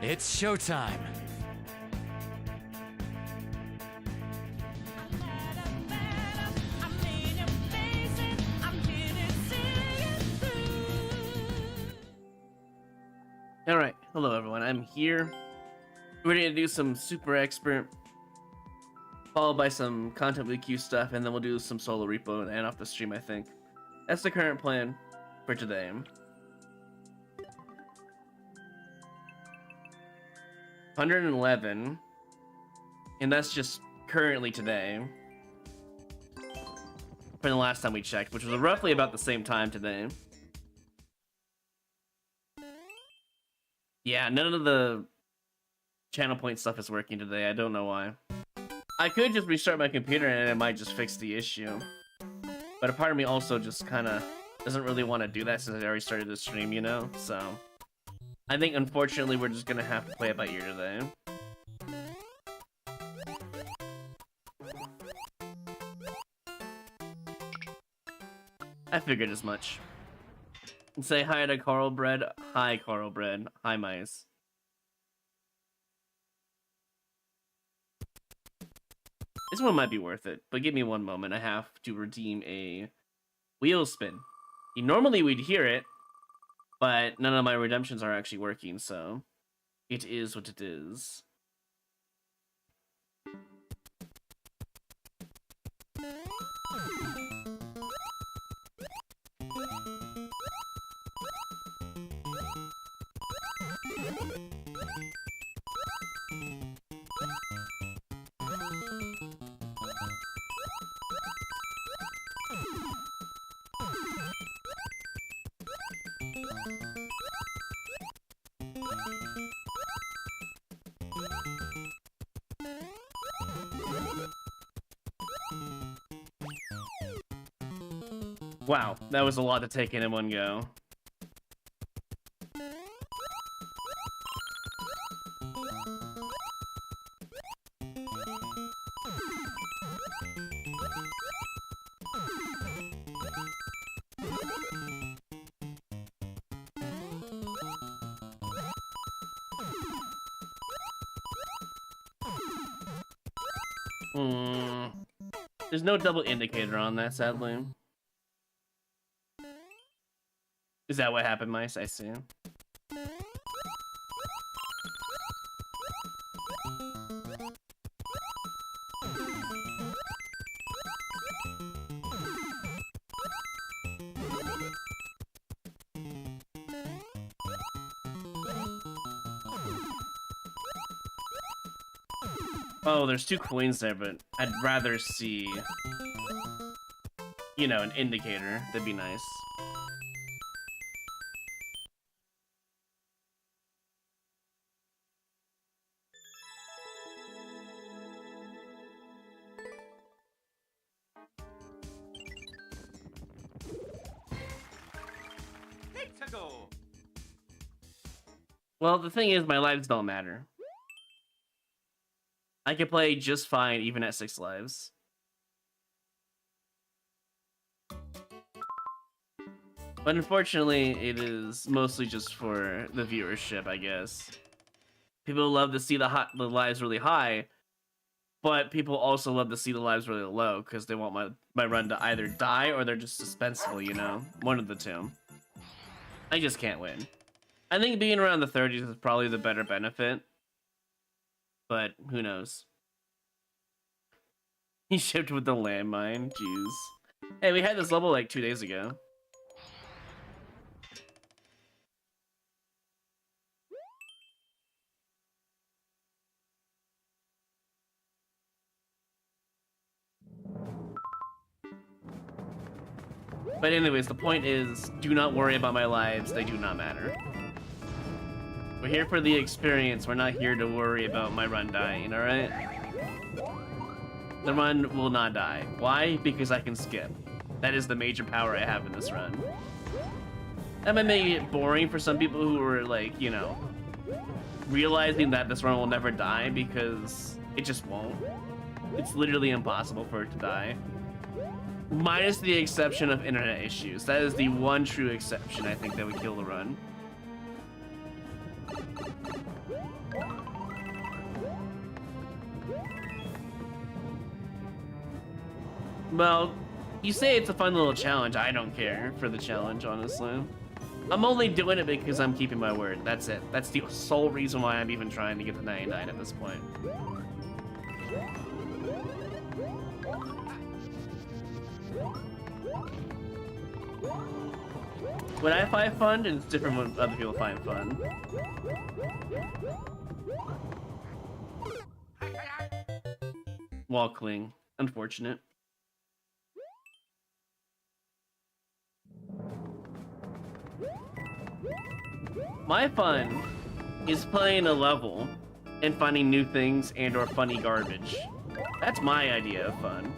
It's showtime. Alright, hello everyone, I'm here. We're gonna do some super expert, followed by some content with Q stuff, and then we'll do some solo repo and end off the stream, I think. That's the current plan for today. $111, and that's just currently today. For the last time we checked, which was roughly about the same time today. Yeah, none of the channel point stuff is working today. I don't know why. I could just restart my computer and it might just fix the issue. But a part of me also just kind of doesn't really want to do that since I already started the stream, you know? So I think unfortunately we're just going to have to play it by ear today. I figured as much. And say hi to Carl Bread. Hi, Carl Bread. Hi, mice. This one might be worth it, but give me one moment. I have to redeem a wheel spin. Normally we'd hear it, but none of my redemptions are actually working, so it is what it is. Wow, that was a lot to take in one go. There's no double indicator on that, sadly. Is that what happened, mice? I see. Oh, there's 2 coins there, but I'd rather see, you know, an indicator. That'd be nice. Well, the thing is, my lives don't matter. I can play just fine even at 6 lives. But unfortunately, it is mostly just for the viewership, I guess. People love to see the lives really high, but people also love to see the lives really low because they want my run to either die or they're just suspenseful, you know? One of the two. I just can't win. I think being around the 30s is probably the better benefit. But who knows? He shipped with the landmine. Jeez. Hey, we had this level like 2 days ago. But anyways, the point is, do not worry about my lives. They do not matter. We're here for the experience. We're not here to worry about my run dying, alright? The run will not die. Why? Because I can skip. That is the major power I have in this run. That might make it boring for some people who are like, you know, realizing that this run will never die because it just won't. It's literally impossible for it to die. Minus the exception of internet issues. That is the one true exception I think that would kill the run. Well, you say it's a fun little challenge. I don't care for the challenge, honestly. I'm only doing it because I'm keeping my word. That's it. That's the sole reason why I'm even trying to get to 99 at this point. When I find fun, it's different when other people find fun. Wall cling. Unfortunate. My fun is playing a level and finding new things and or funny garbage. That's my idea of fun.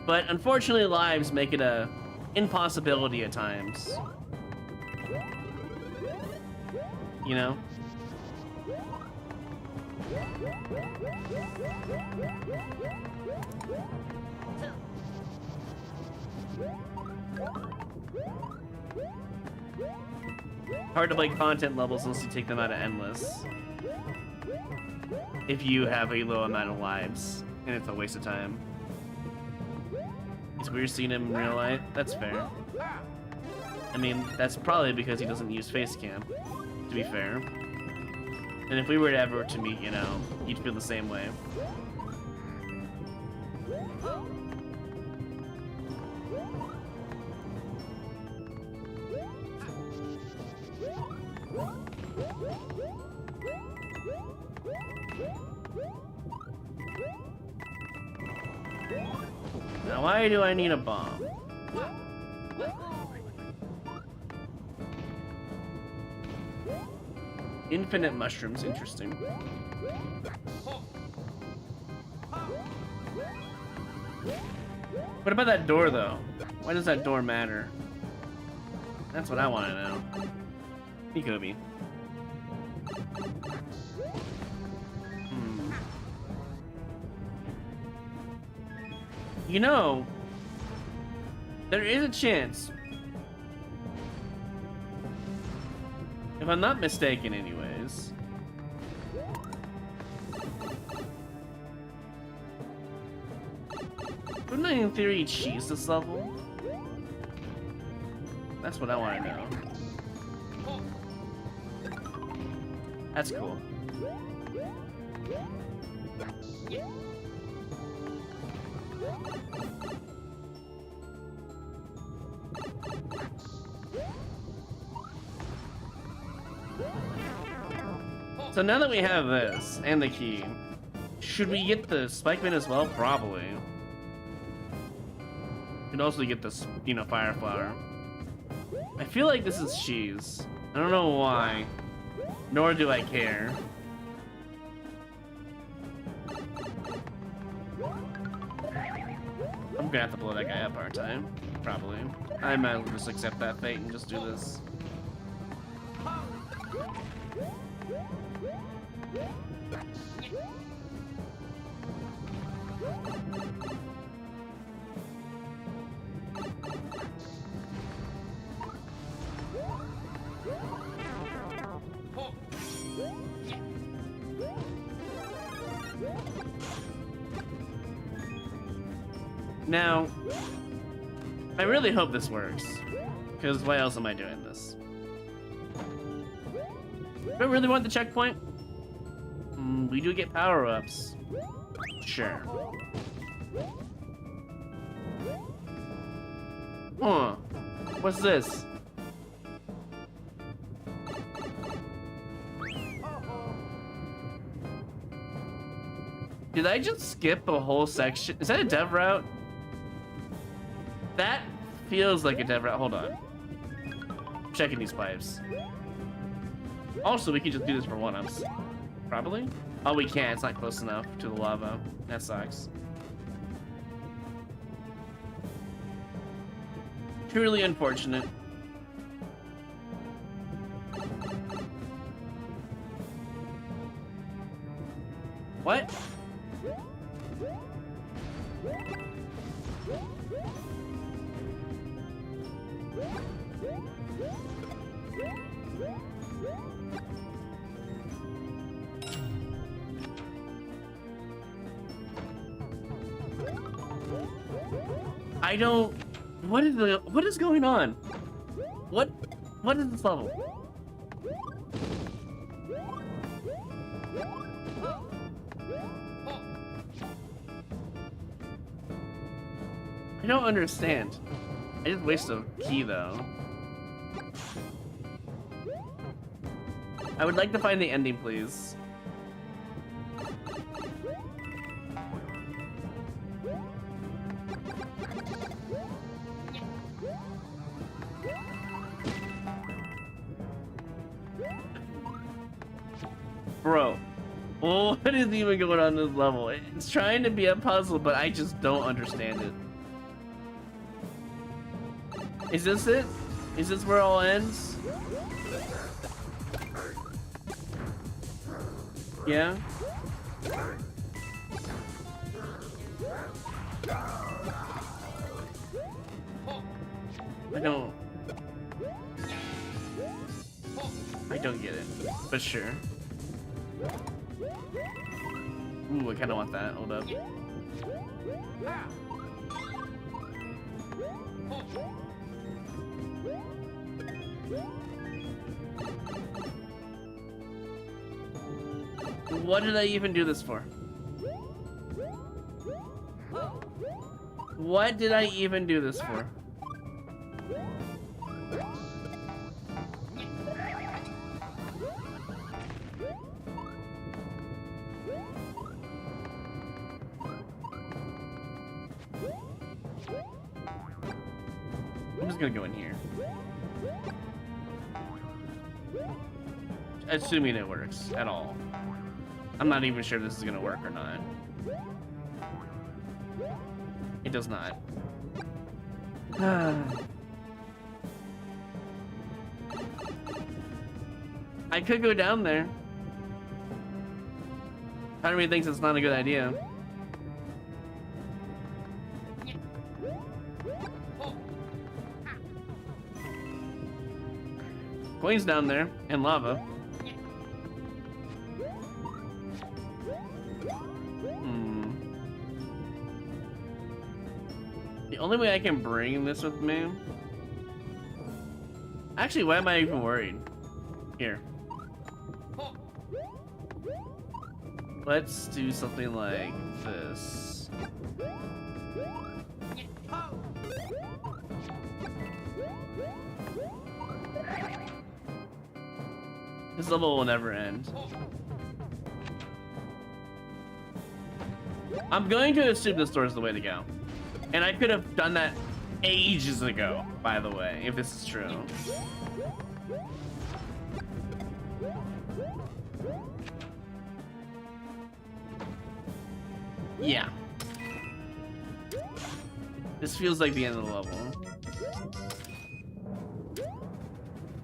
But unfortunately, lives make it a impossibility at times. You know? Hard to play content levels unless you take them out of endless. If you have a low amount of lives, and it's a waste of time. It's weird seeing him in real life. That's fair. I mean, that's probably because he doesn't use face cam, to be fair. And if we were ever to meet, you know, you'd feel the same way. Now, why do I need a bomb? Infinite mushrooms, interesting. What about that door, though? Why does that door matter? That's what I want to know. Mikobi. You know, there is a chance, if I'm not mistaken anyways, wouldn't I in theory cheese this level? That's what I want to know. That's cool. So now that we have this and the key, should we get the spike bin as well? Probably. Could also get this, you know, fire flower. I feel like this is cheese. I don't know why, nor do I care. I'm gonna have to blow that guy up, aren't I? Probably. I might as well just accept that fate and just do this. Now, I really hope this works, because why else am I doing this? Do I really want the checkpoint? We do get power-ups. Sure. Huh. What's this? Did I just skip a whole section? Is that a dev route? That feels like a dev route. Hold on. I'm checking these pipes. Also, we can just do this for one-ups. Probably? Oh, we can't. It's not close enough to the lava. That sucks. Truly unfortunate. What? I don't... What is going on? What is this level? I don't understand. I just wasted a key though. I would like to find the ending, please. Bro, what is even going on in this level? It's trying to be a puzzle, but I just don't understand it. Is this it? Is this where it all ends? Yeah? I don't get it, but sure. Ooh, I kind of want that. Hold up. What did I even do this for? What did I even do this for? I'm just gonna go in here. Assuming it works at all. I'm not even sure if this is gonna work or not. It does not. I could go down there. Part of me thinks it's not a good idea. Coins down there and lava. The only way I can bring this with me... Actually, why am I even worried? Here. Let's do something like this. This level will never end. I'm going to assume this door is the way to go. And I could have done that ages ago, by the way, if this is true. Yeah. This feels like the end of the level.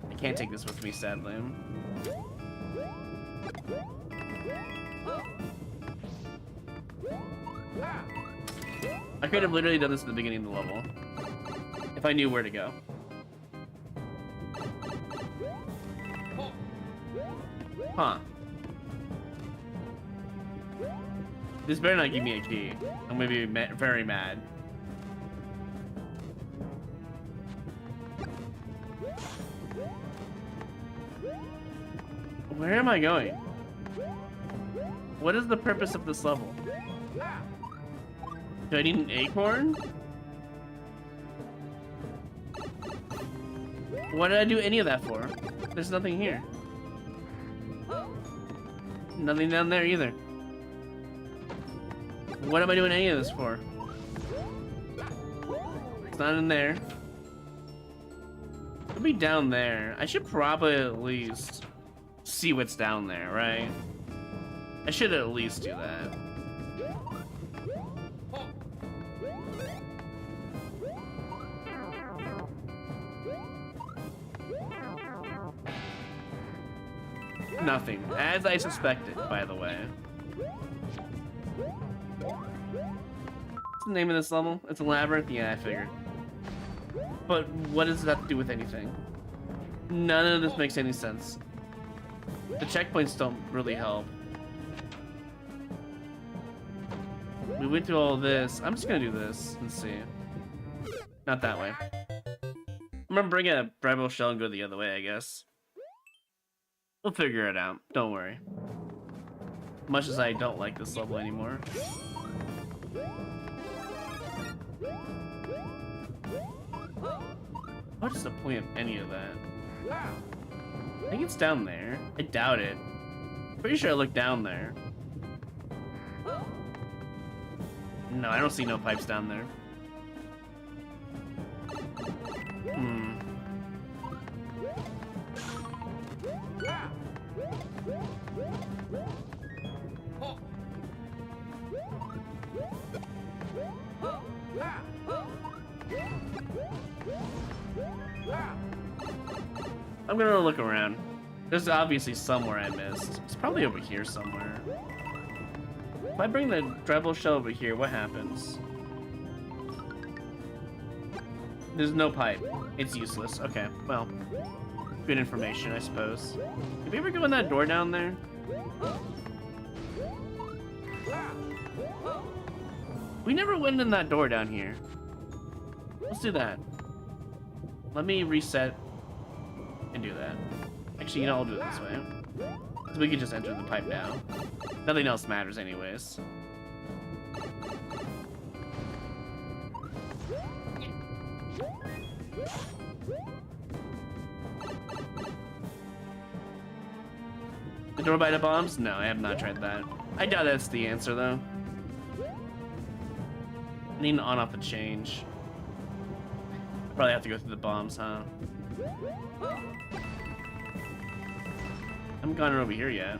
I can't take this with me, sadly. I could have literally done this at the beginning of the level if I knew where to go. Huh. This better not give me a key. I'm gonna be very mad. Where am I going? What is the purpose of this level? Do I need an acorn? Why did I do any of that for? There's nothing here. Nothing down there either. What am I doing any of this for? It's not in there. It'll be down there. I should probably at least see what's down there, right? I should at least do that. Nothing, as I suspected, by the way. What's the name of this level? It's a labyrinth? Yeah, I figured. But what does that have to do with anything? None of this makes any sense. The checkpoints don't really help. We went through all this. I'm just gonna do this and see. Not that way. I'm gonna bring a rebel shell and go the other way, I guess. We'll figure it out. Don't worry. Much as I don't like this level anymore. What is the point of any of that? I think it's down there. I doubt it. Pretty sure I looked down there. No, I don't see no pipes down there. I'm gonna look around. There's obviously somewhere I missed. It's probably over here somewhere. If I bring the rebel shell over here, what happens? There's no pipe. It's useless. Okay, well, good information, I suppose. Did we ever go in that door down there? We never went in that door down here. Let's do that. Let me reset and do that. Actually, you know, I'll do it this way. So we can just enter the pipe now. Nothing else matters anyways. The door by the bombs? No, I have not tried that. I doubt that's the answer though. I need an on-off to change. Probably have to go through the bombs, huh? I haven't gone over here yet.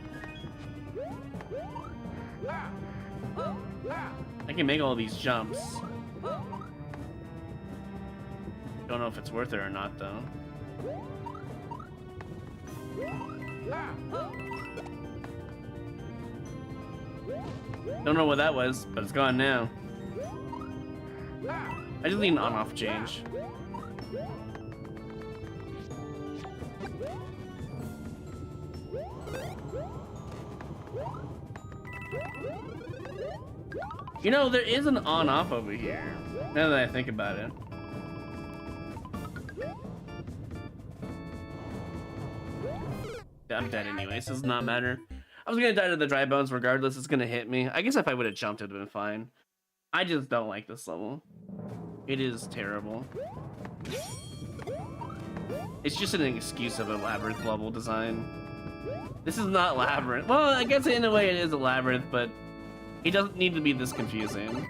I can make all these jumps. Don't know if it's worth it or not, though. Don't know what that was, but it's gone now. I just need an on-off change. You know, there is an on-off over here, now that I think about it. I'm dead anyway, so it does not matter. I was gonna die to the dry bones regardless, it's gonna hit me. I guess if I would have jumped, it would have been fine. I just don't like this level. It is terrible. It's just an excuse of a labyrinth level design. This is not labyrinth. Well, I guess in a way it is a labyrinth, but it doesn't need to be this confusing.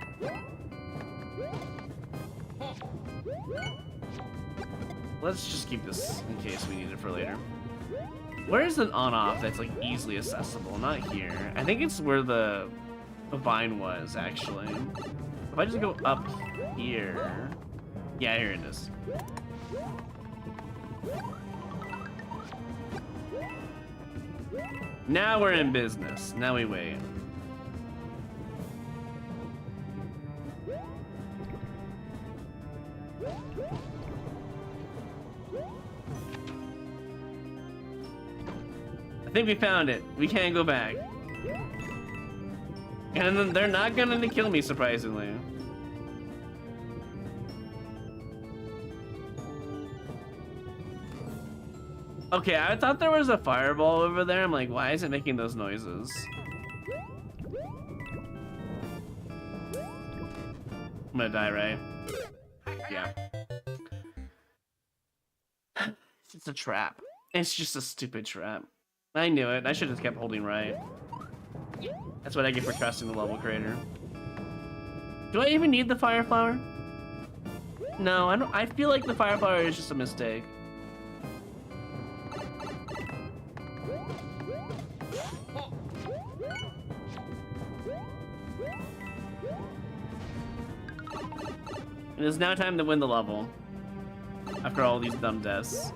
Let's just keep this in case we need it for later. Where's an on-off that's like easily accessible? Not here. I think it's where the vine was, actually. If I just go up here... Yeah, here it is. Now we're in business. Now we wait. I think we found it. We can't go back. And then they're not gonna kill me, surprisingly. Okay, I thought there was a fireball over there. I'm like, why is it making those noises? I'm gonna die, right? Yeah. It's a trap. It's just a stupid trap. I knew it. I should have kept holding right. That's what I get for trusting the level creator. Do I even need the fire flower? No, I don't. I feel like the fire flower is just a mistake. It is now time to win the level. After all these dumb deaths.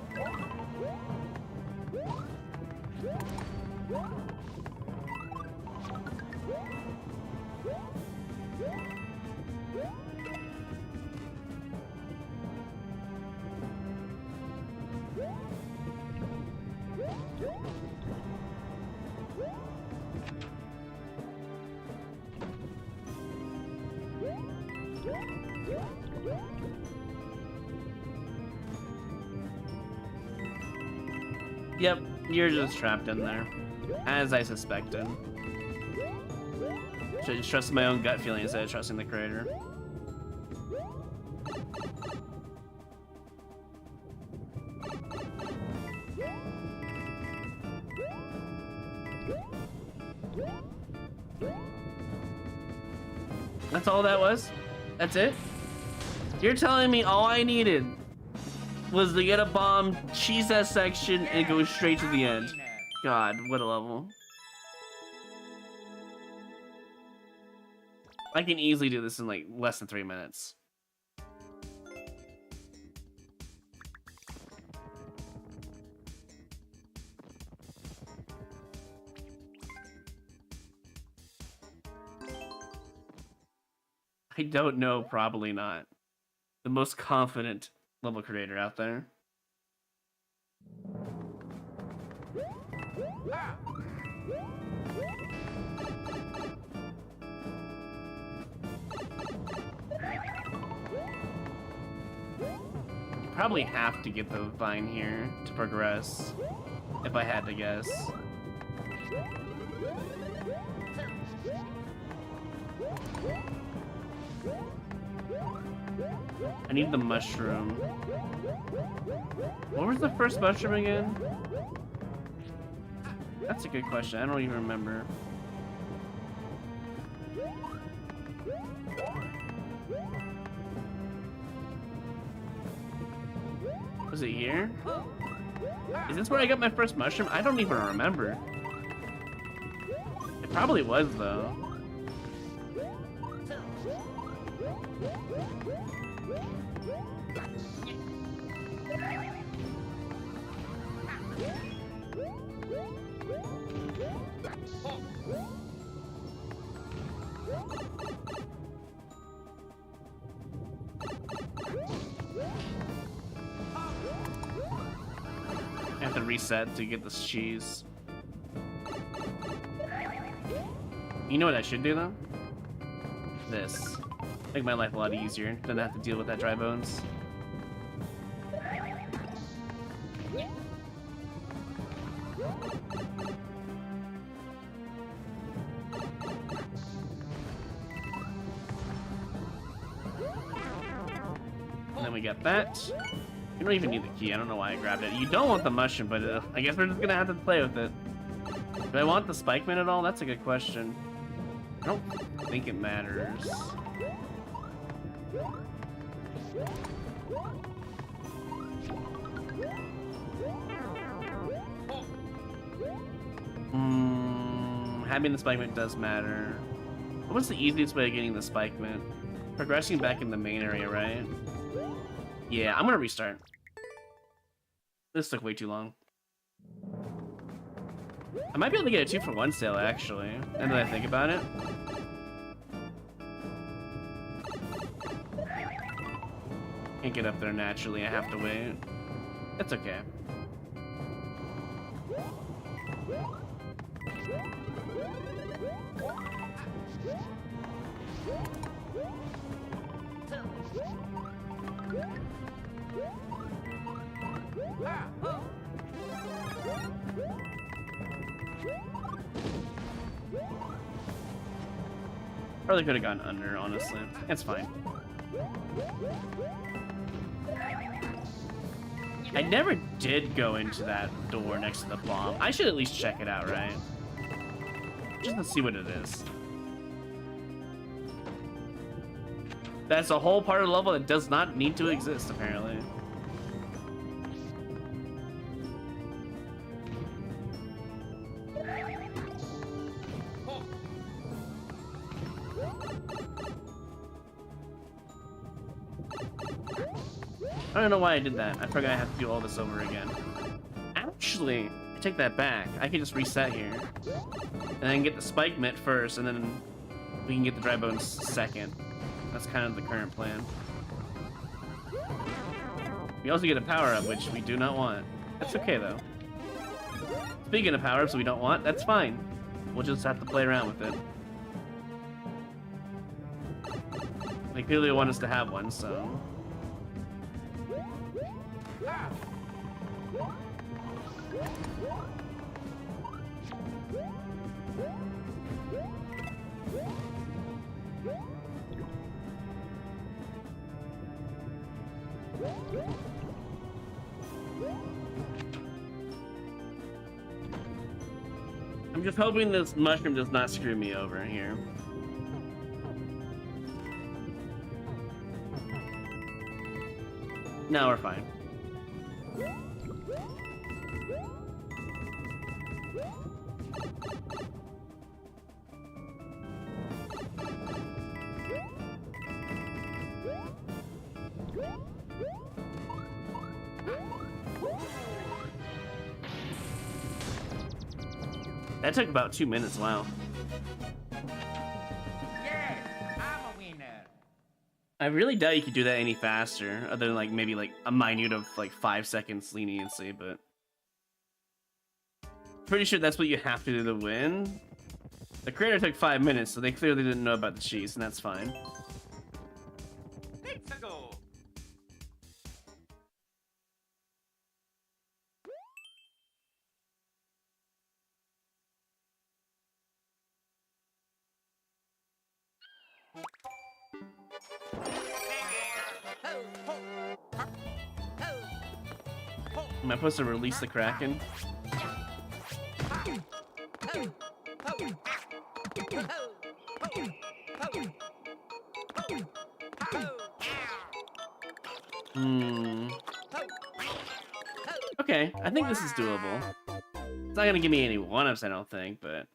Yep, you're just trapped in there. As I suspected. Should just trust my own gut feeling instead of trusting the creator. That's all that was? That's it? You're telling me all I needed was to get a bomb, cheese that section, and go straight to the end. God, what a level. I can easily do this in like less than 3 minutes. I don't know, probably not. The most confident level creator out there. You probably have to get the vine here to progress, if I had to guess. I need the mushroom. What was the first mushroom again? That's a good question. I don't even remember. Was it here? Is this where I got my first mushroom? I don't even remember. It probably was, though. I have to reset to get this cheese. You know what I should do, though? This. Make my life a lot easier. Don't have to deal with that dry bones. And then we got that. You don't even need the key. I don't know why I grabbed it. You don't want the mushroom, but I guess we're just gonna have to play with it. Do I want the spikeman at all? That's a good question. I don't think it matters. Having the spikeman does matter. What's the easiest way of getting the spikeman? Progressing back in the main area, right? Yeah, I'm gonna restart. This took way too long. I might be able to get a 2-for-1 sale, actually, now that I think about it. Can't get up there naturally, I have to wait. That's okay. Probably could have gone under, honestly. It's fine. I never did go into that door next to the bomb. I should at least check it out, right? Just to see what it is. That's a whole part of the level that does not need to exist, apparently. I don't know why I did that. I forgot I have to do all this over again. Actually, I take that back. I can just reset here. And then get the spike mitt first, and then we can get the dry bones second. That's kind of the current plan. We also get a power-up, which we do not want. That's okay, though. Speaking of power-ups we don't want, that's fine. We'll just have to play around with it. They clearly want us to have one, so... I'm just hoping this mushroom does not screw me over here. No, we're fine. That took about 2 minutes, wow. Yes, I'm a winner. I really doubt you could do that any faster, other than like maybe like a minute of like 5 seconds leniency, but pretty sure that's what you have to do to win. The creator took 5 minutes, so they clearly didn't know about the cheese, and that's fine. Let's go. Am I supposed to release the Kraken? Okay, I think this is doable. It's not gonna give me any one-ups, I don't think, but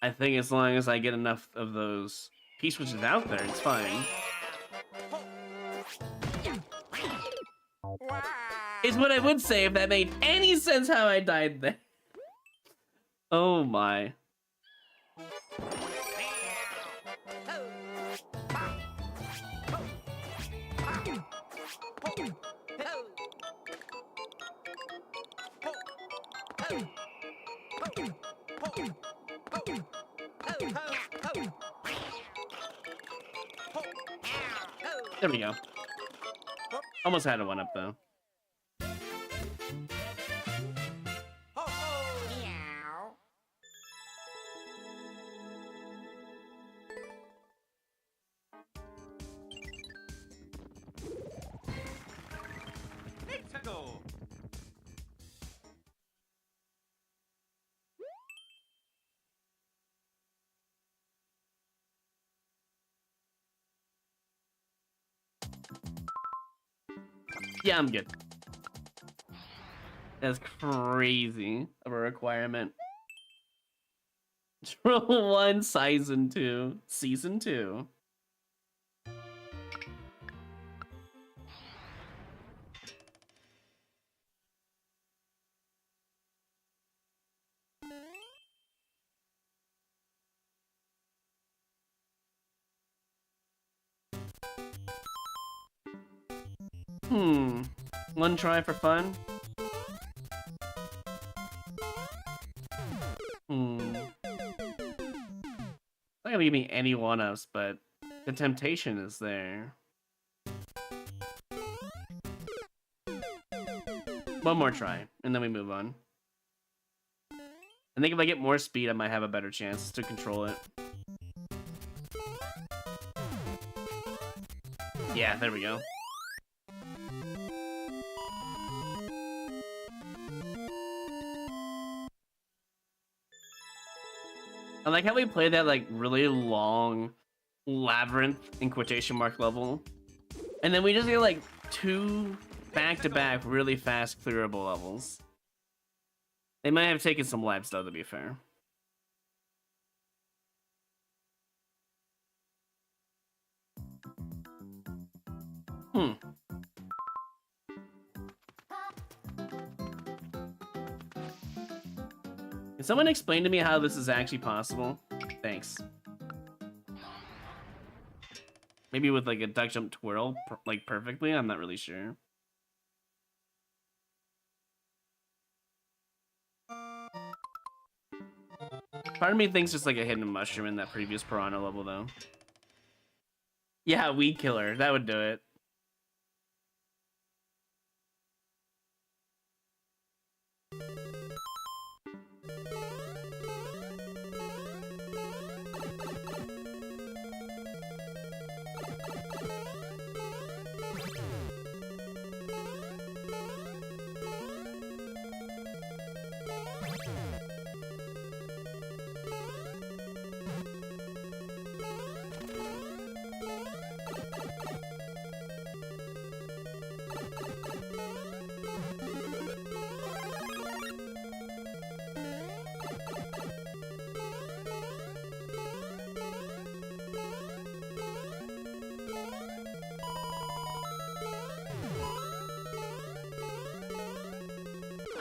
I think as long as I get enough of those P-switches out there, it's fine. Is what I would say if that made any sense how I died there. Oh my. There we go. Almost had a one-up though. Let's go. Yeah, I'm good. That's crazy of a requirement. Roll 1, Season 2. Season 2. One try for fun? Not gonna give me any one-ups, but the temptation is there. One more try, and then we move on. I think if I get more speed, I might have a better chance to control it. Yeah, there we go. I like how we play that like really long labyrinth in quotation mark level, and then we just get like 2 back-to-back really fast clearable levels. They might have taken some lives though, to be fair. Can someone explain to me how this is actually possible? Thanks. Maybe with like a duck jump twirl, like perfectly? I'm not really sure. Part of me thinks it's like a hidden mushroom in that previous piranha level though. Yeah, weed killer, that would do it.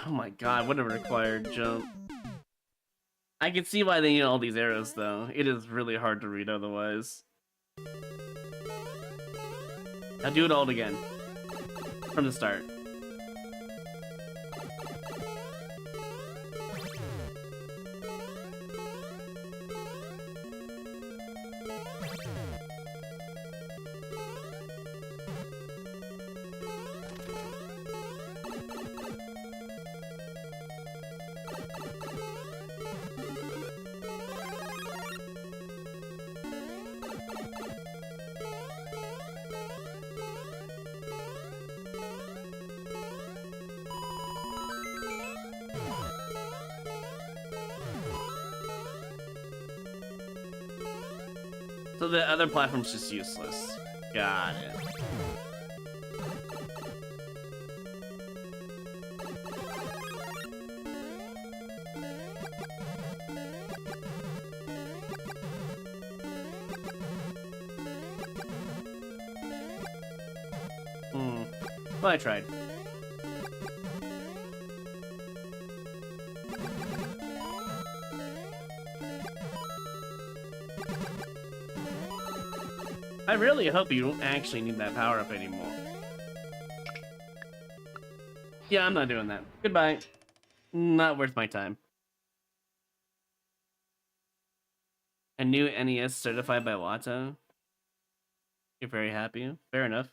Oh my god, what a required jump. I can see why they need all these arrows, though. It is really hard to read otherwise. Now do it all again. From the start. So the other platform's just useless. Got it. Well, I tried. I really hope you don't actually need that power-up anymore. Yeah, I'm not doing that. Goodbye. Not worth my time. A new NES certified by Watto. You're very happy. Fair enough.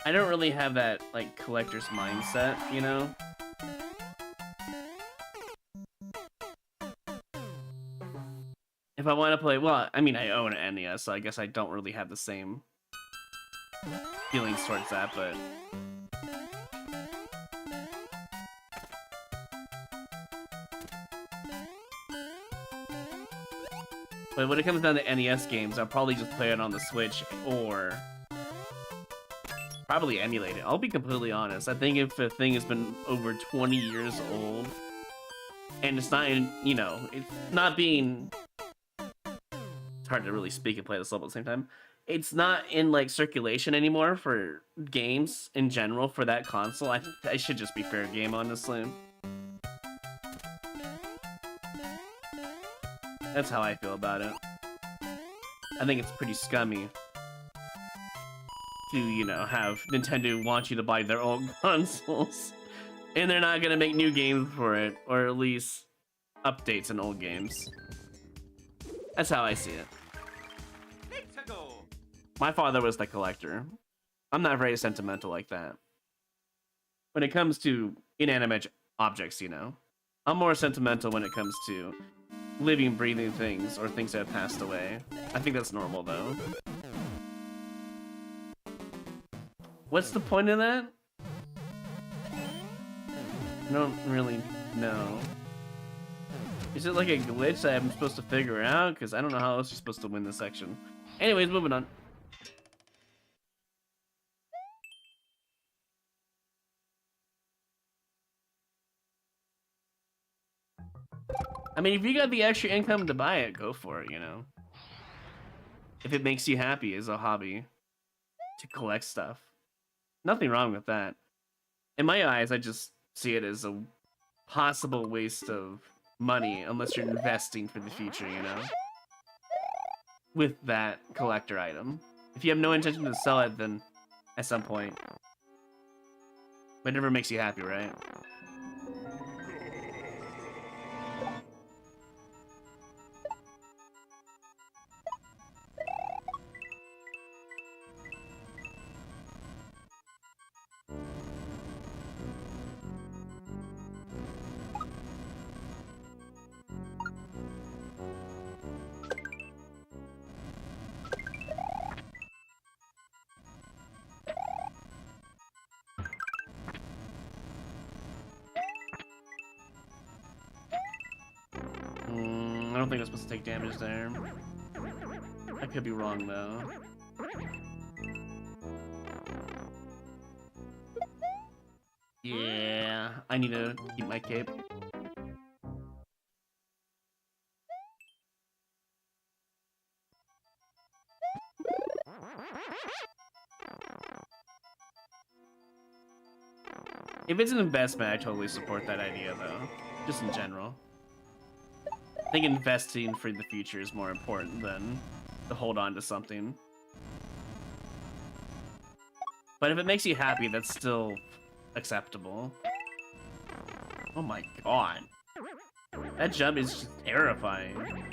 I don't really have that, like, collector's mindset, you know? If I want to play, well, I mean, I own an NES, so I guess I don't really have the same feelings towards that, but... But when it comes down to NES games, I'll probably just play it on the Switch, or... probably emulate it. I'll be completely honest. I think if a thing has been over 20 years old, and it's not in, you know, it's not being... It's hard to really speak and play this level at the same time. It's not in, like, circulation anymore for games in general for that console. I think that should just be fair game, honestly. That's how I feel about it. I think it's pretty scummy to, you know, have Nintendo want you to buy their old consoles, and they're not gonna make new games for it, or at least updates in old games. That's how I see it. My father was the collector. I'm not very sentimental like that. When it comes to inanimate objects, you know, I'm more sentimental when it comes to living, breathing things, or things that have passed away. I think that's normal, though. What's the point of that? I don't really know. Is it like a glitch that I'm supposed to figure out? Because I don't know how else you're supposed to win this section. Anyways, moving on. I mean, if you got the extra income to buy it, go for it, you know? If it makes you happy as a hobby to collect stuff. Nothing wrong with that. In my eyes, I just see it as a possible waste of money unless you're investing for the future, you know? With that collector item. If you have no intention to sell it, then at some point. Whatever makes you happy, right? I don't think I'm supposed to take damage there. I could be wrong, though. Yeah, I need to keep my cape. If it's an investment, I totally support that idea, though. Just in general. I think investing for the future is more important than to hold on to something. But if it makes you happy, that's still acceptable. Oh my god. That jump is just terrifying.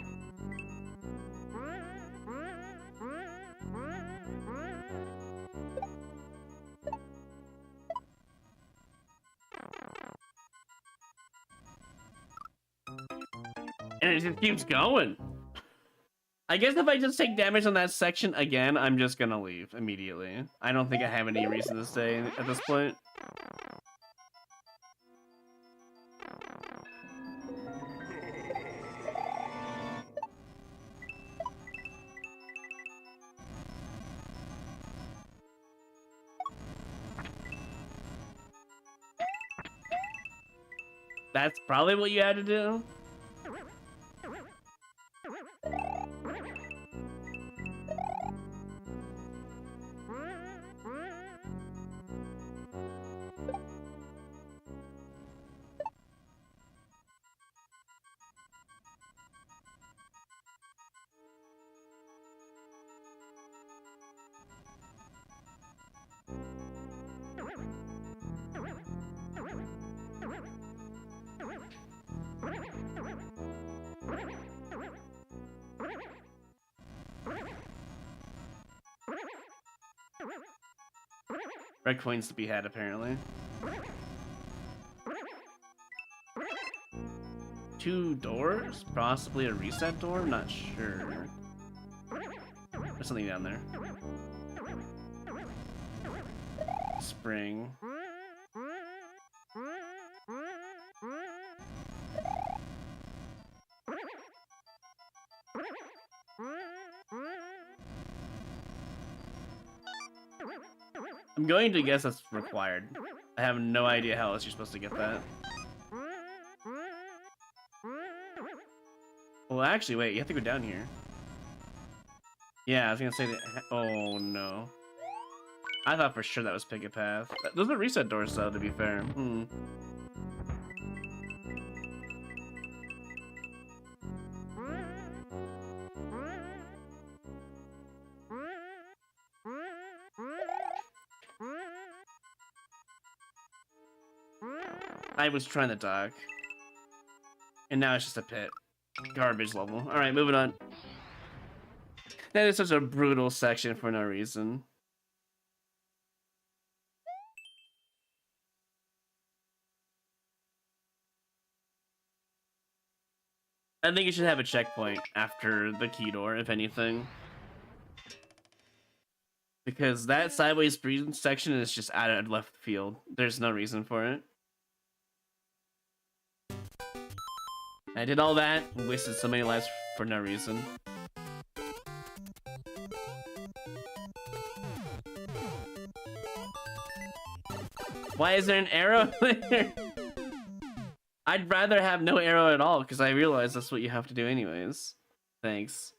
And it just keeps going. I guess if I just take damage on that section again, I'm just gonna leave immediately. I don't think I have any reason to stay at this point. That's probably what you had to do. Red coins to be had, apparently. 2 doors? Possibly a reset door? Not sure. There's something down there. Spring. I'm going to guess that's required. I have no idea how else you're supposed to get that. Well, actually, wait, you have to go down here. Yeah, I was gonna say that. Oh no. I thought for sure that was pick a path. Those are reset doors, though, to be fair. I was trying to dock. And now it's just a pit. Garbage level. Alright, moving on. That is such a brutal section for no reason. I think you should have a checkpoint after the key door, if anything. Because that sideways breathing section is just out of left field. There's no reason for it. I did all that and wasted so many lives for no reason. Why is there an arrow there? I'd rather have no arrow at all, because I realize that's what you have to do anyways. Thanks.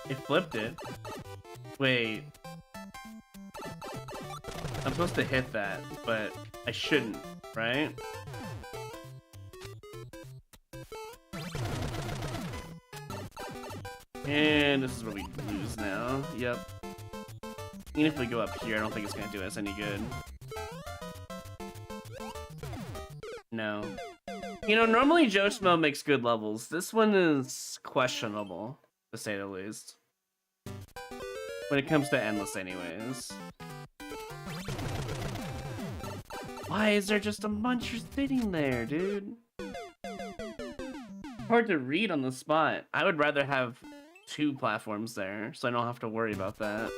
It flipped it. Wait. I'm supposed to hit that, but I shouldn't, right? And this is where we lose now. Yep. Even if we go up here, I don't think it's gonna do us any good. No. You know, normally Joshmo makes good levels. This one is questionable, to say the least. When it comes to endless anyways. Why is there just a muncher sitting there, dude? Hard to read on the spot. I would rather have 2 platforms there, so I don't have to worry about that.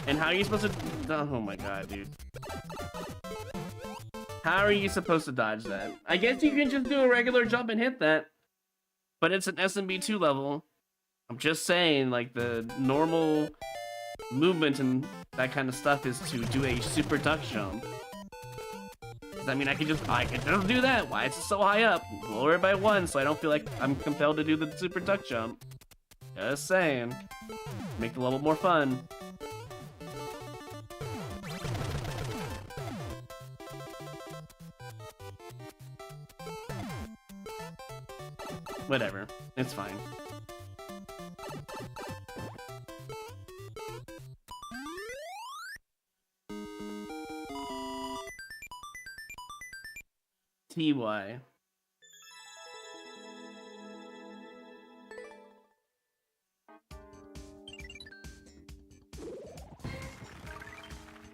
And how are you supposed to... Oh my god, dude. How are you supposed to dodge that? I guess you can just do a regular jump and hit that. But it's an SMB2 level. I'm just saying, like, the normal movement and that kind of stuff is to do a super duck jump. I mean, I can just do that. Why is it so high up? Lower it by 1 so I don't feel like I'm compelled to do the super duck jump. Just saying. Make the level more fun. Whatever. It's fine. TY.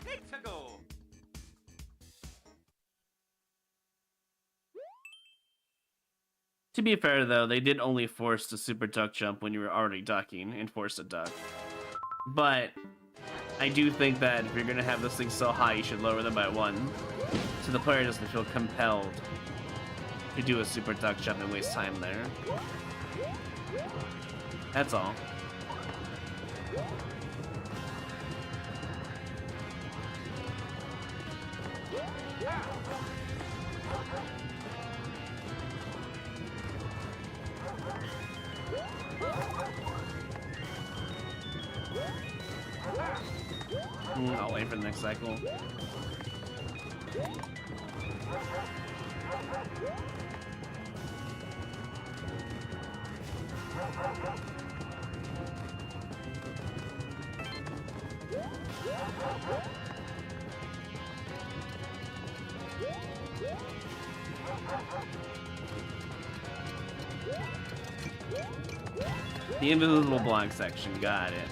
Let's go. To be fair, though, they did only force the super duck jump when you were already ducking and force a duck. But I do think that if you're going to have this thing so high, you should lower them by 1. So the player doesn't feel compelled to do a super duck jump and waste time there. That's all. I'll wait for the next cycle. The invisible block section, got it.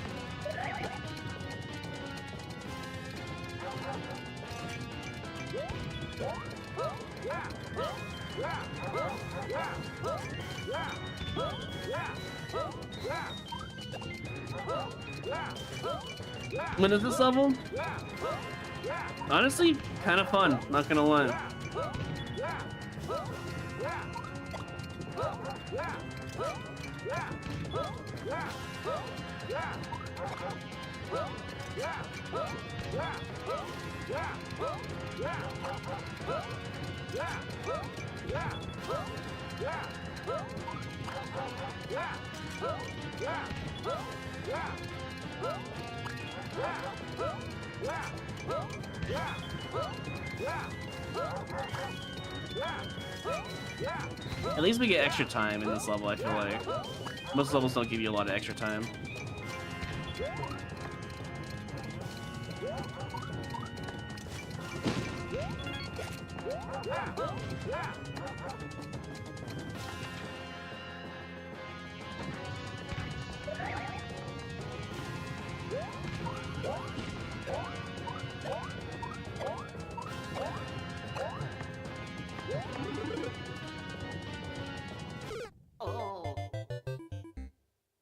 When is this level? Honestly, kind of fun, not gonna lie. At least we get extra time in this level, I feel like. Most levels don't give you a lot of extra time.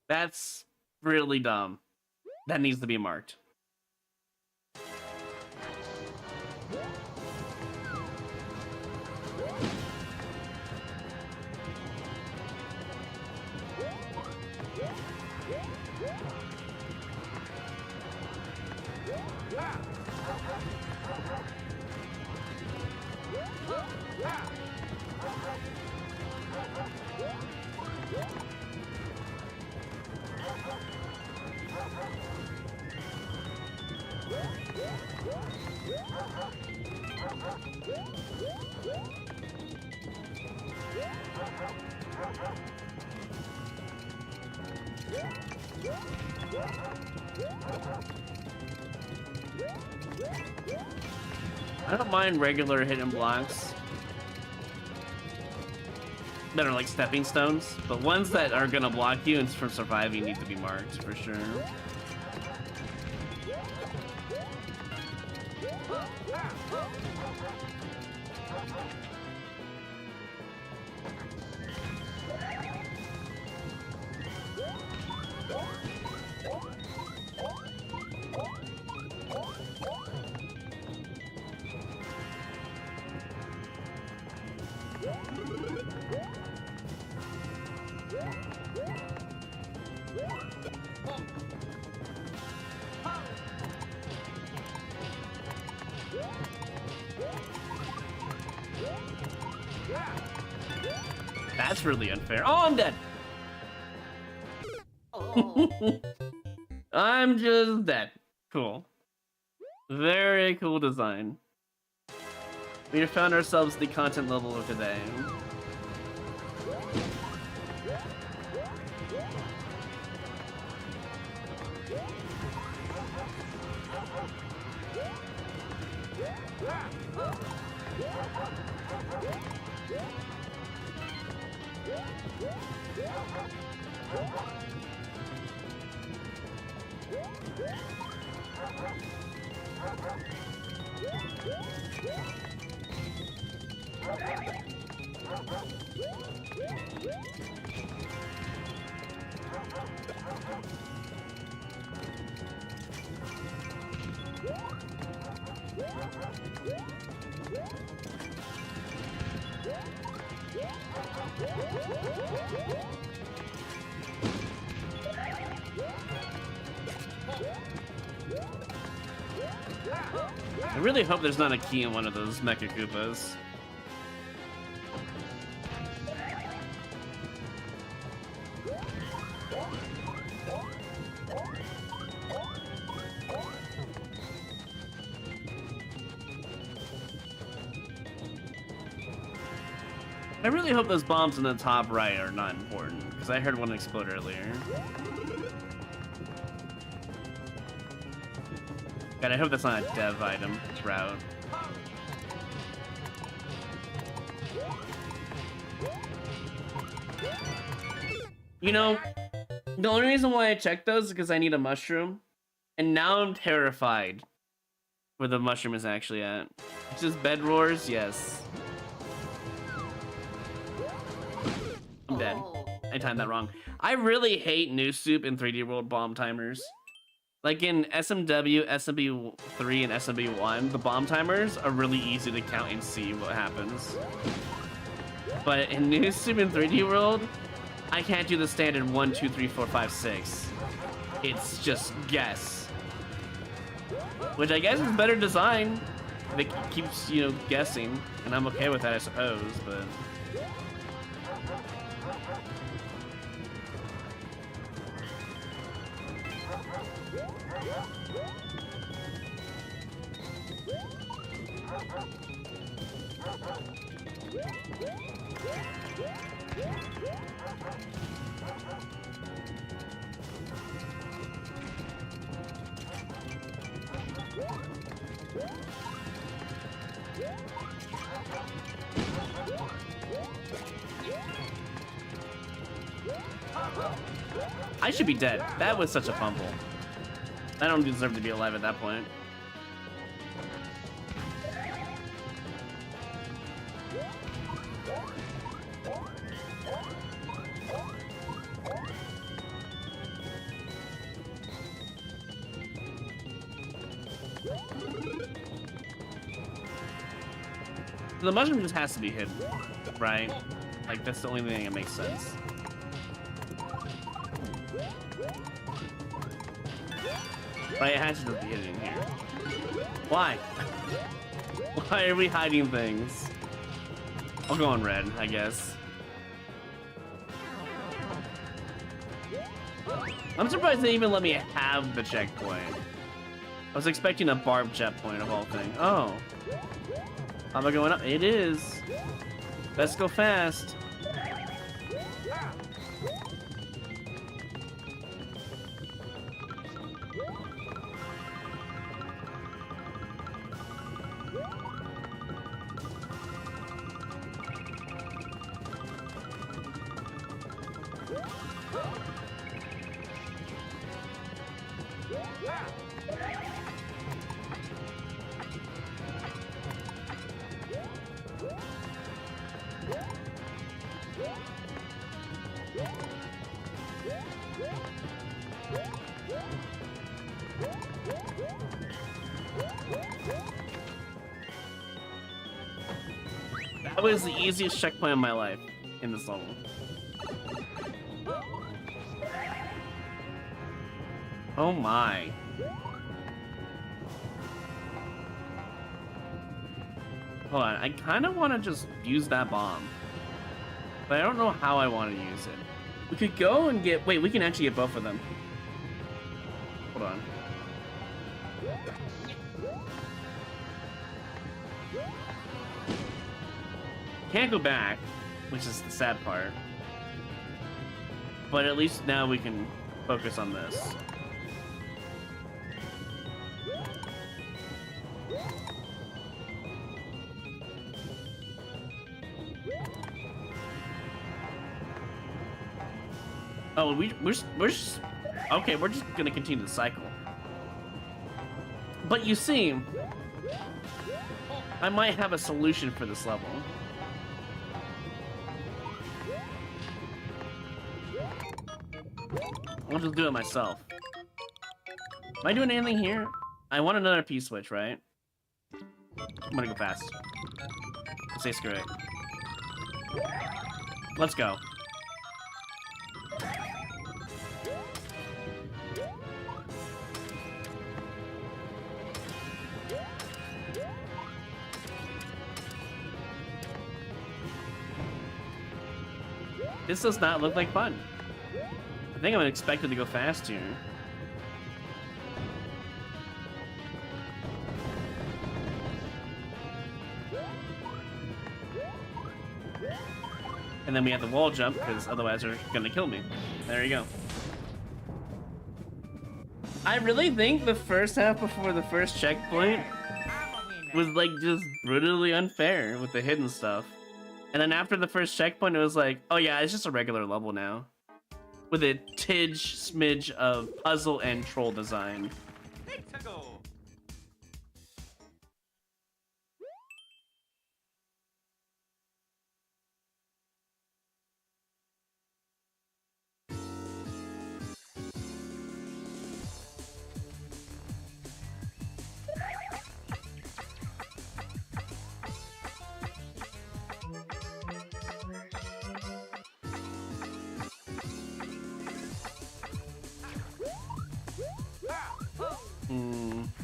That's really dumb. That needs to be marked. I don't mind regular hidden blocks that are like stepping stones, but ones that are gonna block you and from surviving need to be marked for sure. That's really unfair. Oh, I'm dead. I'm just dead. Cool. Very cool design. We have found ourselves the content level of today. I really hope there's not a key in one of those Mecha Koopas. I really hope those bombs in the top right are not important, because I heard one explode earlier. God, I hope that's not a dev item route. You know, the only reason why I checked those is because I need a mushroom, and now I'm terrified where the mushroom is actually at. It's just bed roars, yes. I'm dead. I timed that wrong. I really hate New Soup in 3D World bomb timers. Like in SMW, SMB3, and SMB1, the bomb timers are really easy to count and see what happens. But in New Soup in 3D World, I can't do the standard 1, 2, 3, 4, 5, 6. It's just guess. Which I guess is better design. It keeps, you know, guessing. And I'm okay with that, I suppose, but... I should be dead. That was such a fumble. I don't deserve to be alive at that point. The mushroom just has to be hidden, right? Like, that's the only thing that makes sense. Right, it has to be hidden in here. Why? Why are we hiding things? I'll go on red, I guess. I'm surprised they even let me have the checkpoint. I was expecting a barbed checkpoint of all things. Oh. Am I going up? It is. Let's go fast. That was the easiest checkpoint of my life in this level. Oh my. Hold on, I kind of want to just use that bomb. But I don't know how I want to use it. We could go and get... Wait, we can actually get both of them. Hold on. Can't go back, which is the sad part. But at least now we can focus on this. Oh, we're just okay. We're just gonna continue the cycle. But you see, I might have a solution for this level. I'll just do it myself. Am I doing anything here? I want another P switch, right? I'm gonna go fast. Say screw it. Let's go. This does not look like fun. I think I'm expected to go fast here. And then we have the wall jump, because otherwise they're gonna kill me. There you go. I really think the first half before the first checkpoint was like just brutally unfair with the hidden stuff. And then after the first checkpoint, it was like, oh yeah, it's just a regular level now. With a smidge of puzzle and troll design. Let's go.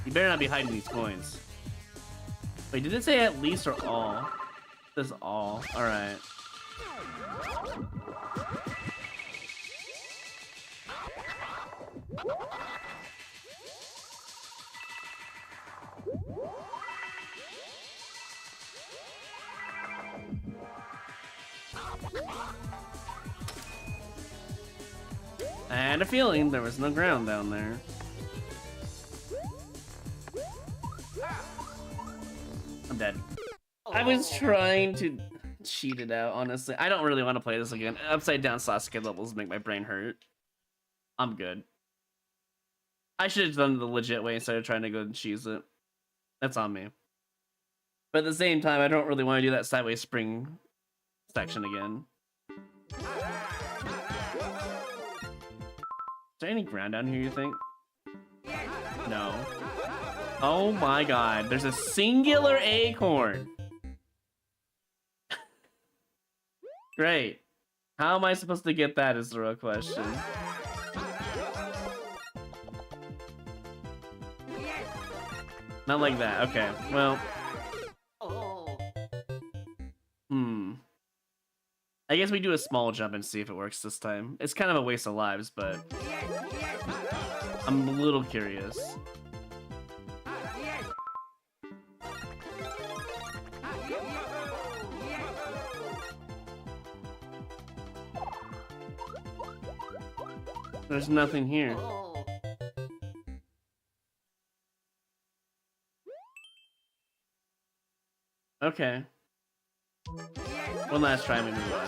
You better not be hiding these coins. Wait, did it say at least or all? It says all. Alright. I had a feeling there was no ground down there. I'm dead. I was trying to cheat it out, honestly. I don't really want to play this again. Upside down Sasuke levels make my brain hurt. I'm good. I should have done it the legit way instead of trying to go and cheese it. That's on me. But at the same time, I don't really want to do that sideways spring section again. Is there any ground down here, you think? No. Oh my god, there's a singular acorn. Great. How am I supposed to get that is the real question. Not like that, okay. Well. I guess we do a small jump and see if it works this time. It's kind of a waste of lives, but I'm a little curious. There's nothing here. Okay. One last try and we move on.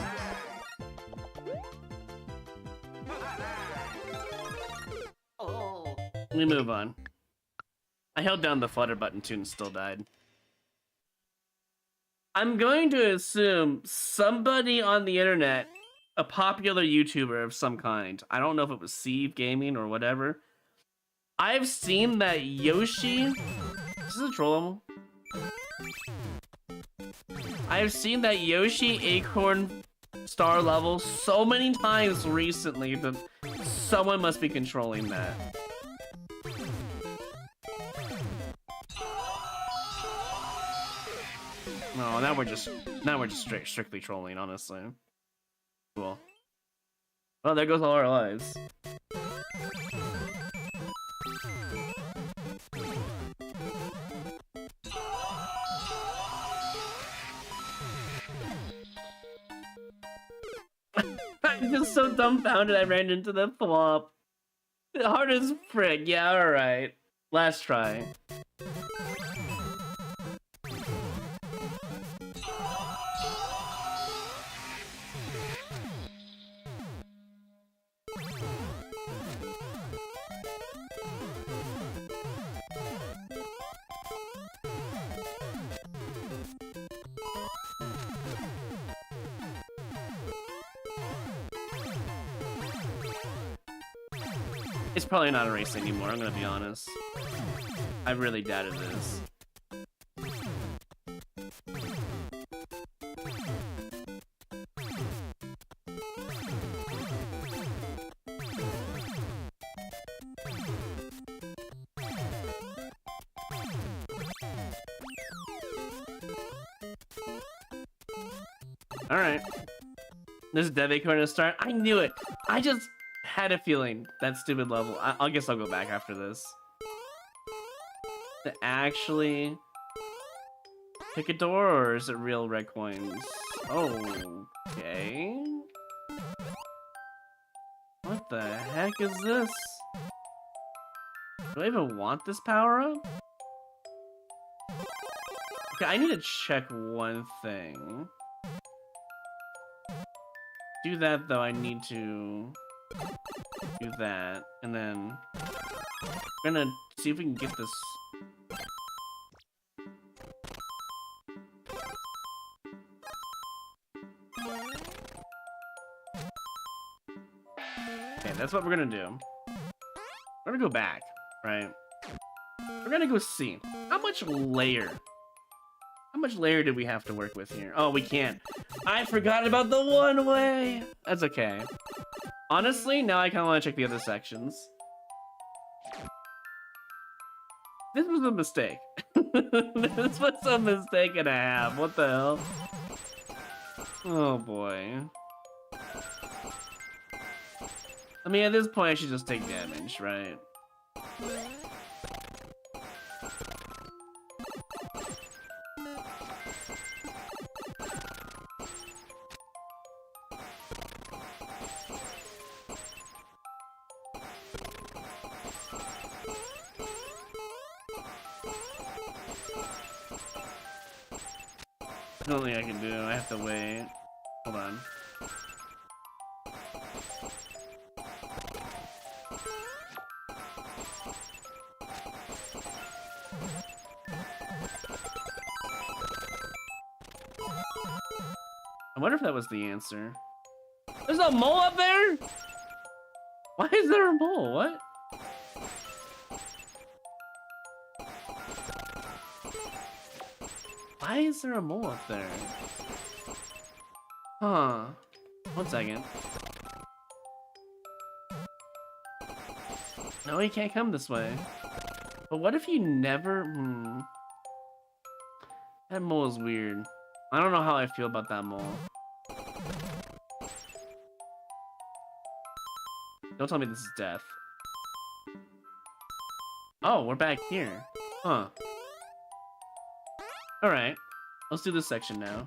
We move on. I held down the flutter button too and still died. I'm going to assume somebody on the internet, a popular YouTuber of some kind, I don't know if it was Steve Gaming or whatever, I've seen that Yoshi... Is this a troll level? I've seen that Yoshi Acorn star level so many times recently that someone must be controlling that. No, now we're just strictly trolling, honestly. Cool. Well, there goes all our lives. I'm just so dumbfounded I ran into the flop. Hard as frick, yeah, alright. Last try. It's probably not a race anymore, I'm gonna be honest. I really doubted this. Alright. There's Dev Acorn to start. I knew it! I just had a feeling that stupid level. I guess I'll go back after this. To actually pick a door, or is it real red coins? Okay. What the heck is this? Do I even want this power up? Okay, I need to check one thing. Do that though, I need to do that, and then we're gonna see if we can get this. Okay, that's what we're gonna do. We're gonna go back, right? We're gonna go see how much layer did we have to work with here? Oh, we can't. I forgot about the one way. That's okay. Honestly, now I kind of want to check the other sections. This was a mistake. This was a mistake and a half. What the hell? Oh boy. I mean, at this point, I should just take damage, right? Nothing I can do. I have to wait. Hold on. I wonder if that was the answer. There's a mole up there? Why is there a mole? What? Why is there a mole up there? Huh. 1 second. No, he can't come this way. But what if you never... That mole is weird. I don't know how I feel about that mole. Don't tell me this is death. Oh, we're back here. Huh. Alright. Let's do this section now.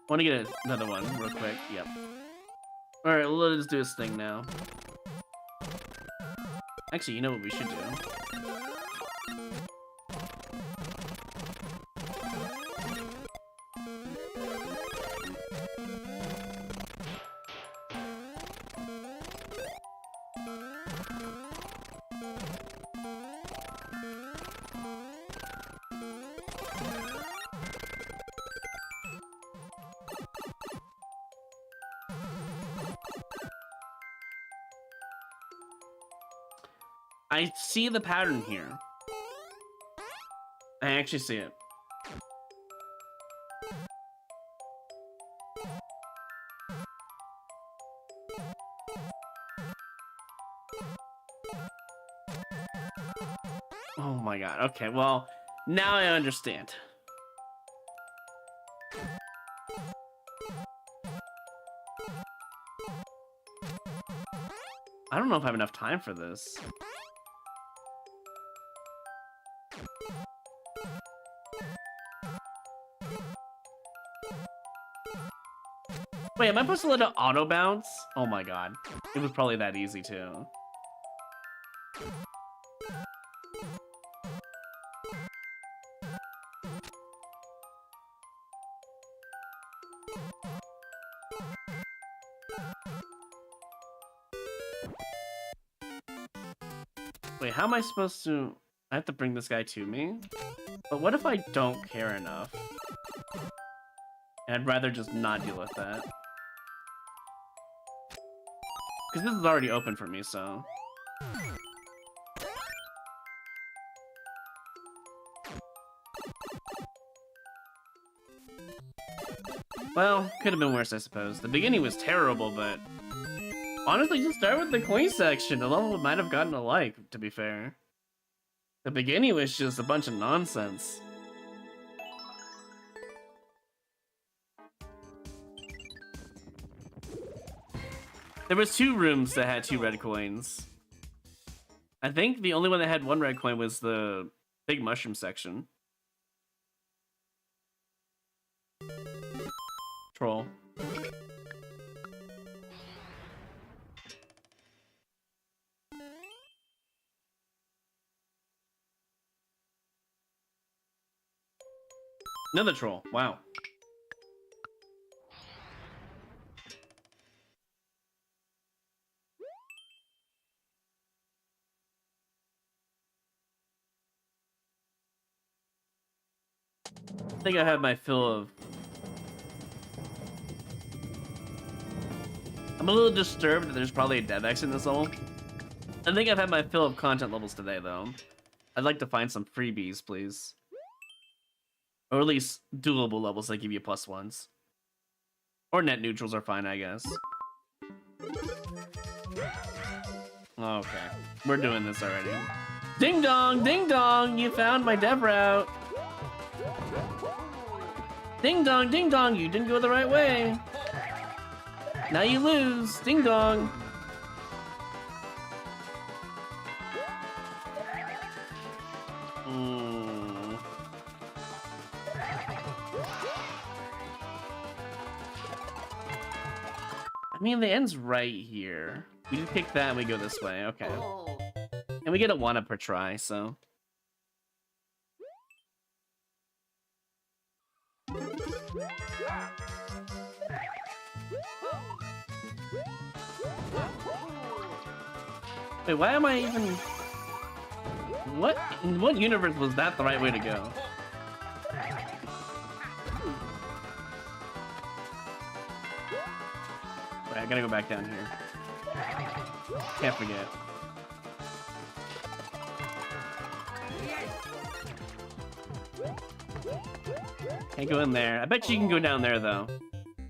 Want to get another one real quick. Yep. Alright, let's do this thing now. Actually, you know what we should do? I see the pattern here. I actually see it. Oh my god. Okay, well, now I understand. I don't know if I have enough time for this. Wait, am I supposed to let it auto bounce? Oh my god. It was probably that easy too. Wait, how am I supposed to... I have to bring this guy to me? But what if I don't care enough? And I'd rather just not deal with that. Because this is already open for me, so... Well, could have been worse, I suppose. The beginning was terrible, but... Honestly, just start with the coin section. The level might have gotten alike, to be fair. The beginning was just a bunch of nonsense. There was 2 rooms that had 2 red coins. I think the only one that had 1 red coin was the big mushroom section. Troll. Another troll. Wow. I think I have my fill of... I'm a little disturbed that there's probably a DevX in this level. I think I've had my fill of content levels today, though. I'd like to find some freebies, please. Or at least doable levels that give you +1s. Or net neutrals are fine, I guess. Okay, we're doing this already. Ding dong, you found my dev route. Ding dong, you didn't go the right way. Now you lose, ding dong. I mean, the end's right here. We just pick that and we go this way, okay. And we get a 1-up per try, so... Wait, why am I even... What? In what universe was that the right way to go? Wait, I gotta go back down here. Can't forget. Can't go in there. I bet you can go down there, though.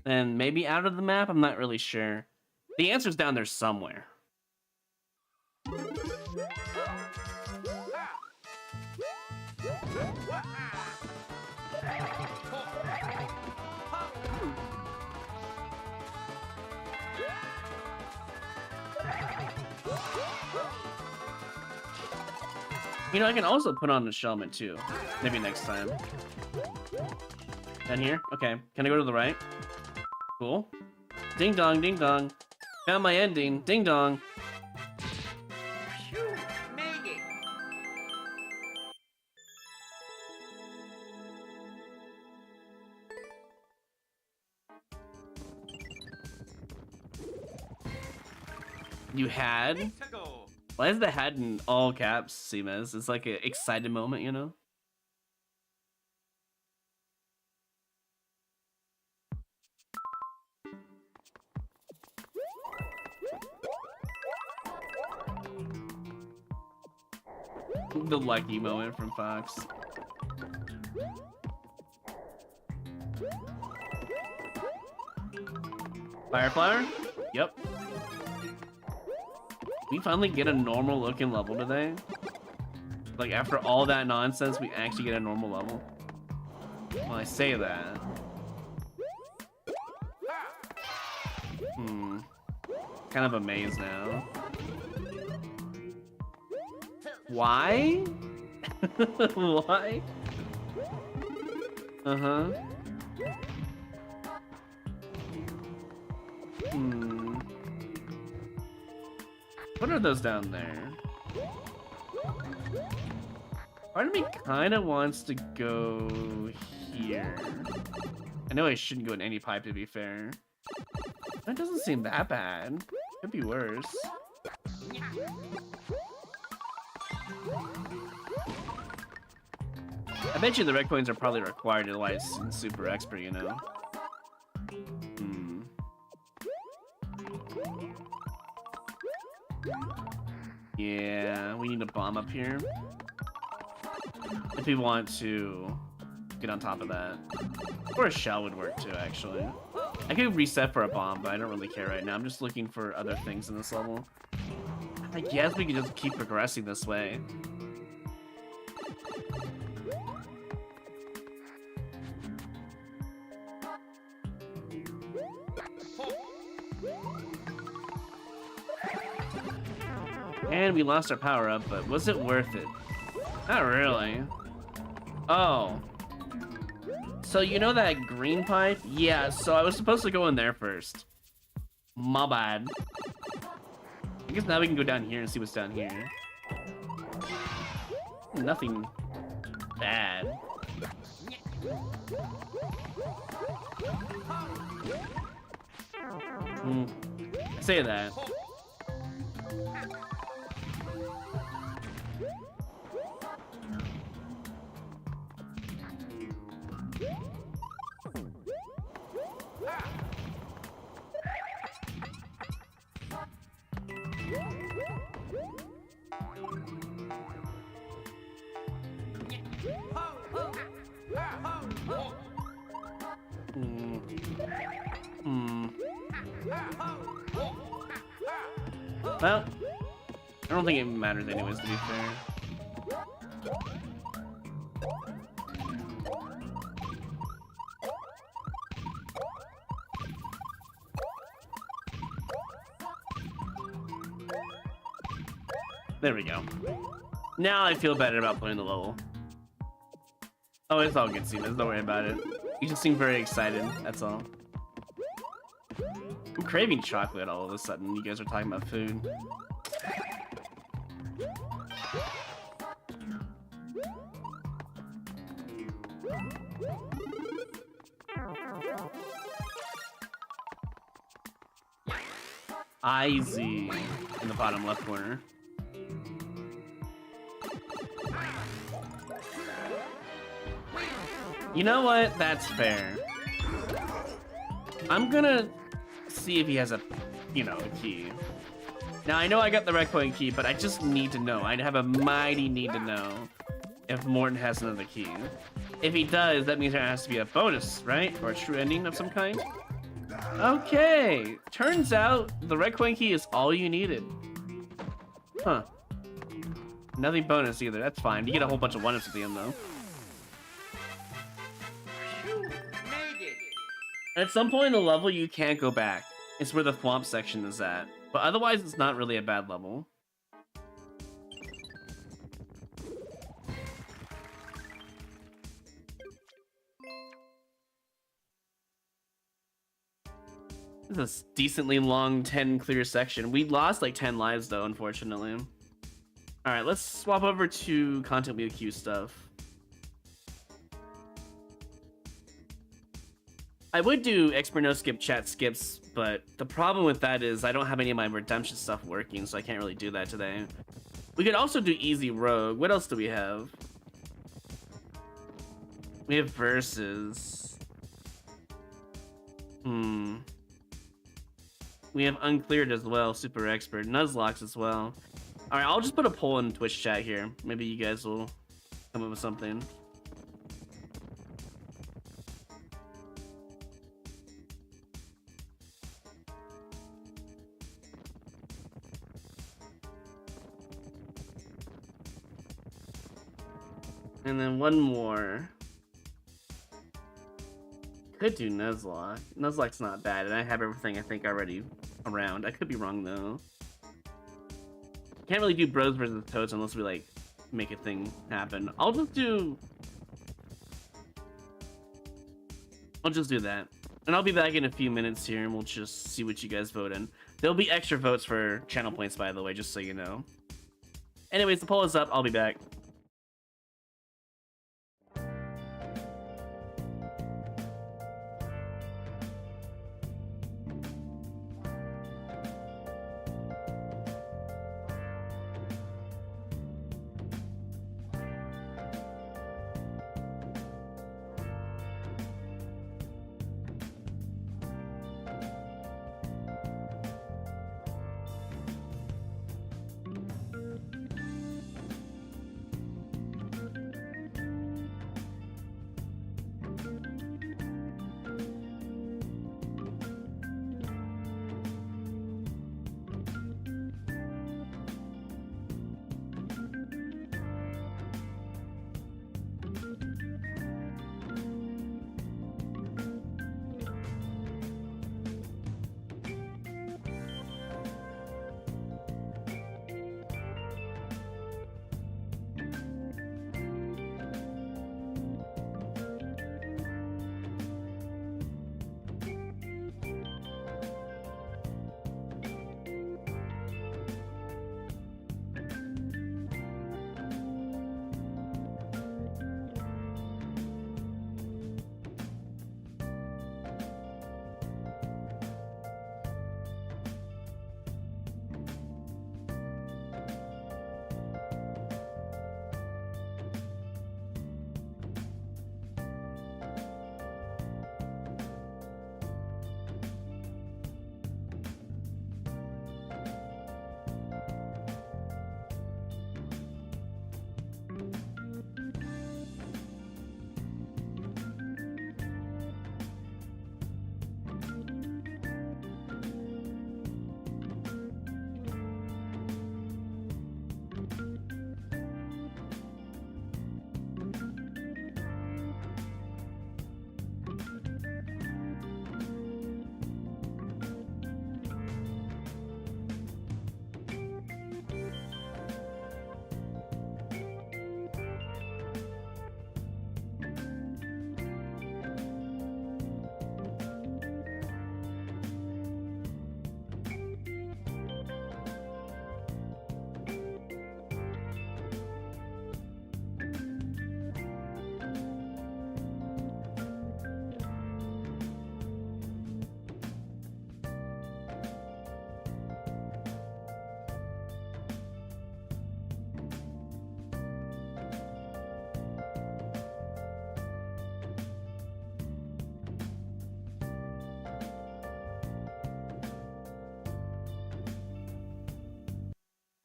And maybe out of the map? I'm not really sure. The answer's down there somewhere. You know, I can also put on the Shellman too. Maybe next time. Down here? Okay. Can I go to the right? Cool. Ding dong, ding dong. Found my ending. Ding dong. Phew, made it. You had? Let's go. Why is the had in all caps, Seamez? It's like an excited moment, you know? The lucky moment from Fox. Fireflower? Yep. We finally get a normal looking level today. Like after all that nonsense, we actually get a normal level. Well, I say that. Kind of a maze now. Why? Why? Uh-huh. What are those down there? Part of me kind of wants to go here. I know I shouldn't go in any pipe, to be fair. That doesn't seem that bad. Could be worse. I bet you the red coins are probably required, otherwise it's super expert, you know? Yeah, we need a bomb up here. If we want to get on top of that. Or a shell would work too, actually. I could reset for a bomb, but I don't really care right now. I'm just looking for other things in this level. I guess we could just keep progressing this way. And we lost our power up, but was it worth it? Not really. Oh. So you know that green pipe? Yeah, so I was supposed to go in there first. My bad. I guess now we can go down here and see what's down here. Nothing bad. Say that. Well, I don't think it matters anyways, to be fair. There we go. Now I feel better about playing the level. Oh, it's all good, Seamus. Don't worry about it. You just seem very excited, that's all. I'm craving chocolate all of a sudden. You guys are talking about food. Easy in the bottom left corner. You know what? That's fair. I'm gonna see if he has a, you know, a key. Now, I know I got the red coin key, but I just need to know. I have a mighty need to know if Morton has another key. If he does, that means there has to be a bonus, right? Or a true ending of some kind. Okay. Turns out the red coin key is all you needed. Huh. Nothing bonus either. That's fine. You get a whole bunch of one-ups at the end, though. At some point in the level, you can't go back. It's where the swamp section is at. But otherwise, it's not really a bad level. This is a decently long 10 clear section. We lost like 10 lives though, unfortunately. Alright, let's swap over to content wheel queue stuff. I would do expert no skip chat skips, but the problem with that is I don't have any of my redemption stuff working, so I can't really do that today. We could also do easy rogue. What else do we have? We have verses. We have uncleared as well, super expert, nuzlocks as well. All right, I'll just put a poll in Twitch chat here. Maybe you guys will come up with something. And then one more. Could do Nuzlocke. Nuzlocke's not bad, and I have everything I think already around. I could be wrong though. Can't really do Bros versus Toads unless we like make a thing happen. I'll just do that. And I'll be back in a few minutes here and we'll just see what you guys vote in. There'll be extra votes for channel points, by the way, just so you know. Anyways, the poll is up. I'll be back.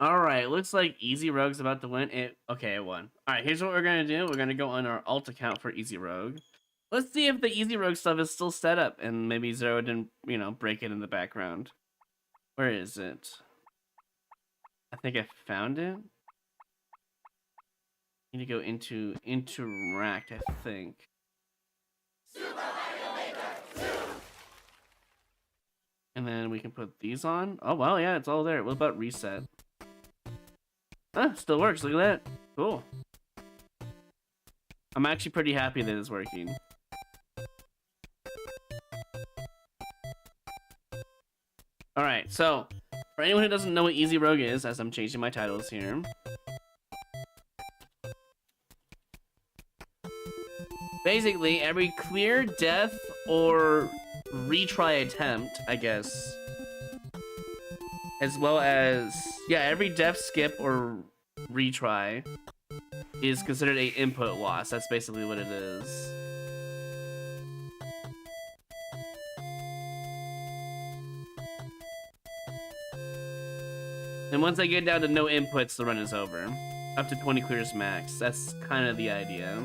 Alright, looks like Easy Rogue's about to win. Okay, it won. Alright, here's what we're gonna do. We're gonna go on our alt account for Easy Rogue. Let's see if the Easy Rogue stuff is still set up and maybe Zero didn't, you know, break it in the background. Where is it? I think I found it. Need to go into interact, I think. And then we can put these on. Oh, well, yeah, it's all there. What about reset? Ah, still works. Look at that. Cool. I'm actually pretty happy that it's working. Alright, so, for anyone who doesn't know what Easy Rogue is, as I'm changing my titles here. Basically, every clear, death, or retry attempt, I guess, as well as, yeah, every death, skip, or retry is considered a input loss. That's basically what it is. And once I get down to no inputs, the run is over. Up to 20 clears max. That's kind of the idea.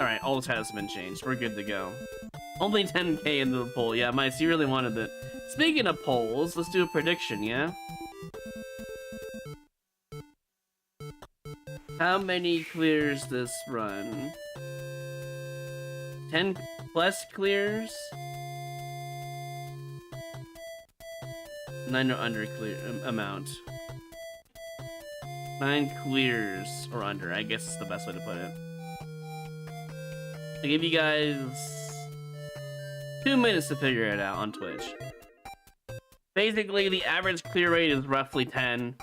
Alright, all the titles have been changed. We're good to go. Only 10k into the poll. Yeah, Mice, you really wanted it. Speaking of polls, let's do a prediction, yeah? How many clears this run? 10 plus clears? 9 or under clear amount. 9 clears or under, I guess is the best way to put it. I'll give you guys 2 minutes to figure it out on Twitch. Basically, the average clear rate is roughly 10.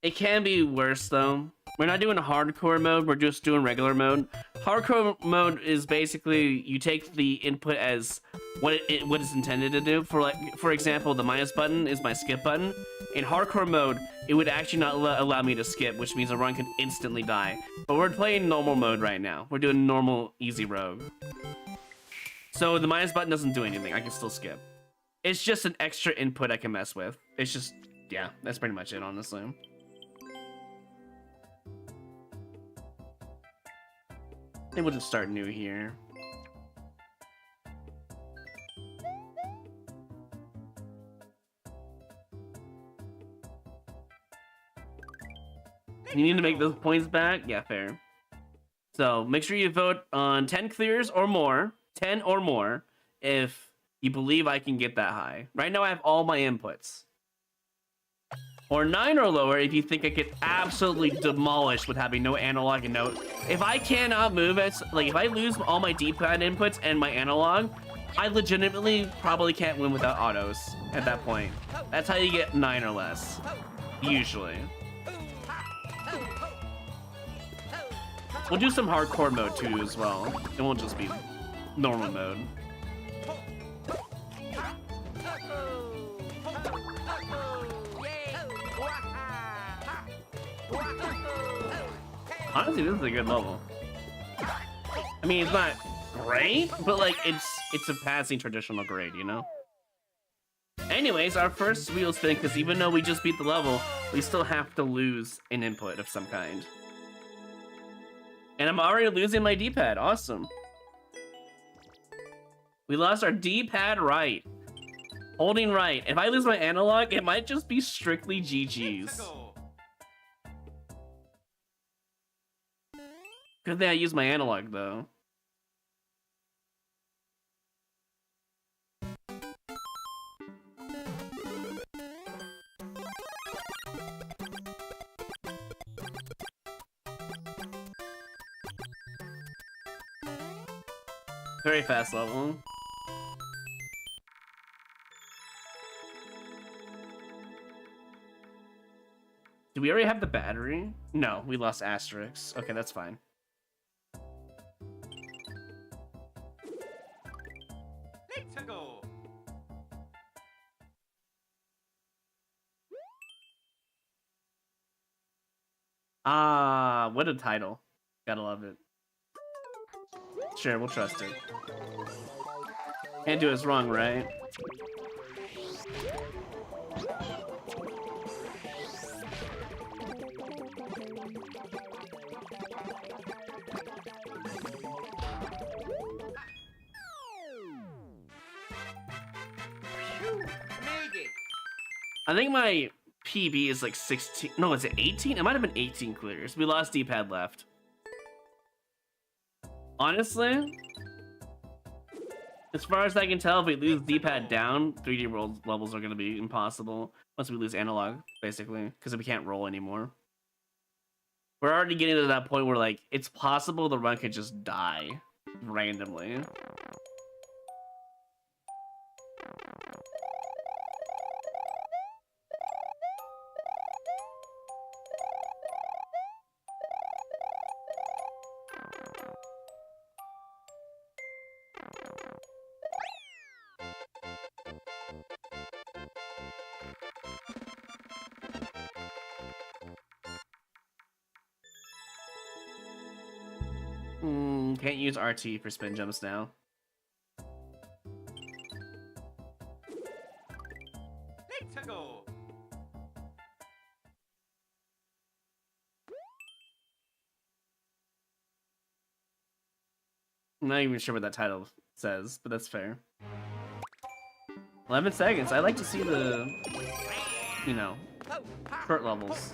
It can be worse though. We're not doing a hardcore mode, we're just doing regular mode. Hardcore mode is basically you take the input as what it's intended to do. For example, the minus button is my skip button. In hardcore mode, it would actually not allow me to skip, which means a run could instantly die. But we're playing normal mode right now. We're doing normal easy rogue. So the minus button doesn't do anything. I can still skip. It's just an extra input I can mess with. It's just, yeah, that's pretty much it, honestly. I think we'll just start new here. You need to make those points back? Yeah, fair. So make sure you vote on 10 clears or more, 10 or more, if you believe I can get that high. Right now I have all my inputs. Or 9 or lower if you think I get absolutely demolished with having no analog and no... If I cannot move it, like if I lose all my D-pad inputs and my analog, I legitimately probably can't win without autos at that point. That's how you get 9 or less, usually. We'll do some hardcore mode too as well. It won't just be normal mode. Honestly, this is a good level. I mean, it's not great, but like it's a passing traditional grade, you know? Anyways, our first wheel spin, because even though we just beat the level, we still have to lose an input of some kind. And I'm already losing my D-pad. Awesome. We lost our D-pad right. Holding right. If I lose my analog, it might just be strictly GG's. Good thing I use my analog, though. Very fast level. Do we already have the battery? No, we lost asterisks. Okay, that's fine. Let's go. Ah, what a title. Gotta love it. Sure, we'll trust it. Can't do us wrong, right? Phew, made it. I think my PB is like 16. No, is it 18? It might have been 18 clears. We lost D-pad left. Honestly, as far as I can tell, if we lose D-pad down, 3D world levels are going to be impossible once we lose analog, basically, because we can't roll anymore. We're already getting to that point where, like, it's possible the run could just die randomly. Can't use RT for spin jumps now. Let's go. I'm not even sure what that title says, but that's fair. 11 seconds. I like to see the, you know, short levels.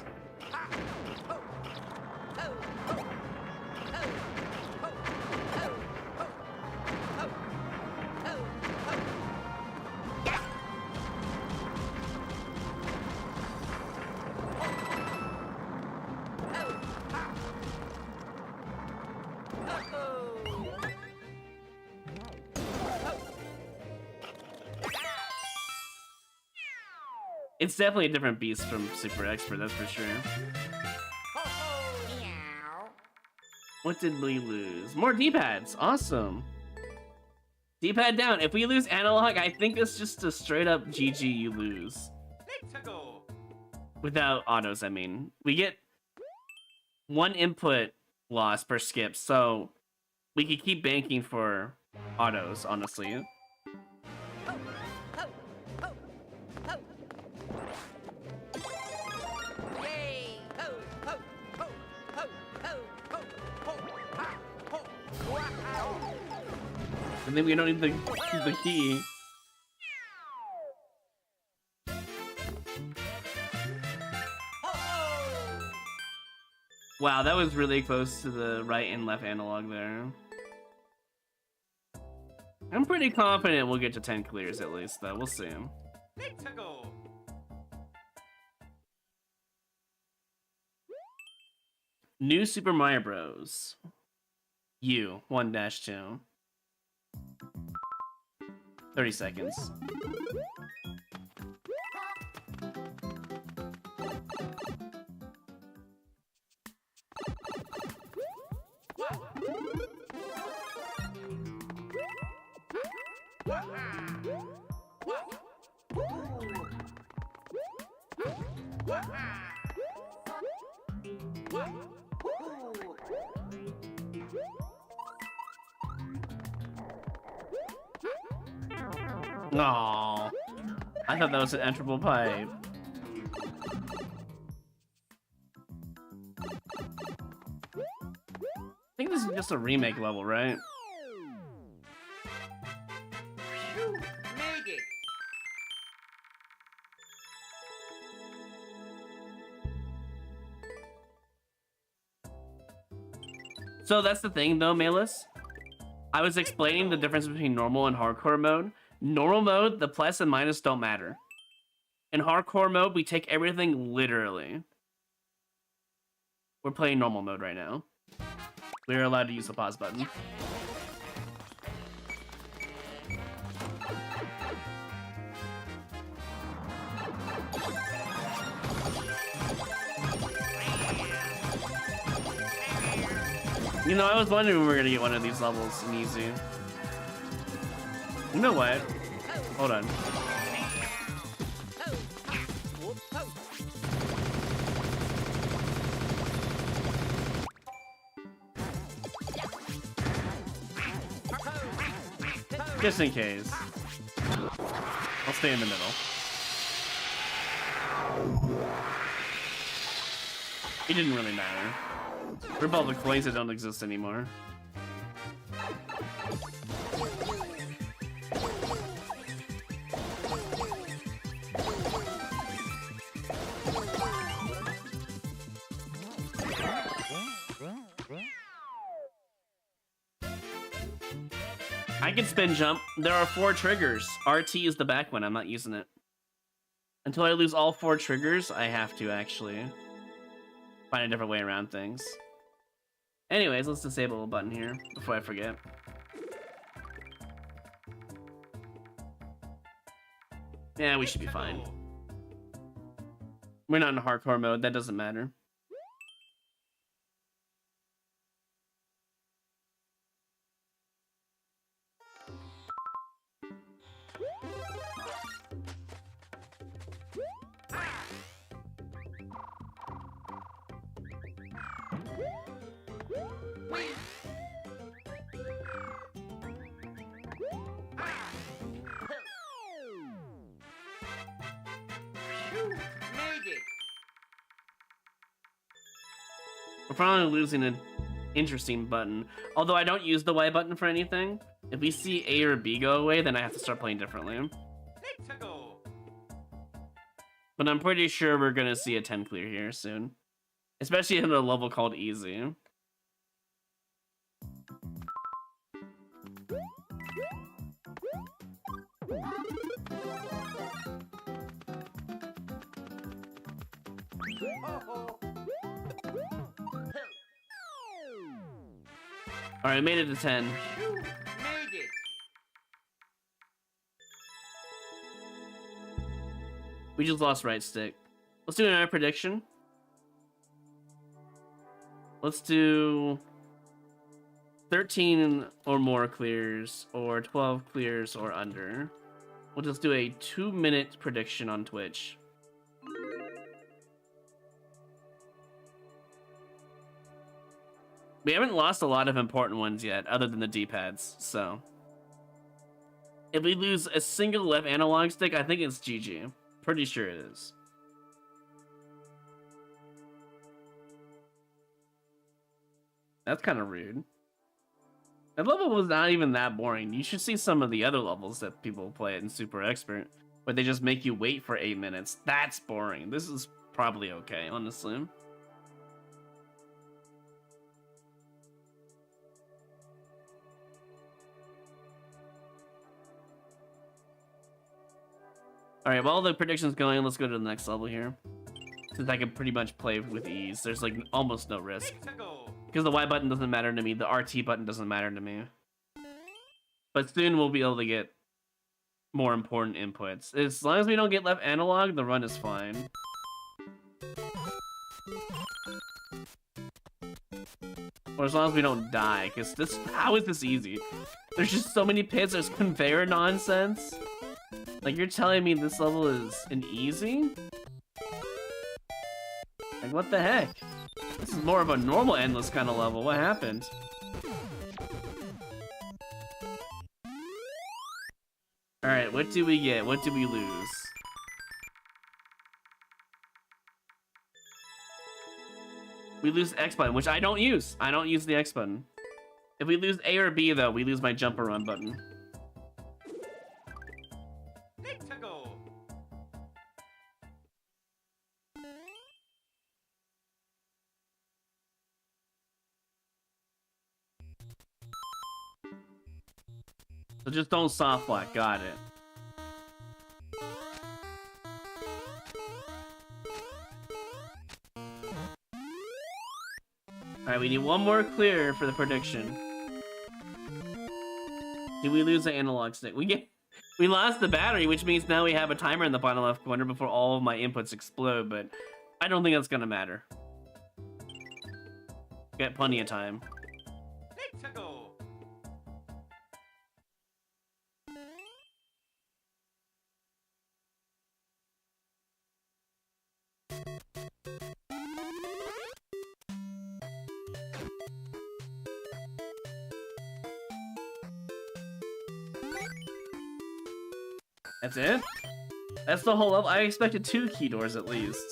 It's definitely a different beast from Super Expert, that's for sure. What did we lose? More D-pads, awesome. D-pad down. If we lose analog, I think it's just a straight up GG you lose. Let's go. Without autos, I mean. We get 1 input loss per skip, so we could keep banking for autos, honestly. And then we don't need the key. Wow, that was really close to the right and left analog there. I'm pretty confident we'll get to 10 clears at least, though. We'll see. Let's go. New Super Mario Bros. U 1-2. 30 seconds. Aww. I thought that was an enterable pipe. I think this is just a remake level, right? Made it. So that's the thing though, Malus. I was explaining the difference between normal and hardcore mode. Normal mode, the plus and minus don't matter. In hardcore mode, we take everything literally. We're playing normal mode right now. We're allowed to use the pause button. You know, I was wondering when we were gonna get one of these levels in easy. You know what? Hold on. Just in case. I'll stay in the middle. It didn't really matter. Rip all the coins that don't exist anymore. I can spin jump. There are 4 triggers. RT is the back one. I'm not using it. Until I lose all 4 triggers, I have to actually find a different way around things. Anyways, let's disable a button here before I forget. Yeah, we should be fine. We're not in hardcore mode. That doesn't matter. You made it. We're probably losing an interesting button. Although I don't use the Y button for anything. If we see A or B go away, then I have to start playing differently. Let's go. But I'm pretty sure we're gonna see a 10 clear here soon. Especially in a level called Easy. Alright, I made it to 10. You made it. We just lost right stick. Let's do another prediction. Let's do 13 or more clears, or 12 clears or under. We'll just do a 2-minute prediction on Twitch. We haven't lost a lot of important ones yet, other than the D-pads, so. If we lose a single left analog stick, I think it's GG. Pretty sure it is. That's kind of rude. That level was not even that boring. You should see some of the other levels that people play it in Super Expert, where they just make you wait for 8 minutes. That's boring. This is probably okay, honestly. Alright, while the prediction's going, let's go to the next level here. Since I can pretty much play with ease, there's like almost no risk. Let's go. Because the Y button doesn't matter to me, the RT button doesn't matter to me. But soon we'll be able to get more important inputs. As long as we don't get left analog, the run is fine. Or as long as we don't die, because this, how is this easy? There's just so many pits, there's conveyor nonsense. Like, you're telling me this level is an easy? Like, what the heck? This is more of a normal endless kind of level. What happened? Alright, what do we get? What do we lose? We lose X button, which I don't use. I don't use the X button. If we lose A or B, though, we lose my jump or run button. Let's go. So just don't soft lock. Got it. Alright, we need one more clear for the prediction. Did we lose the analog stick? We lost the battery, which means now we have a timer in the bottom left corner before all of my inputs explode, but I don't think that's gonna matter. Got plenty of time. Let's go. That's it? That's the whole level? I expected 2 key doors at least.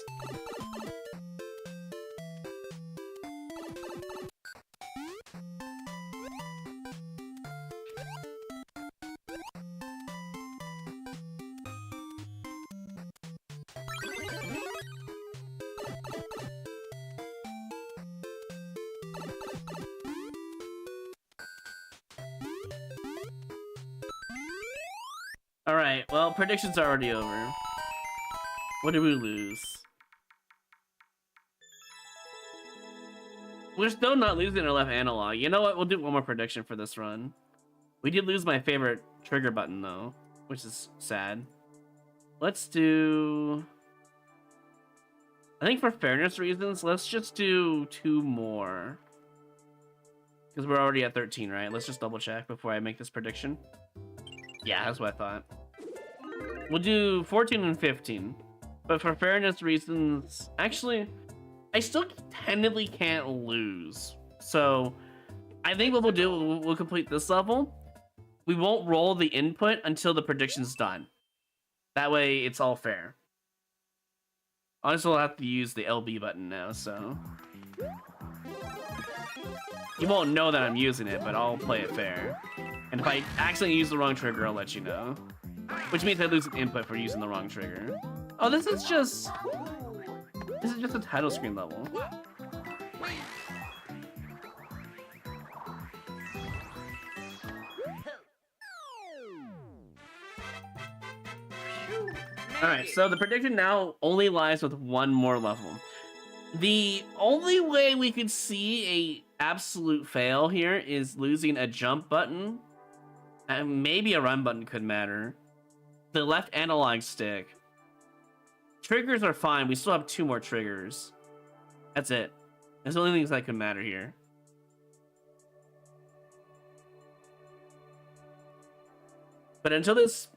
Alright, well, predictions are already over. What did we lose? We're still not losing our left analog. You know what? We'll do one more prediction for this run. We did lose my favorite trigger button, though, which is sad. Let's do... I think for fairness reasons, let's just do 2 more. Because we're already at 13, right? Let's just double check before I make this prediction. Yeah, that's what I thought. We'll do 14 and 15. But for fairness reasons... Actually, I still technically can't lose. So, I think what we'll do, we'll complete this level. We won't roll the input until the prediction's done. That way, it's all fair. I also have to use the LB button now, so you won't know that I'm using it, but I'll play it fair. And if I accidentally use the wrong trigger, I'll let you know. Which means I lose an input for using the wrong trigger. Oh, this is just a title screen level. Alright, so the prediction now only lies with one more level. The only way we could see a absolute fail here is losing a jump button. And maybe a run button could matter. The left analog stick. Triggers are fine. We still have 2 more triggers. That's it. That's the only things that could matter here. But until this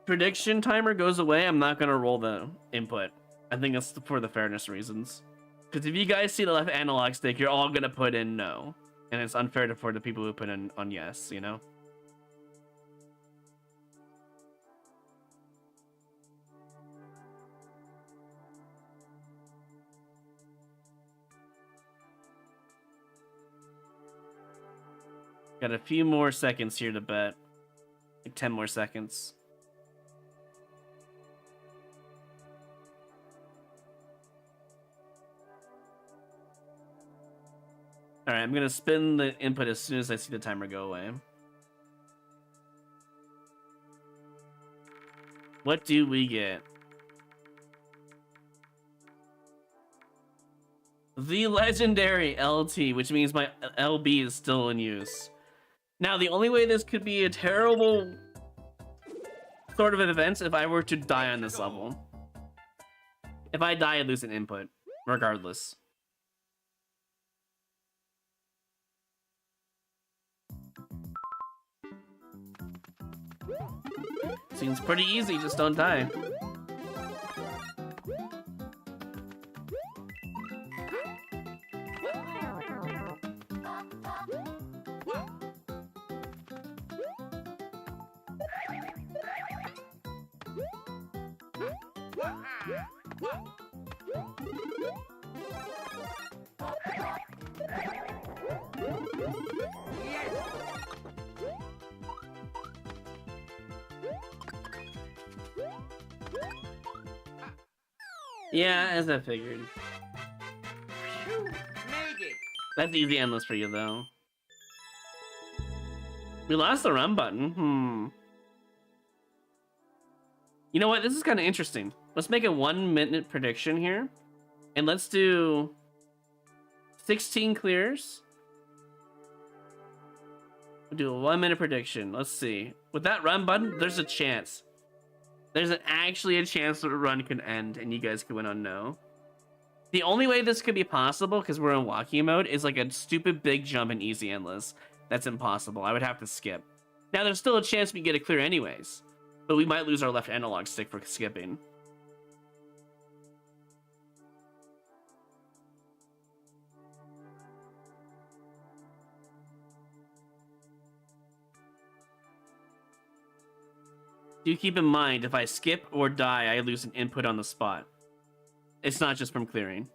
prediction timer goes away, I'm not going to roll the input. I think that's for the fairness reasons. Because if you guys see the left analog stick, you're all going to put in no. And it's unfair for the people who put in on yes, you know? Got a few more seconds here to bet. Like 10 more seconds. Alright, I'm gonna spin the input as soon as I see the timer go away. What do we get? The legendary LT, which means my LB is still in use. Now, the only way this could be a terrible sort of an event if I were to die on this level. If I die, I lose an input, regardless. Seems pretty easy, just don't die. Yeah, as I figured. That's easy endless for you, though. We lost the run button. You know what? This is kind of interesting. Let's make a 1-minute prediction here. And let's do 16 clears. We'll do a 1-minute prediction. Let's see. With that run button, there's a chance. There's actually a chance that the run could end and you guys could win on no. The only way this could be possible, because we're in walking mode, is like a stupid big jump in easy endless. That's impossible. I would have to skip. Now, there's still a chance we get a clear anyways. But we might lose our left analog stick for skipping. Do keep in mind, if I skip or die, I lose an input on the spot. It's not just from clearing.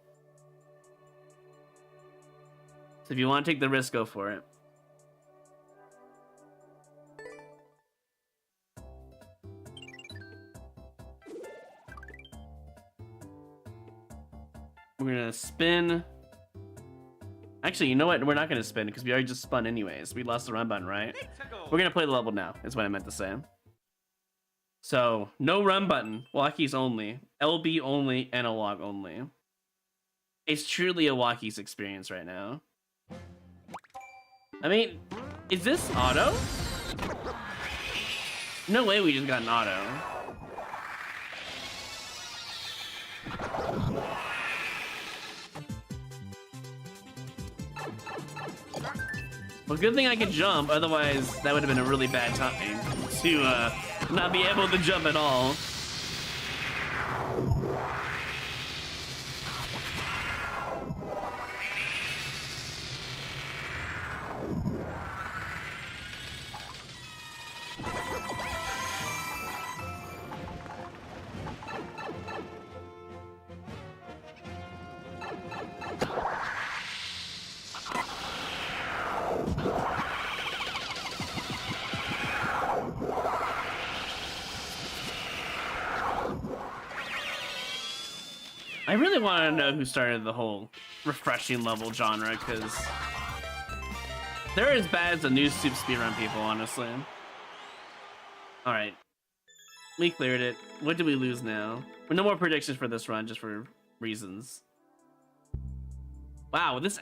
So if you want to take the risk, go for it. We're gonna spin. Actually, you know what? We're not gonna spin because we already just spun anyways. We lost the run button, right? We're gonna play the level now, is what I meant to say. So, no run button, walkies only, LB only, analog only. It's truly a walkies experience right now. I mean, is this auto? No way we just got an auto. Well, good thing I could jump, otherwise that would have been a really bad time to not be able to jump at all. I really want to know who started the whole refreshing level genre, because they're as bad as the new soup speedrun people, honestly. Alright. We cleared it. What do we lose now? No more predictions for this run, just for reasons. Wow, this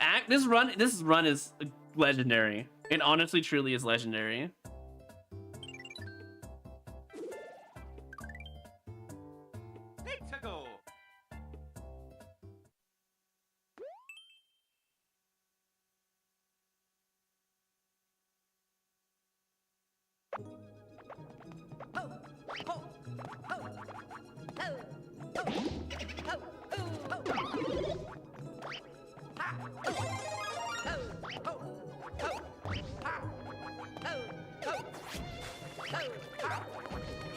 run is legendary. It honestly truly is legendary. Let's go.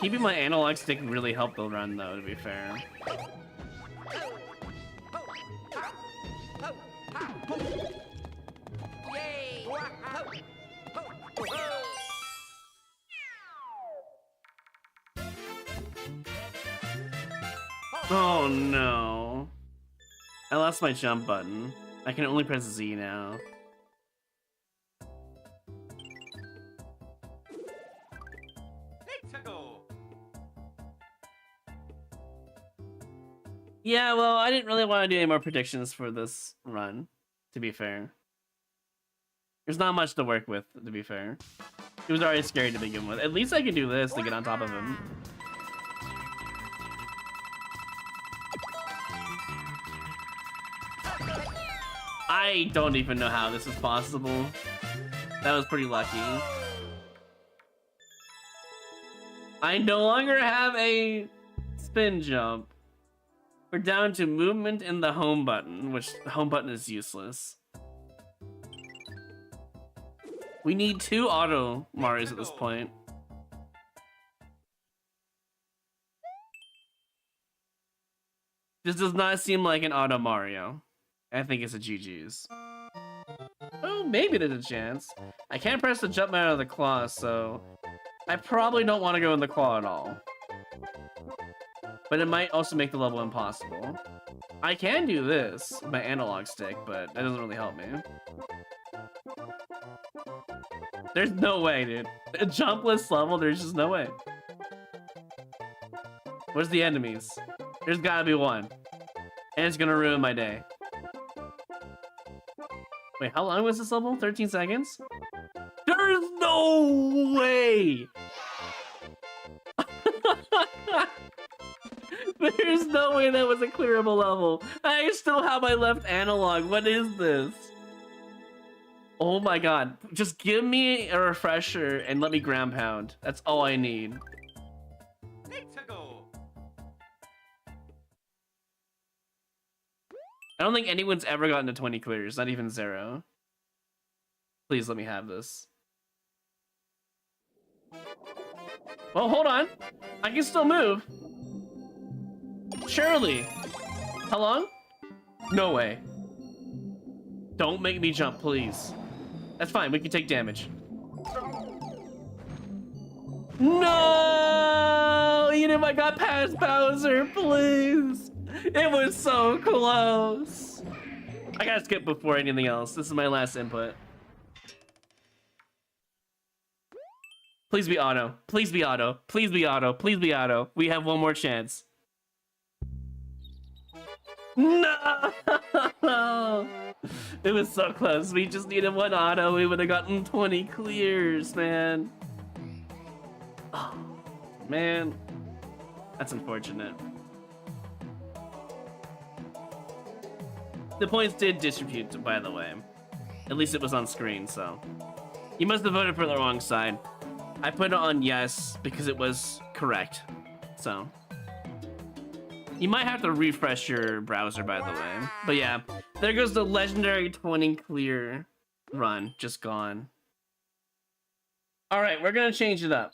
Keeping my analog stick really helped the run, though, to be fair. Oh no. I lost my jump button. I can only press Z now. Let's go. Yeah, well, I didn't really want to do any more predictions for this run, to be fair. There's not much to work with, to be fair. It was already scary to begin with. At least I can do this to get on top of him. I don't even know how this is possible. That was pretty lucky. I no longer have a spin jump. We're down to movement in the home button, which the home button is useless. We need 2 auto Marios at this point. This does not seem like an auto Mario. I think it's a GG's. Oh, maybe there's a chance. I can't press the jump out of the claw, so I probably don't want to go in the claw at all. But it might also make the level impossible. I can do this with my analog stick, but that doesn't really help me. There's no way, dude. A jumpless level, there's just no way. Where's the enemies? There's gotta be one. And it's gonna ruin my day. Wait, how long was this level? 13 seconds? There's no way! There's no way that was a clearable level. I still have my left analog. What is this? Oh my god. Just give me a refresher and let me ground pound. That's all I need. Let's go. I don't think anyone's ever gotten to 20 clears, not even 0. Please let me have this. Well, hold on. I can still move. Surely. How long? No way. Don't make me jump, please. That's fine, we can take damage. No! Even if I got past Bowser, please! It was so close! I gotta skip before anything else. This is my last input. Please be auto. Please be auto. Please be auto. Please be auto. We have one more chance. No! It was so close. We just needed one auto. We would have gotten 20 clears, man. Oh, man. That's unfortunate. The points did distribute, by the way. At least it was on screen, so. You must have voted for the wrong side. I put it on yes because it was correct, so. You might have to refresh your browser, by the way. But yeah, there goes the legendary 20 clear run, just gone. All right, we're gonna change it up.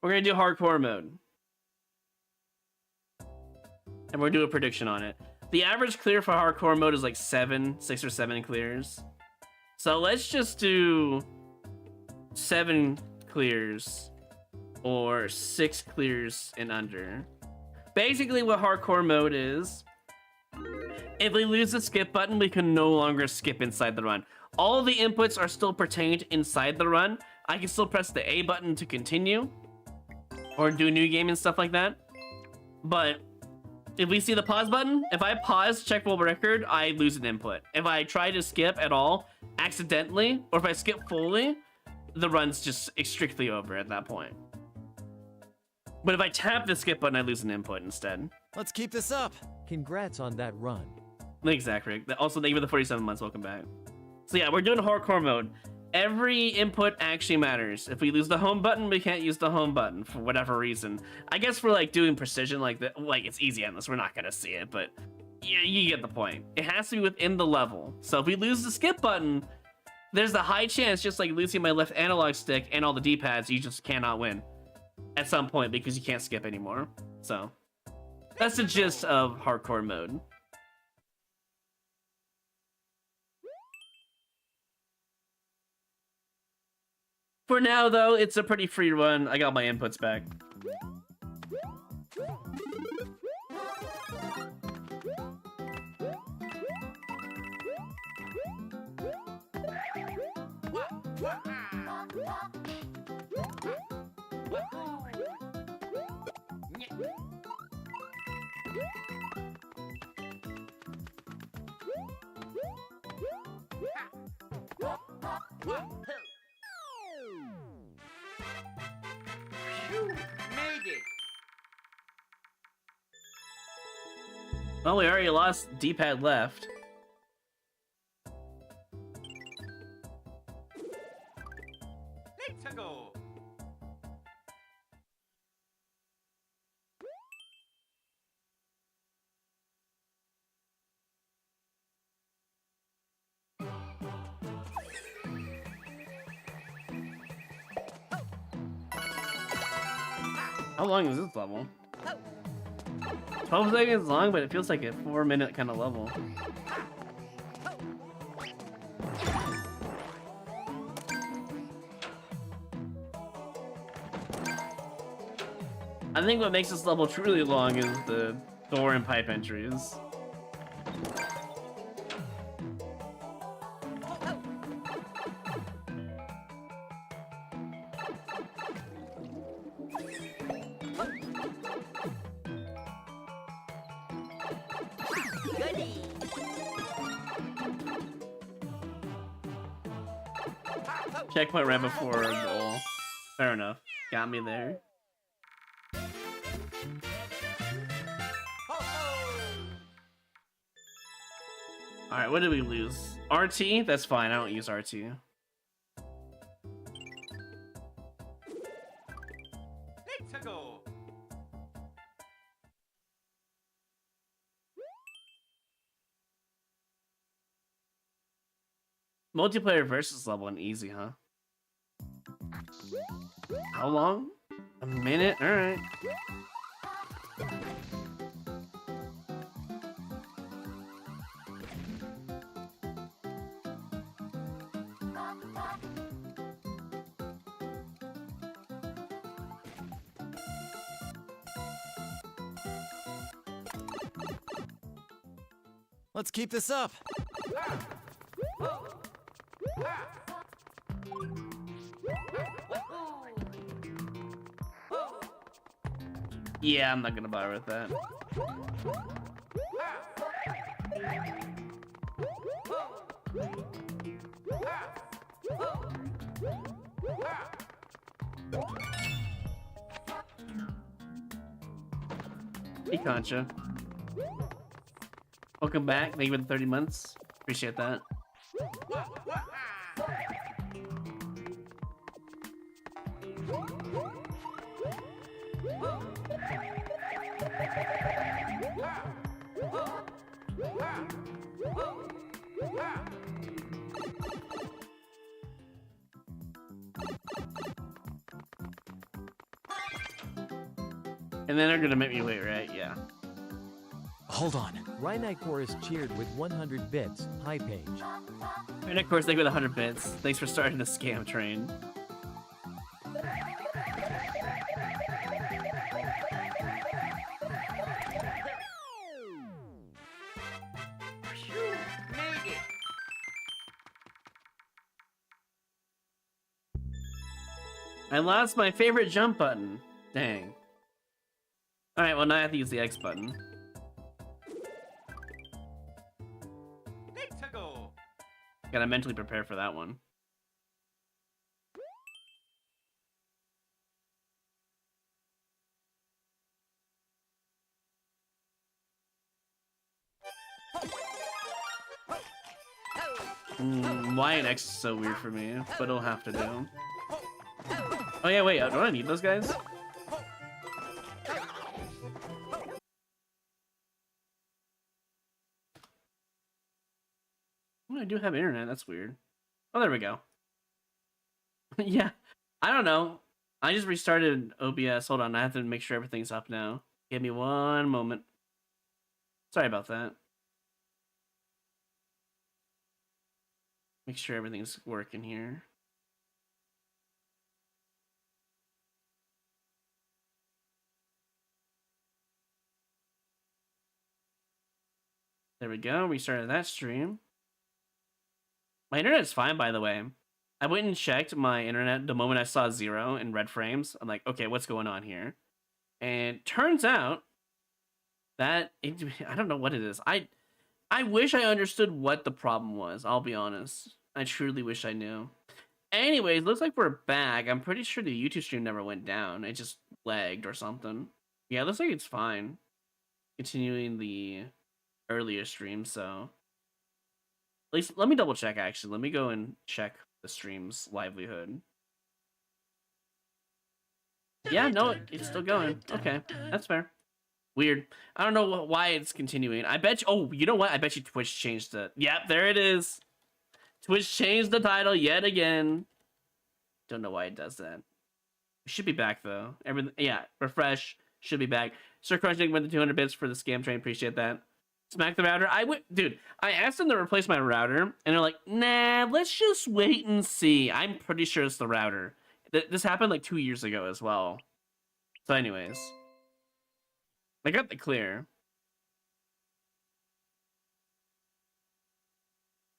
We're gonna do hardcore mode. And we're gonna do a prediction on it. The average clear for hardcore mode is like 6 or 7 clears. So let's just do 7 clears or 6 clears and under. Basically, what hardcore mode is, if we lose the skip button, we can no longer skip inside the run. All the inputs are still pertained inside the run. I can still press the A button to continue, or do a new game and stuff like that. But if we see the pause button, if I pause, check world record, I lose an input. If I try to skip at all, accidentally, or if I skip fully, the run's just strictly over at that point. But if I tap the skip button, I lose an input instead. Let's keep this up. Congrats on that run. Exactly. Also, thank you for the 47 months. Welcome back. So yeah, we're doing hardcore mode. Every input actually matters. If we lose the home button, we can't use the home button for whatever reason. I guess for like doing precision like that, like it's easy endless. We're not gonna see it, but you get the point. It has to be within the level. So if we lose the skip button, there's a high chance, just like losing my left analog stick and all the D-pads, you just cannot win at some point because you can't skip anymore. So that's the gist of hardcore mode. For now, though, it's a pretty free run. I got my inputs back. Made it. Well, we already lost D-pad left. Let's go. How long is this level? 12 seconds long, but it feels like a 4-minute kind of level. I think what makes this level truly long is the door and pipe entries. Checkpoint right before goal. Fair enough. Got me there. Alright, what did we lose? RT? That's fine, I don't use RT. Let's go. Multiplayer versus level and easy, huh? How long? A minute? Alright. Let's keep this up. Yeah, I'm not gonna bother with that. Hey, Concha. Welcome back. Thank you for the 30 months. Appreciate that. And then they're gonna make me wait, right? Yeah. Hold on. Rhinocore is cheered with 100 bits. Hi, Paige. And of course, thank you for the 100 bits. Thanks for starting the scam train. I lost my favorite jump button. Dang. Alright, well now I have to use the X button. Let's go. Gotta mentally prepare for that one. Y and X is so weird for me, but it'll have to do. Oh yeah, wait, do I need those guys? Oh, I do have internet, that's weird. Oh, there we go. Yeah, I don't know. I just restarted OBS. Hold on, I have to make sure everything's up now. Give me one moment. Sorry about that. Make sure everything's working here. There we go, restarted that stream. My internet's fine, by the way. I went and checked my internet the moment I saw 0 in red frames. I'm like, okay, what's going on here? And turns out that I don't know what it is. I wish I understood what the problem was. I'll be honest. I truly wish I knew. Anyways, looks like we're back. I'm pretty sure the YouTube stream never went down. It just lagged or something. Yeah, it looks like it's fine. Continuing the earlier stream, so at least let me double check. Actually, let me go and check the stream's livelihood. Yeah, no, it's still going. Okay, that's fair. Weird. I don't know why it's continuing. I bet you, oh, you know what? I bet you Twitch changed it. Yep, there it is. Twitch changed the title yet again. Don't know why it does that. We should be back though. Everything, yeah, refresh. Should be back. Sir Crunching went to 200 bits for the scam train. Appreciate that. Smack the router. Dude, I asked them to replace my router, and they're like, nah, let's just wait and see. I'm pretty sure it's the router. This happened like 2 years ago as well. So anyways, I got the clear.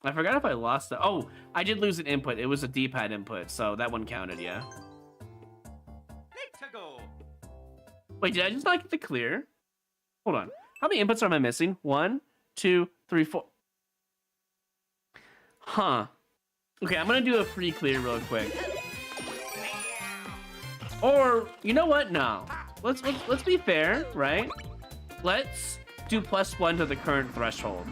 I forgot if I lost it. Oh, I did lose an input. It was a D-pad input, so that one counted, yeah. Let's go. Wait, did I just not get the clear? Hold on. How many inputs am I missing? 1, 2, 3, 4. Huh. Okay, I'm gonna do a free clear real quick. Or you know what? No. Let's be fair, right? Let's do +1 to the current threshold.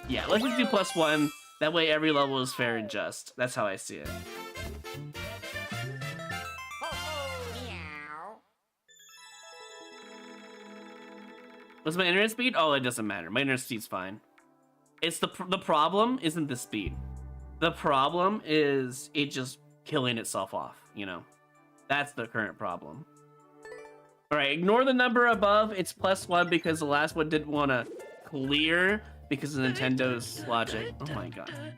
Yeah, let's just do +1. That way every level is fair and just. That's how I see it. What's my internet speed? Oh, it doesn't matter. My internet speed's fine. It's the problem isn't the speed. The problem is it just killing itself off, you know? That's the current problem. All right, ignore the number above. It's +1 because the last one didn't want to clear because of Nintendo's logic. Oh my god.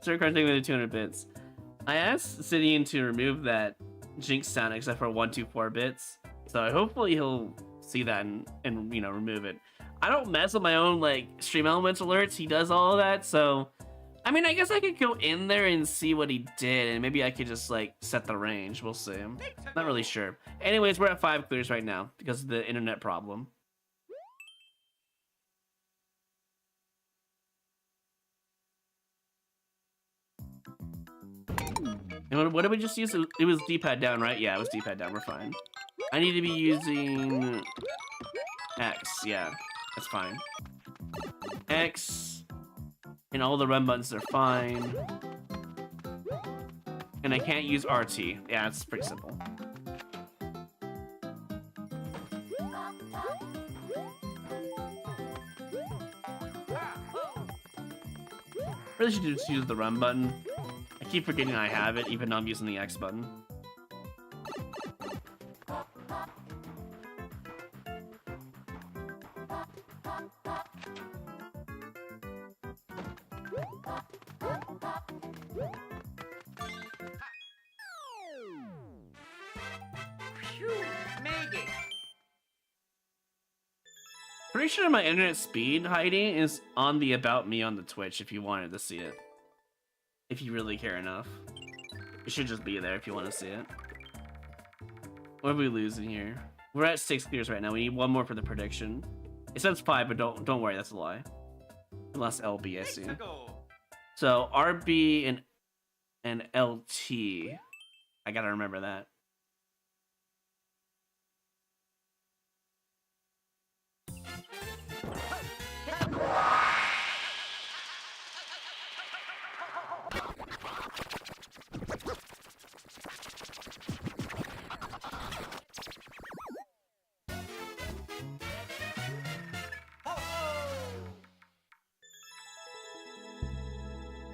Start crunching with the 200 bits. I asked Sidian to remove that Jinx sound except for 124 bits. So hopefully he'll see that and you know, remove it. I don't mess with my own like stream elements alerts. He does all of that, so I mean, I guess I could go in there and see what he did, and maybe I could just like set the range. We'll see. Not really sure. Anyways, we're at 5 clears right now because of the internet problem. And what did we just use? It was D-pad down, right? Yeah, it was D-pad down. We're fine. I need to be using X. Yeah, that's fine. X. And all the run buttons are fine. And I can't use RT. Yeah, it's pretty simple. Really should just use the run button. I keep forgetting I have it, even though I'm using the X button. pretty sure my internet speed hiding is on the About Me on the Twitch if you wanted to see it. If you really care enough. It should just be there if you want to see it. What are we losing here? We're at 6 clears right now. We need one more for the prediction. It says 5, but don't worry, that's a lie. Unless LB, I see. So RB and LT. I gotta remember that.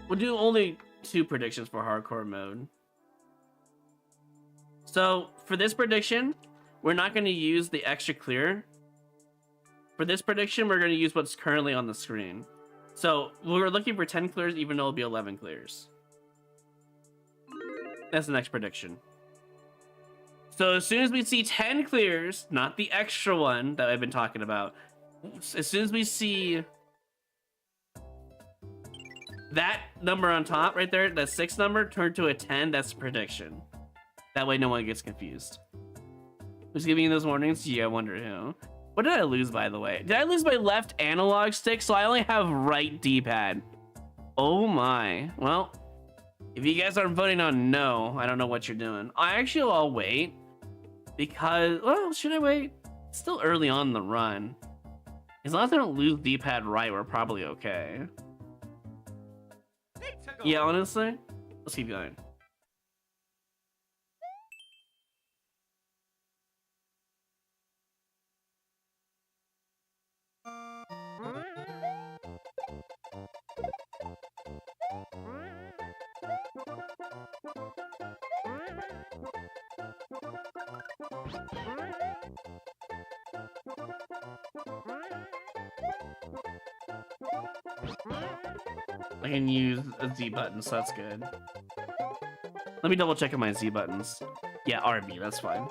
We'll do only 2 predictions for hardcore mode. So for this prediction, we're not going to use the extra clear. For this prediction, we're going to use what's currently on the screen. So we're looking for 10 clears, even though it'll be 11 clears. That's the next prediction. So as soon as we see 10 clears, not the extra one that I've been talking about, as soon as we see that number on top right there, that 6 number, turn to a 10, that's the prediction. That way no one gets confused. Who's giving you those warnings? Yeah, I wonder who. What did I lose, by the way? Did I lose my left analog stick? So I only have right D-pad. Oh my. Well, if you guys aren't voting on no, I don't know what you're doing. I'll wait. Because, well, should I wait? It's still early on in the run. As long as I don't lose D-pad right, we're probably okay. Yeah, honestly, let's keep going. I can use a Z button, so that's good. Let me double check on my Z buttons. Yeah, RB, that's fine.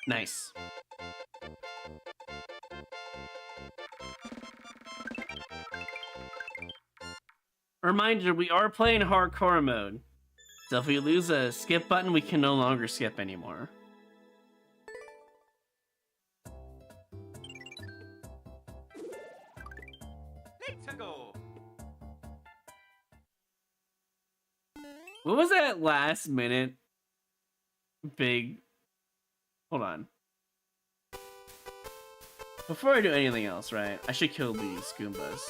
Nice. Reminder, we are playing hardcore mode. So if we lose a skip button, we can no longer skip anymore. Let's go. What was that last minute big... Hold on. Before I do anything else, right? I should kill these Goombas.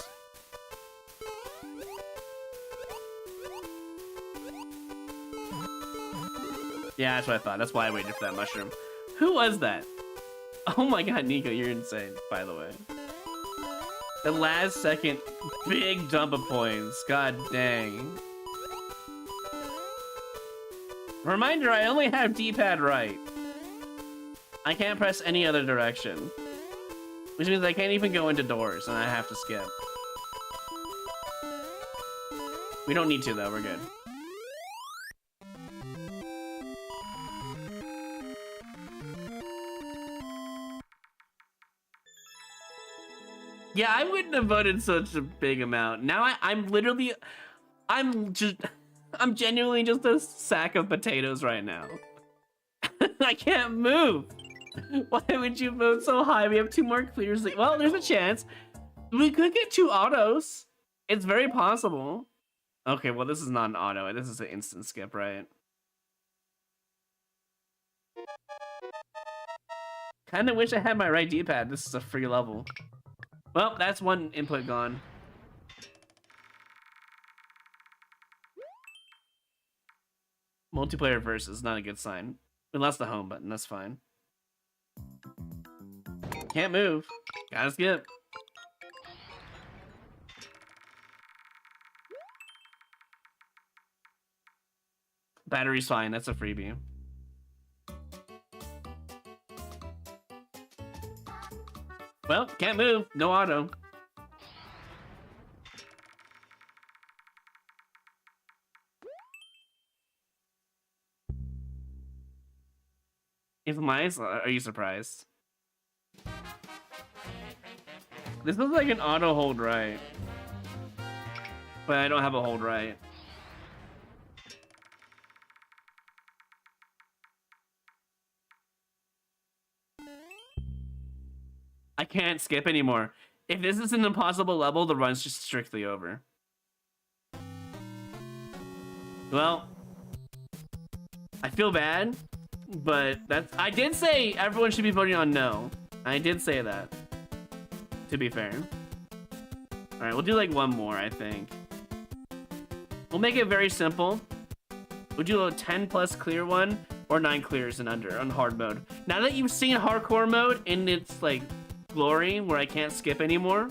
Yeah, that's what I thought. That's why I waited for that mushroom. Who was that? Oh my god, Nico, you're insane, by the way. The last second big dump of points. God dang. Reminder, I only have D-pad right. I can't press any other direction. Which means I can't even go into doors, and I have to skip. We don't need to, though. We're good. Yeah, I wouldn't have voted such a big amount. Now I'm genuinely just a sack of potatoes right now. I can't move. Why would you vote so high? We have 2 more clears. Well, there's a chance. We could get 2 autos. It's very possible. Okay, well, this is not an auto. This is an instant skip, right? Kinda wish I had my right D-pad. This is a free level. Well, that's 1 input gone. Multiplayer versus, not a good sign. We lost the home button, that's fine. Can't move. Gotta skip. Battery's fine, that's a freebie. Well, can't move. No auto. If mice, are you surprised? This looks like an auto hold right. But I don't have a hold right. I can't skip anymore. If this is an impossible level, the run's just strictly over. Well, I feel bad, but I did say everyone should be voting on no. I did say that, to be fair. All right, we'll do like one more, I think. We'll make it very simple. We'll do a 10 plus clear one or 9 clears and under on hard mode. Now that you've seen hardcore mode in its like glory, where I can't skip anymore,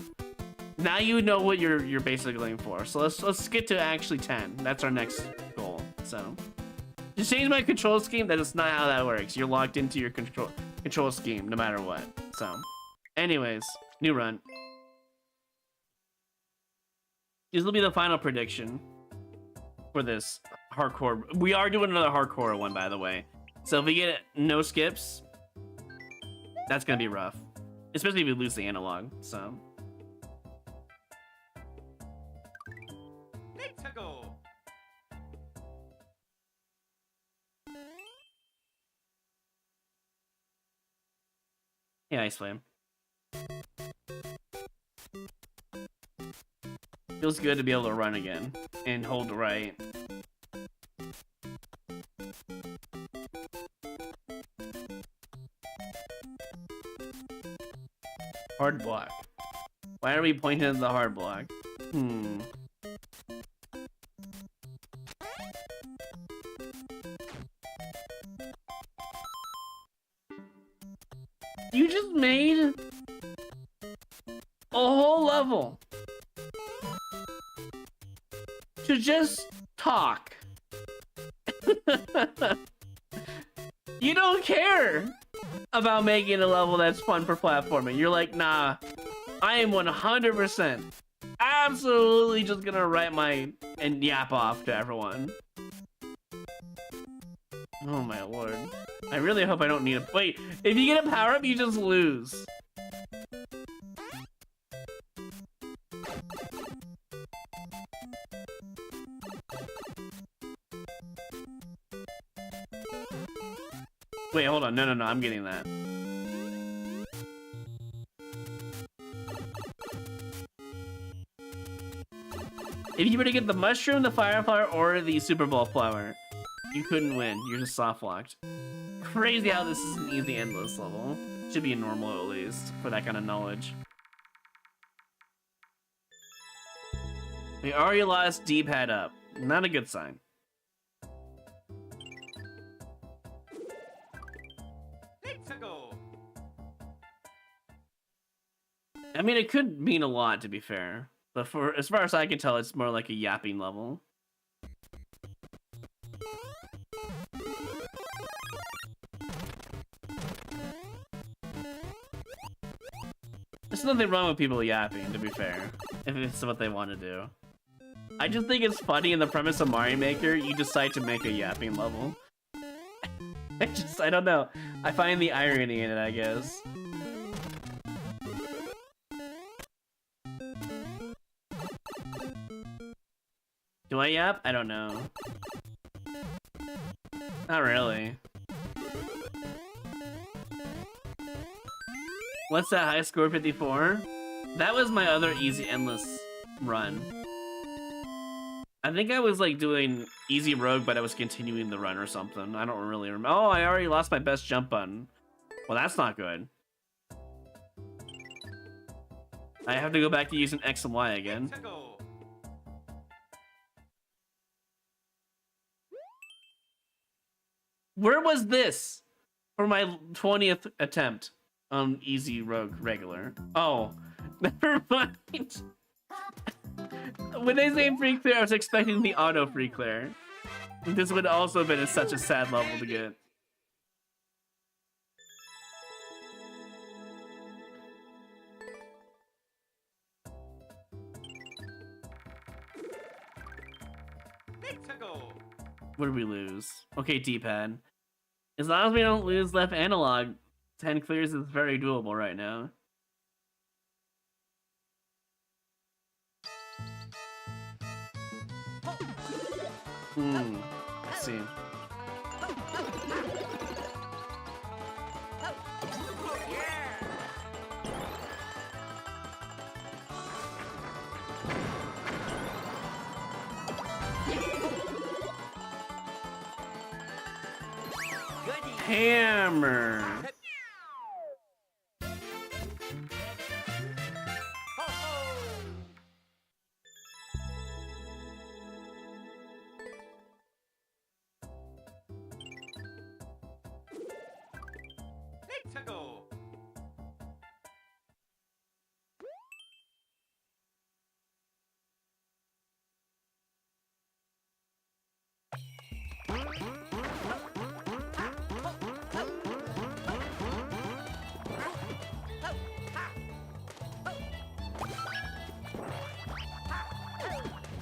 now you know what you're basically going for. So let's get to actually 10. That's our next goal. So just change my control scheme. That is not how that works. You're locked into your control scheme no matter what. So, anyways, new run. This will be the final prediction for this hardcore. We are doing another hardcore one, by the way. So if we get no skips, that's gonna be rough, especially if we lose the analog. So. Let's go. Yeah, Ice Flame. Feels good to be able to run again and hold right. Hard block. Why are we pointing at the hard block? You just made a whole level to just talk. You don't care about making a level that's fun for platforming. You're like, nah, I am 100% absolutely just gonna write and yap off to everyone. Oh my lord. I really hope I don't need a— wait, if you get a power-up, you just lose. Wait, hold on. No, I'm getting that. If you were to get the mushroom, the fire flower, or the Super Bowl flower, you couldn't win. You're just soft locked. Crazy how this is an easy endless level. Should be a normal at least for that kind of knowledge. We already lost D-pad up. Not a good sign. Let's go. I mean, it could mean a lot, to be fair. But as far as I can tell, it's more like a yapping level. There's nothing wrong with people yapping, to be fair, if it's what they want to do. I just think it's funny in the premise of Mario Maker, you decide to make a yapping level. I don't know. I find the irony in it, I guess. Do I yap? I don't know. Not really. What's that high score, 54? That was my other easy endless run. I think I was like doing easy rogue, but I was continuing the run or something. I don't really remember. Oh, I already lost my best jump button. Well, that's not good. I have to go back to using X and Y again. Let's go. Where was this for my 20th attempt on easy rogue regular? Oh, never mind. When they say free clear, I was expecting the auto free clear. This would also have been such a sad level to get. Let's go. What did we lose? Okay, D-pad. As long as we don't lose left analog, 10 clears is very doable right now. Let's see. Hammer. Let's go.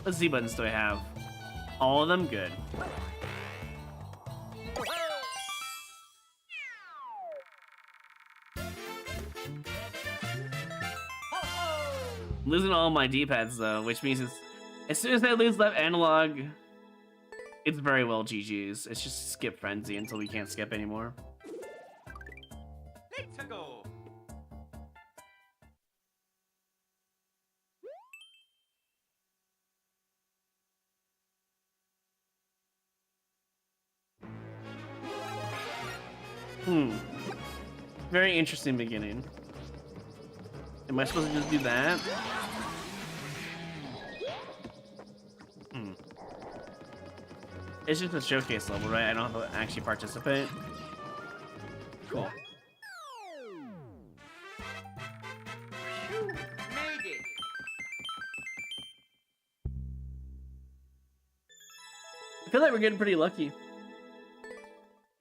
What Z buttons do I have? All of them? Good. I'm losing all my D-pads though, which means as soon as I lose left analog, it's very well GG's. It's just skip frenzy until we can't skip anymore. Let's go. Very interesting beginning. Am I supposed to just do that? It's just a showcase level, right? I don't have to actually participate. Cool. Made it. I feel like we're getting pretty lucky.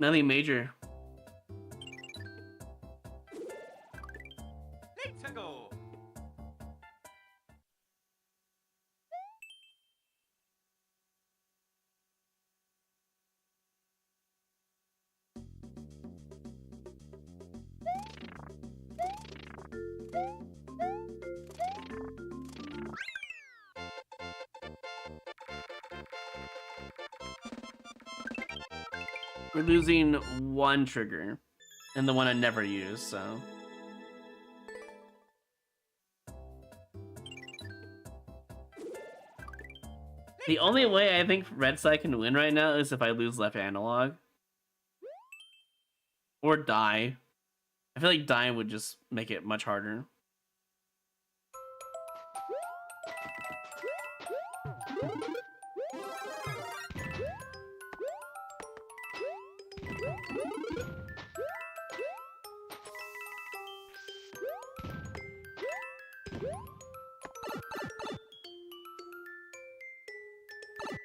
Nothing major. Let's go. We're losing one trigger, and the one I never use, so. The only way I think red side can win right now is if I lose left analog. Or die. I feel like dying would just make it much harder.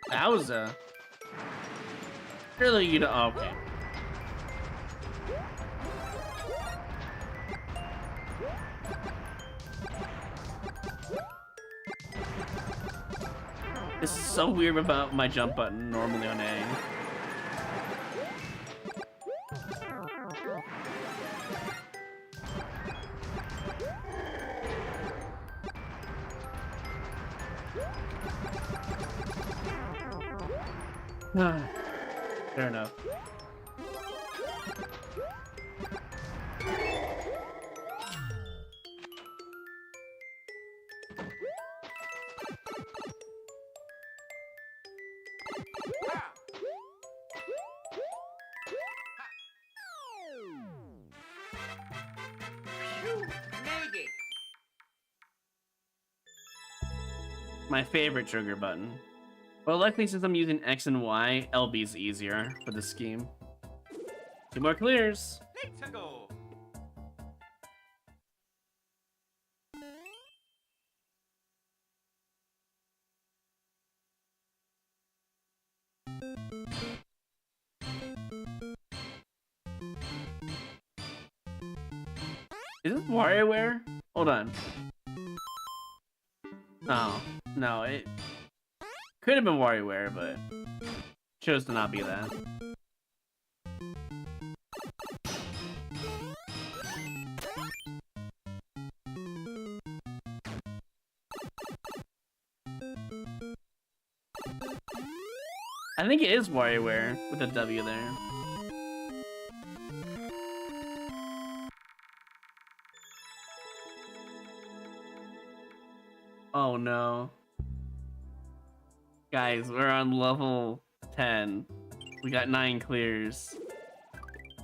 That was a... Surely you don't... Oh, okay. This is so weird about my jump button normally on A. Fair enough. Made it. My favorite trigger button. Well, luckily since I'm using X and Y, LB is easier for the scheme. 2 more clears. Let's go. Is this WarioWare? Hold on. Oh, no, it... Could have been WarioWare, but chose to not be that. I think it is WarioWare with a W there. Oh no. Guys, we're on level 10. We got 9 clears.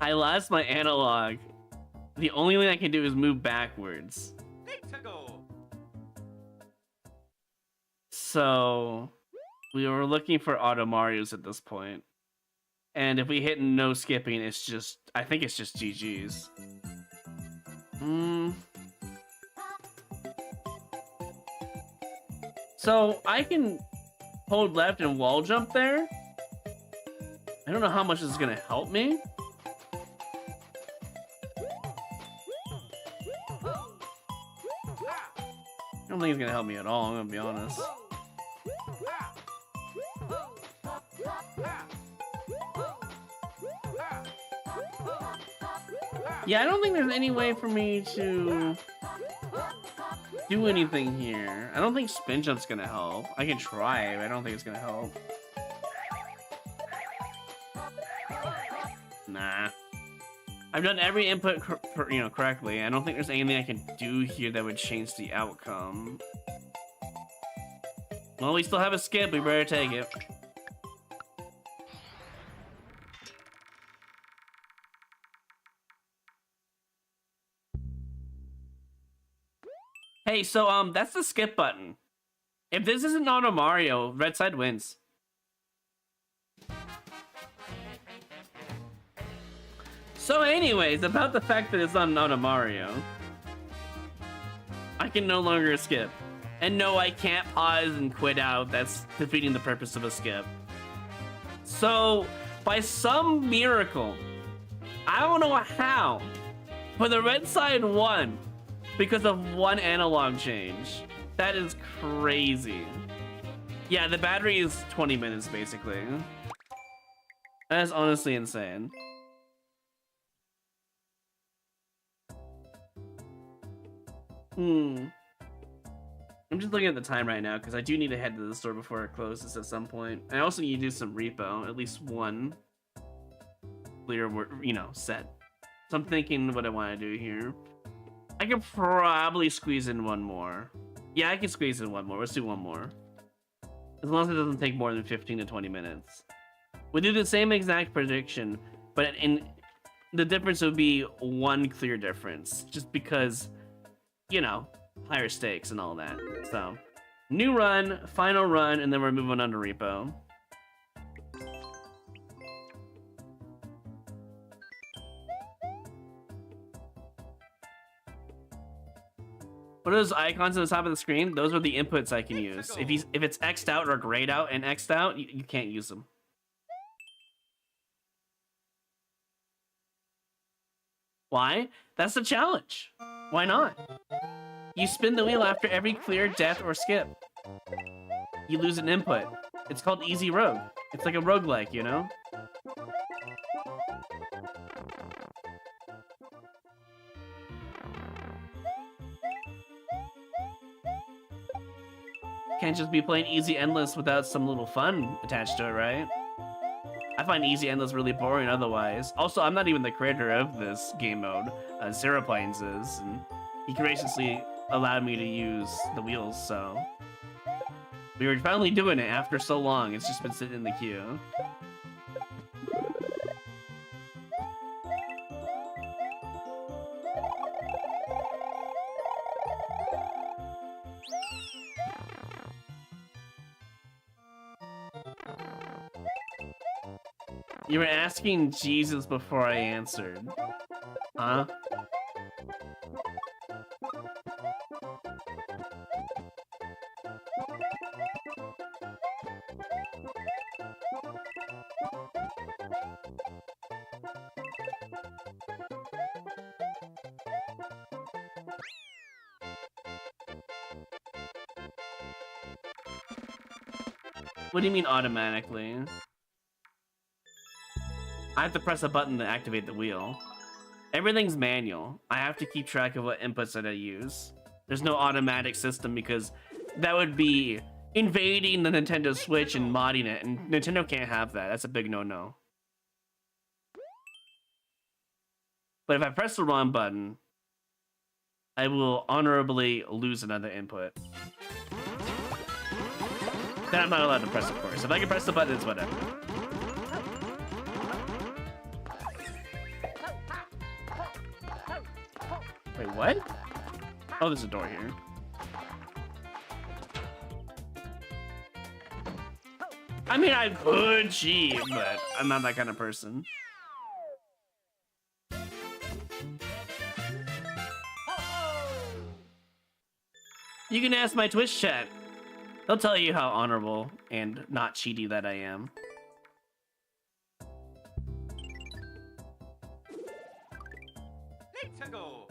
I lost my analog. The only thing I can do is move backwards. LethalCo. So we were looking for Auto Marios at this point. And if we hit no skipping, it's just, I think it's just GG's. So I can hold left and wall jump there. I don't know how much this is gonna help me. I don't think it's gonna help me at all, I'm gonna be honest. Yeah, I don't think there's any way for me to do anything here. I don't think spin jump's gonna help. I can try, but I don't think it's gonna help. Nah. I've done every input correctly. I don't think there's anything I can do here that would change the outcome. Well, we still have a skip. We better take it. Hey, so that's the skip button. If this isn't Auto Mario, red side wins. So anyways, about the fact that it's not an Auto Mario, I can no longer skip. And no, I can't pause and quit out. That's defeating the purpose of a skip. So, by some miracle, I don't know how, but the red side won because of one analog change. That is crazy. Yeah, the battery is 20 minutes, basically. That is honestly insane. I'm just looking at the time right now because I do need to head to the store before it closes at some point. I also need to do some repo, at least one clear, set. So I'm thinking what I want to do here. I could probably squeeze in one more. Yeah, I can squeeze in one more. Let's do one more. As long as it doesn't take more than 15 to 20 minutes. We do the same exact prediction, but the difference would be one clear difference. Just because, higher stakes and all that. So, new run, final run, and then we're moving on to repo. What are those icons on the top of the screen? Those are the inputs I can use. If it's X'd out or grayed out and X'd out, you can't use them. Why? That's the challenge. Why not? You spin the wheel after every clear, death, or skip. You lose an input. It's called Easy Rogue. It's like a roguelike, you know? Can't just be playing Easy Endless without some little fun attached to it, right? I find Easy Endless really boring otherwise. Also, I'm not even the creator of this game mode. Zero Planes is, and he graciously allowed me to use the wheels, so... We were finally doing it after so long. It's just been sitting in the queue. You were asking Jesus before I answered. Huh? What do you mean automatically? I have to press a button to activate the wheel. Everything's manual. I have to keep track of what inputs that I use. There's no automatic system because that would be invading the Nintendo Switch and modding it, and Nintendo can't have that. That's a big no-no. But if I press the wrong button, I will honorably lose another input. Then I'm not allowed to press, of course. If I can press the button, it's whatever. Wait, what? Oh, there's a door here. I mean, I could cheat, but I'm not that kind of person. You can ask my Twitch chat. They'll tell you how honorable and not cheaty that I am. Let's go.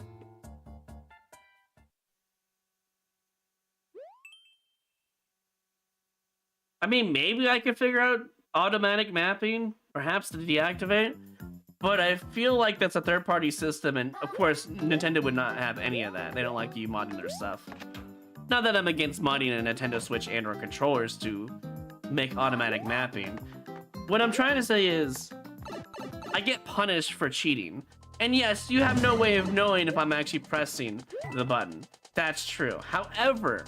I mean, maybe I could figure out automatic mapping, perhaps to deactivate, but I feel like that's a third-party system, and of course, Nintendo would not have any of that. They don't like you modding their stuff. Not that I'm against modding a Nintendo Switch and/or controllers to make automatic mapping. What I'm trying to say is, I get punished for cheating. And yes, you have no way of knowing if I'm actually pressing the button. That's true. However,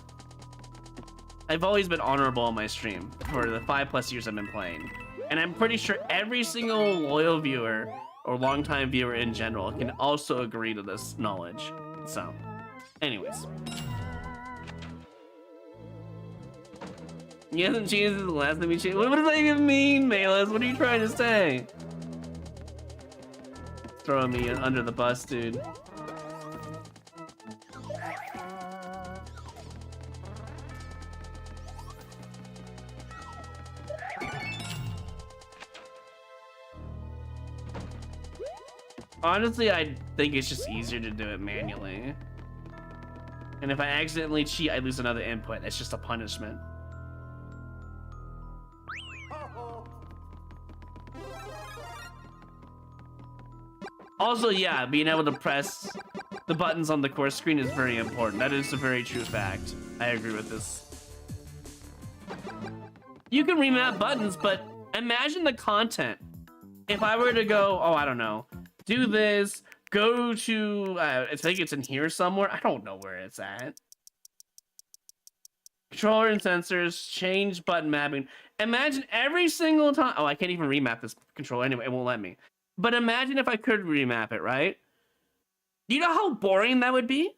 I've always been honorable on my stream for the 5+ years I've been playing. And I'm pretty sure every single loyal viewer or longtime viewer in general can also agree to this knowledge. So, anyways. He hasn't changed the last time he changed. What does that even mean, Malus? What are you trying to say? Throwing me under the bus, dude. Honestly, I think it's just easier to do it manually. And if I accidentally cheat, I lose another input. It's just a punishment. Also, yeah, being able to press the buttons on the core screen is very important. That is a very true fact. I agree with this. You can remap buttons, but imagine the content. If I were to go, oh, I don't know, do this, go to, I think it's in here somewhere. I don't know where it's at. Controller and sensors, change button mapping. Imagine every single time. Oh, I can't even remap this controller anyway. It won't let me. But imagine if I could remap it, right? Do you know how boring that would be?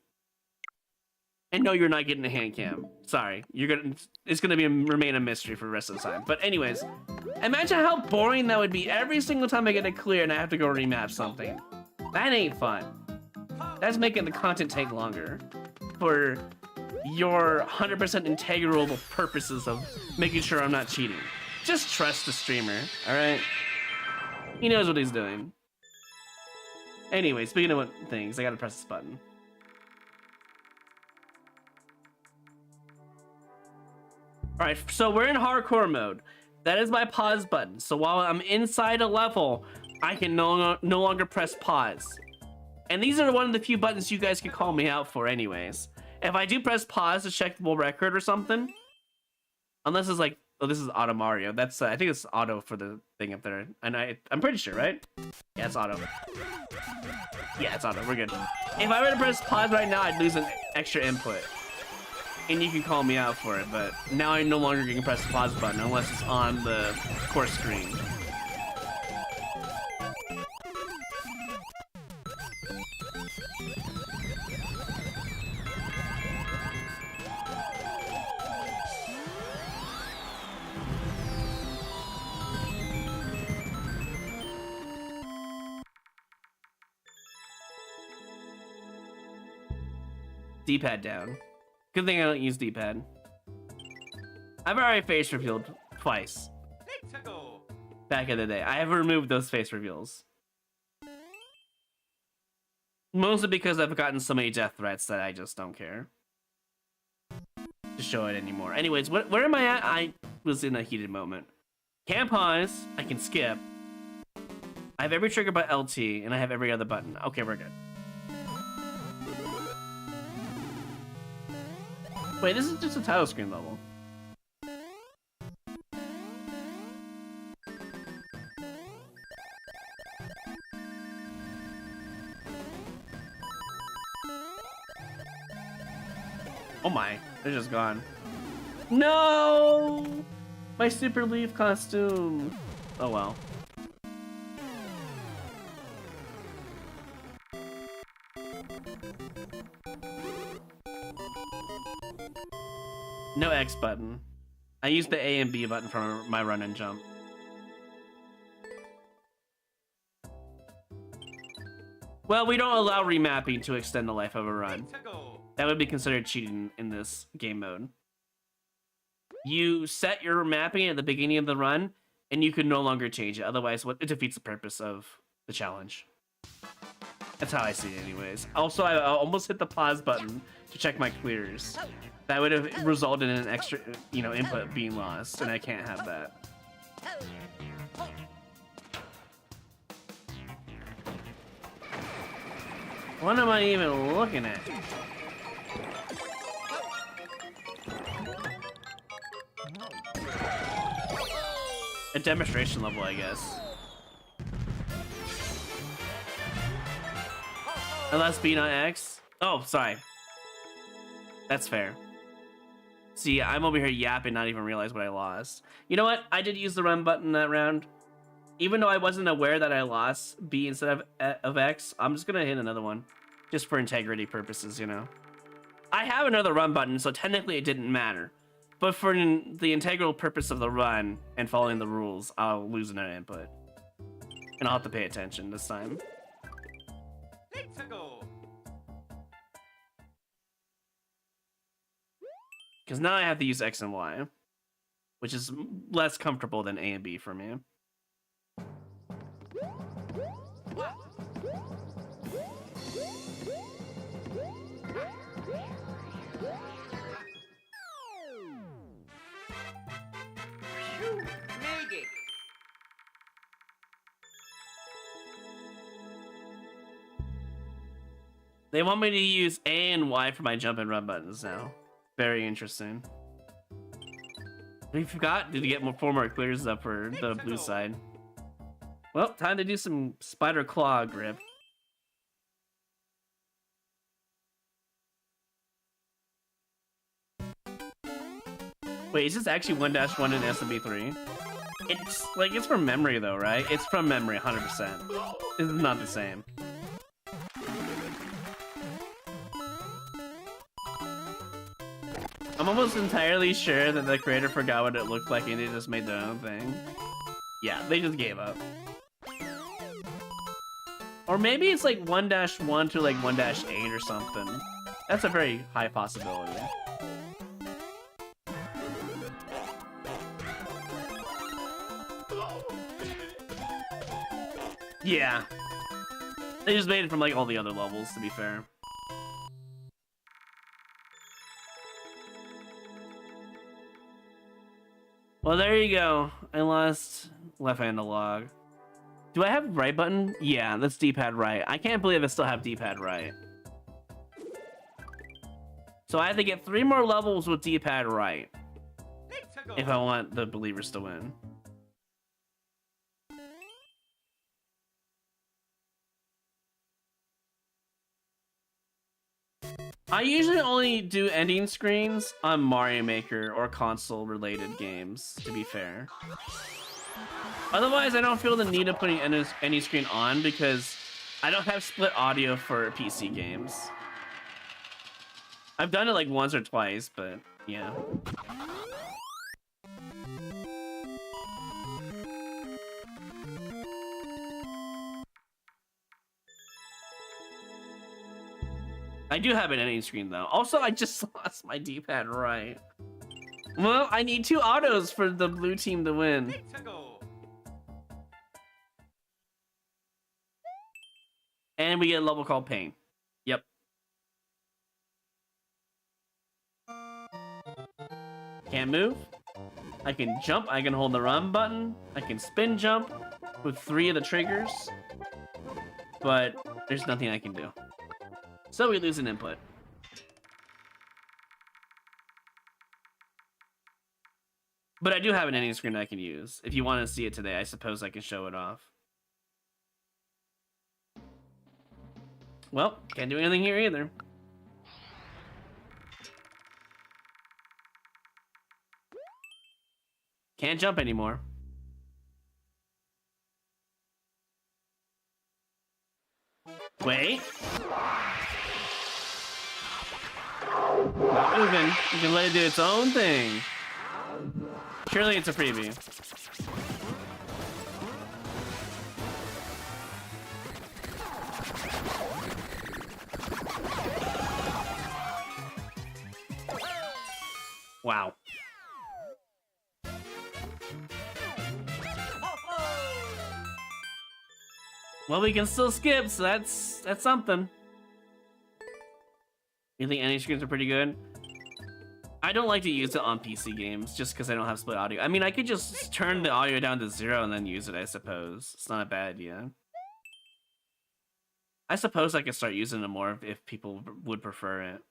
And no, you're not getting a hand cam. Sorry, it's gonna remain a mystery for the rest of the time. But anyways, imagine how boring that would be every single time I get it clear and I have to go remap something. That ain't fun. That's making the content take longer for your 100% integral purposes of making sure I'm not cheating. Just trust the streamer, all right? He knows what he's doing. Anyway, speaking of what things, I gotta press this button. Alright, so we're in hardcore mode. That is my pause button. So while I'm inside a level, I can no longer press pause. And these are one of the few buttons you guys can call me out for anyways. If I do press pause to check the world record or something, unless it's like, oh, this is Auto Mario. That's I think it's auto for the thing up there, and I'm pretty sure, right? Yeah, it's auto. Yeah, it's auto. We're good. If I were to press pause right now, I'd lose an extra input, and you can call me out for it. But now I no longer can press the pause button unless it's on the core screen. D-pad down. Good thing I don't use D-pad. I've already face revealed twice. Let's go. Back in the day. I have removed those face reveals. Mostly because I've gotten so many death threats that I just don't care to show it anymore. Anyways, where am I at? was in a heated moment. Can't pause. I can skip. I have every trigger but LT, and I have every other button. Okay, we're good. Wait, this is just a title screen level. Oh my, they're just gone. No! My Super Leaf costume. Oh well. No X button. I used the A and B button for my run and jump. Well, we don't allow remapping to extend the life of a run. That would be considered cheating in this game mode. You set your mapping at the beginning of the run, and you can no longer change it. Otherwise, it defeats the purpose of the challenge. That's how I see it anyways. Also, I almost hit the pause button to check my clears. That would have resulted in an extra, input being lost, and I can't have that. What am I even looking at? A demonstration level, I guess. Unless B not X? Oh, sorry. That's fair. See, I'm over here yapping, not even realize what I lost. You know what? I did use the run button that round. Even though I wasn't aware that I lost B instead of X, I'm just gonna hit another one. Just for integrity purposes, I have another run button, so technically it didn't matter. But for the integral purpose of the run and following the rules, I'll lose another input. And I'll have to pay attention this time. Let's go. Because now I have to use X and Y, which is less comfortable than A and B for me. Made it. They want me to use A and Y for my jump and run buttons now. Very interesting. We forgot to get 4 more clears up for the blue side. Well, time to do some spider claw grip. Wait, is this actually 1-1 in SMB3? It's from memory though, right? It's from memory, 100%. This is not the same. I'm almost entirely sure that the creator forgot what it looked like and they just made their own thing. Yeah, they just gave up. Or maybe it's like 1-1 to like 1-8 or something. That's a very high possibility. Yeah. They just made it from like all the other levels, to be fair. Well, there you go. I lost left analog. Do I have right button? Yeah, that's D-pad right. I can't believe I still have D-pad right. So I have to get 3 more levels with D-pad right if I want the believers to win. I usually only do ending screens on Mario Maker or console-related games, to be fair. Otherwise, I don't feel the need of putting any screen on because I don't have split audio for PC games. I've done it like once or twice, but yeah. I do have an ending screen though. Also, I just lost my D-pad right. Well, I need 2 autos for the blue team to win. Let's go. And we get a level called Pain. Yep. Can't move. I can jump, I can hold the run button, I can spin jump with 3 of the triggers, but there's nothing I can do. So we lose an input. But I do have an ending screen I can use. If you want to see it today, I suppose I can show it off. Well, can't do anything here either. Can't jump anymore. Wait. Not moving. You can let it do its own thing. Surely it's a freebie. Wow. Well, we can still skip, so that's something. You think any screens are pretty good? I don't like to use it on PC games just because I don't have split audio. I mean, I could just turn the audio down to 0 and then use it, I suppose. It's not a bad idea. I suppose I could start using it more if people would prefer it.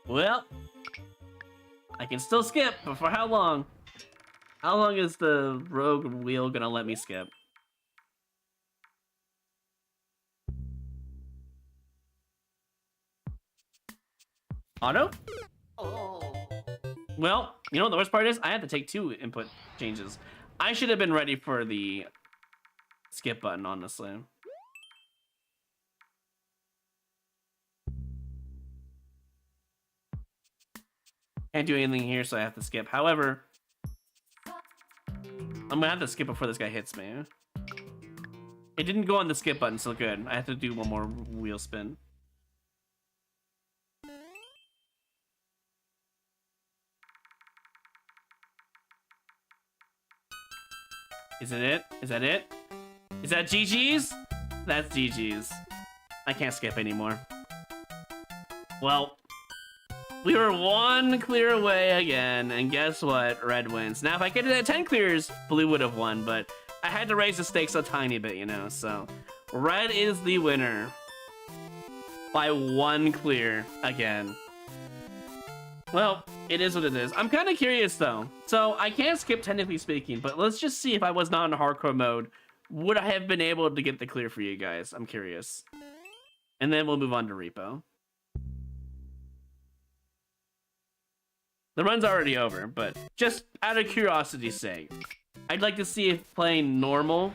Well, I can still skip, but for how long? How long is the rogue wheel gonna let me skip? Auto? Well, you know what the worst part is? I had to take 2 input changes. I should have been ready for the skip button, honestly. Can't do anything here, so I have to skip. However, I'm gonna have to skip before this guy hits me. It didn't go on the skip button, so good. I have to do one more wheel spin. Is it it? Is that it? Is that GG's? That's GG's. I can't skip anymore. Well, we were 1 clear away again, and guess what? Red wins. Now, if I get it at 10 clears, blue would have won, but I had to raise the stakes a tiny bit, you know, so red is the winner by 1 clear again. Well, it is what it is. I'm kind of curious, though. So, I can't skip, technically speaking, but let's just see if I was not in hardcore mode, would I have been able to get the clear for you guys? I'm curious. And then we'll move on to R.E.P.O. The run's already over, but just out of curiosity's sake, I'd like to see if playing normal,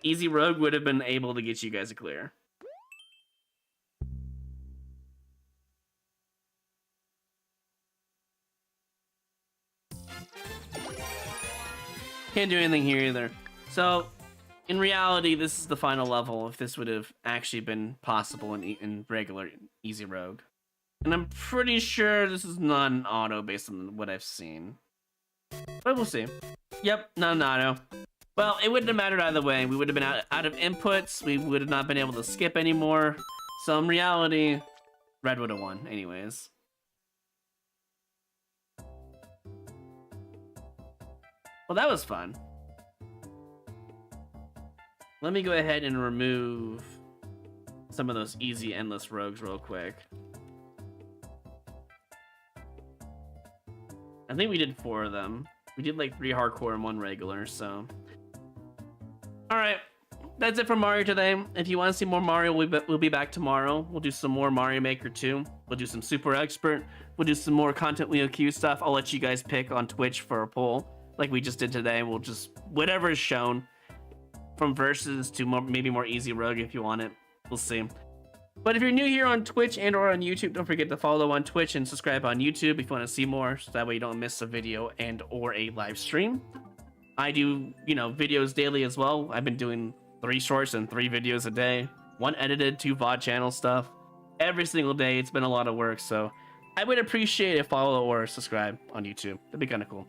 easy rogue would have been able to get you guys a clear. Can't do anything here either. So, in reality, this is the final level if this would have actually been possible in regular easy rogue. And I'm pretty sure this is not an auto based on what I've seen. But we'll see. Yep, not an auto. Well, it wouldn't have mattered either way. We would have been out of inputs. We would have not been able to skip anymore. So in reality, red would have won anyways. Well, that was fun. Let me go ahead and remove some of those easy endless rogues real quick. I think we did 4 of them. We did like 3 hardcore and 1 regular, so. Alright, that's it for Mario today. If you want to see more Mario, we'll be back tomorrow. We'll do some more Mario Maker 2. We'll do some Super Expert. We'll do some more Content Wheel Q stuff. I'll let you guys pick on Twitch for a poll, like we just did today. We'll just, whatever is shown, from versus to maybe more easy rogue if you want it. We'll see. But if you're new here on Twitch and or on YouTube, don't forget to follow on Twitch and subscribe on YouTube if you want to see more, so that way you don't miss a video and or a live stream. I do, you know, videos daily as well. I've been doing 3 shorts and 3 videos a day, 1 edited, 2 VOD channel stuff every single day. It's been a lot of work, so I would appreciate a follow or subscribe on YouTube. That'd be kind of cool.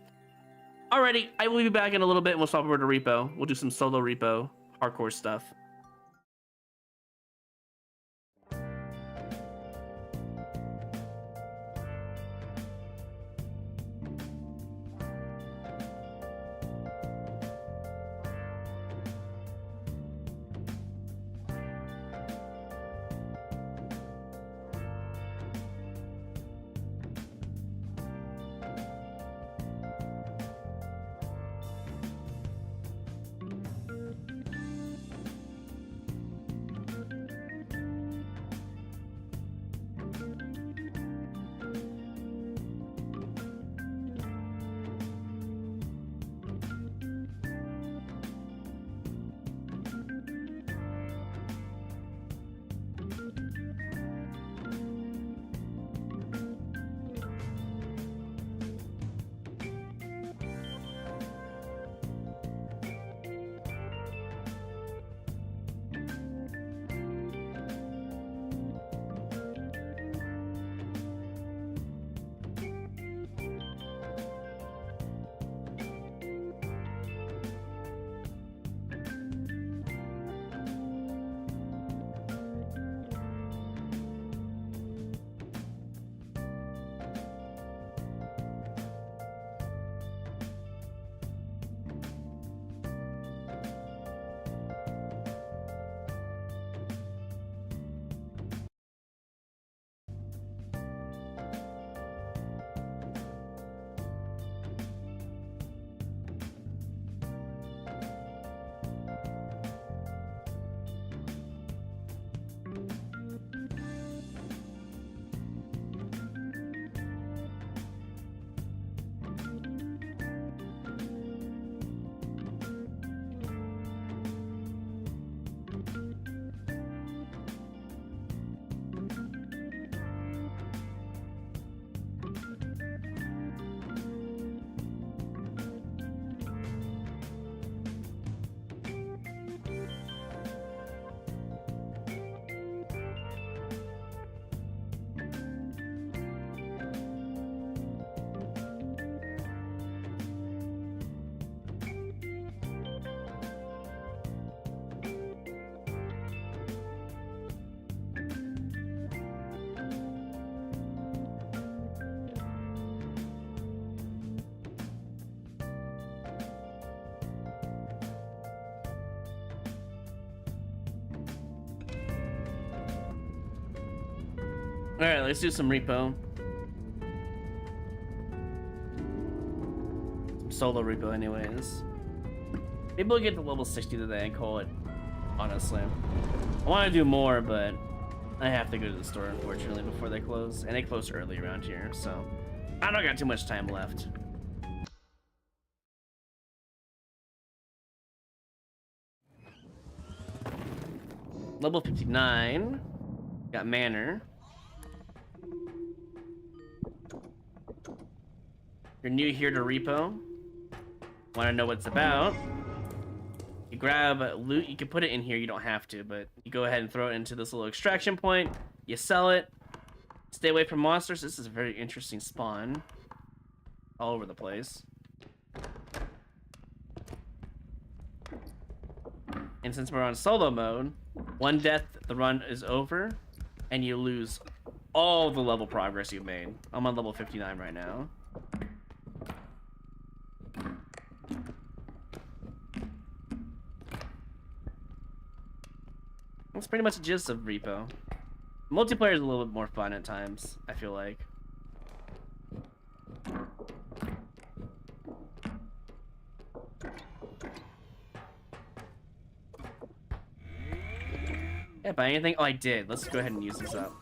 Alrighty, I will be back in a little bit and we'll swap over to R.E.P.O. We'll do some solo R.E.P.O. hardcore stuff. Alright, let's do some repo. Some solo repo anyways. Maybe we'll get to level 60 today and call it, honestly. I want to do more, but I have to go to the store, unfortunately, before they close. And they close early around here, so I don't got too much time left. Level 59. Got Manor. You're new here to Repo. Want to know what it's about? You grab loot. You can put it in here. You don't have to, but you go ahead and throw it into this little extraction point. You sell it. Stay away from monsters. This is a very interesting spawn. All over the place. And since we're on solo mode, one death, the run is over, and you lose all the level progress you've made. I'm on level 59 right now. That's pretty much the gist of Repo. Multiplayer is a little bit more fun at times, I feel like. Yeah, buy anything? Oh, I did. Let's go ahead and use this up.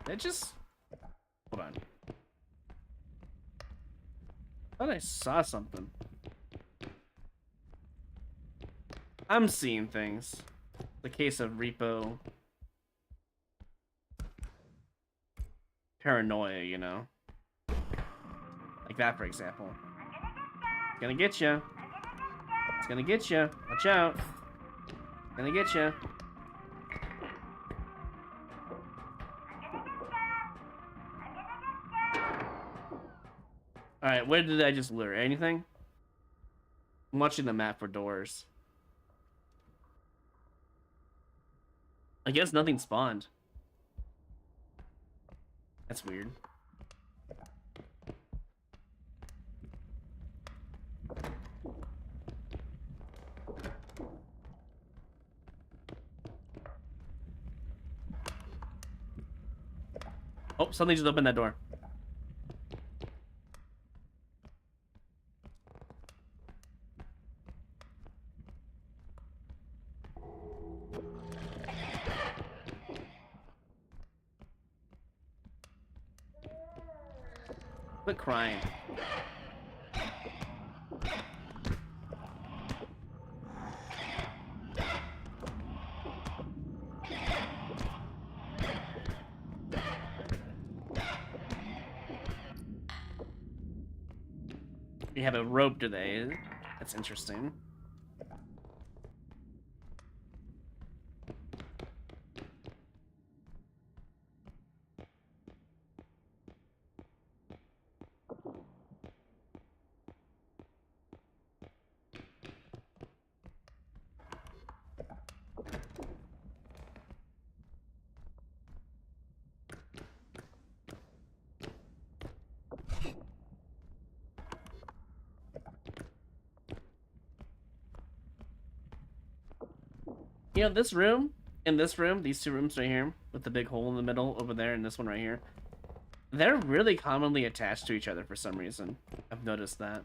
It just... Hold on. I thought I saw something. I'm seeing things. The case of Repo. Paranoia, you know? Like that, for example. It's gonna get you. It's gonna get you. Watch out. It's gonna get you. Alright, where did I just lure? Anything? I'm watching the map for doors. I guess nothing spawned. That's weird. Oh, something just opened that door. Quit crying. You have a rope today. That's interesting. You know, this room, in this room, these two rooms right here, with the big hole in the middle over there, and this one right here, they're really commonly attached to each other for some reason. I've noticed that.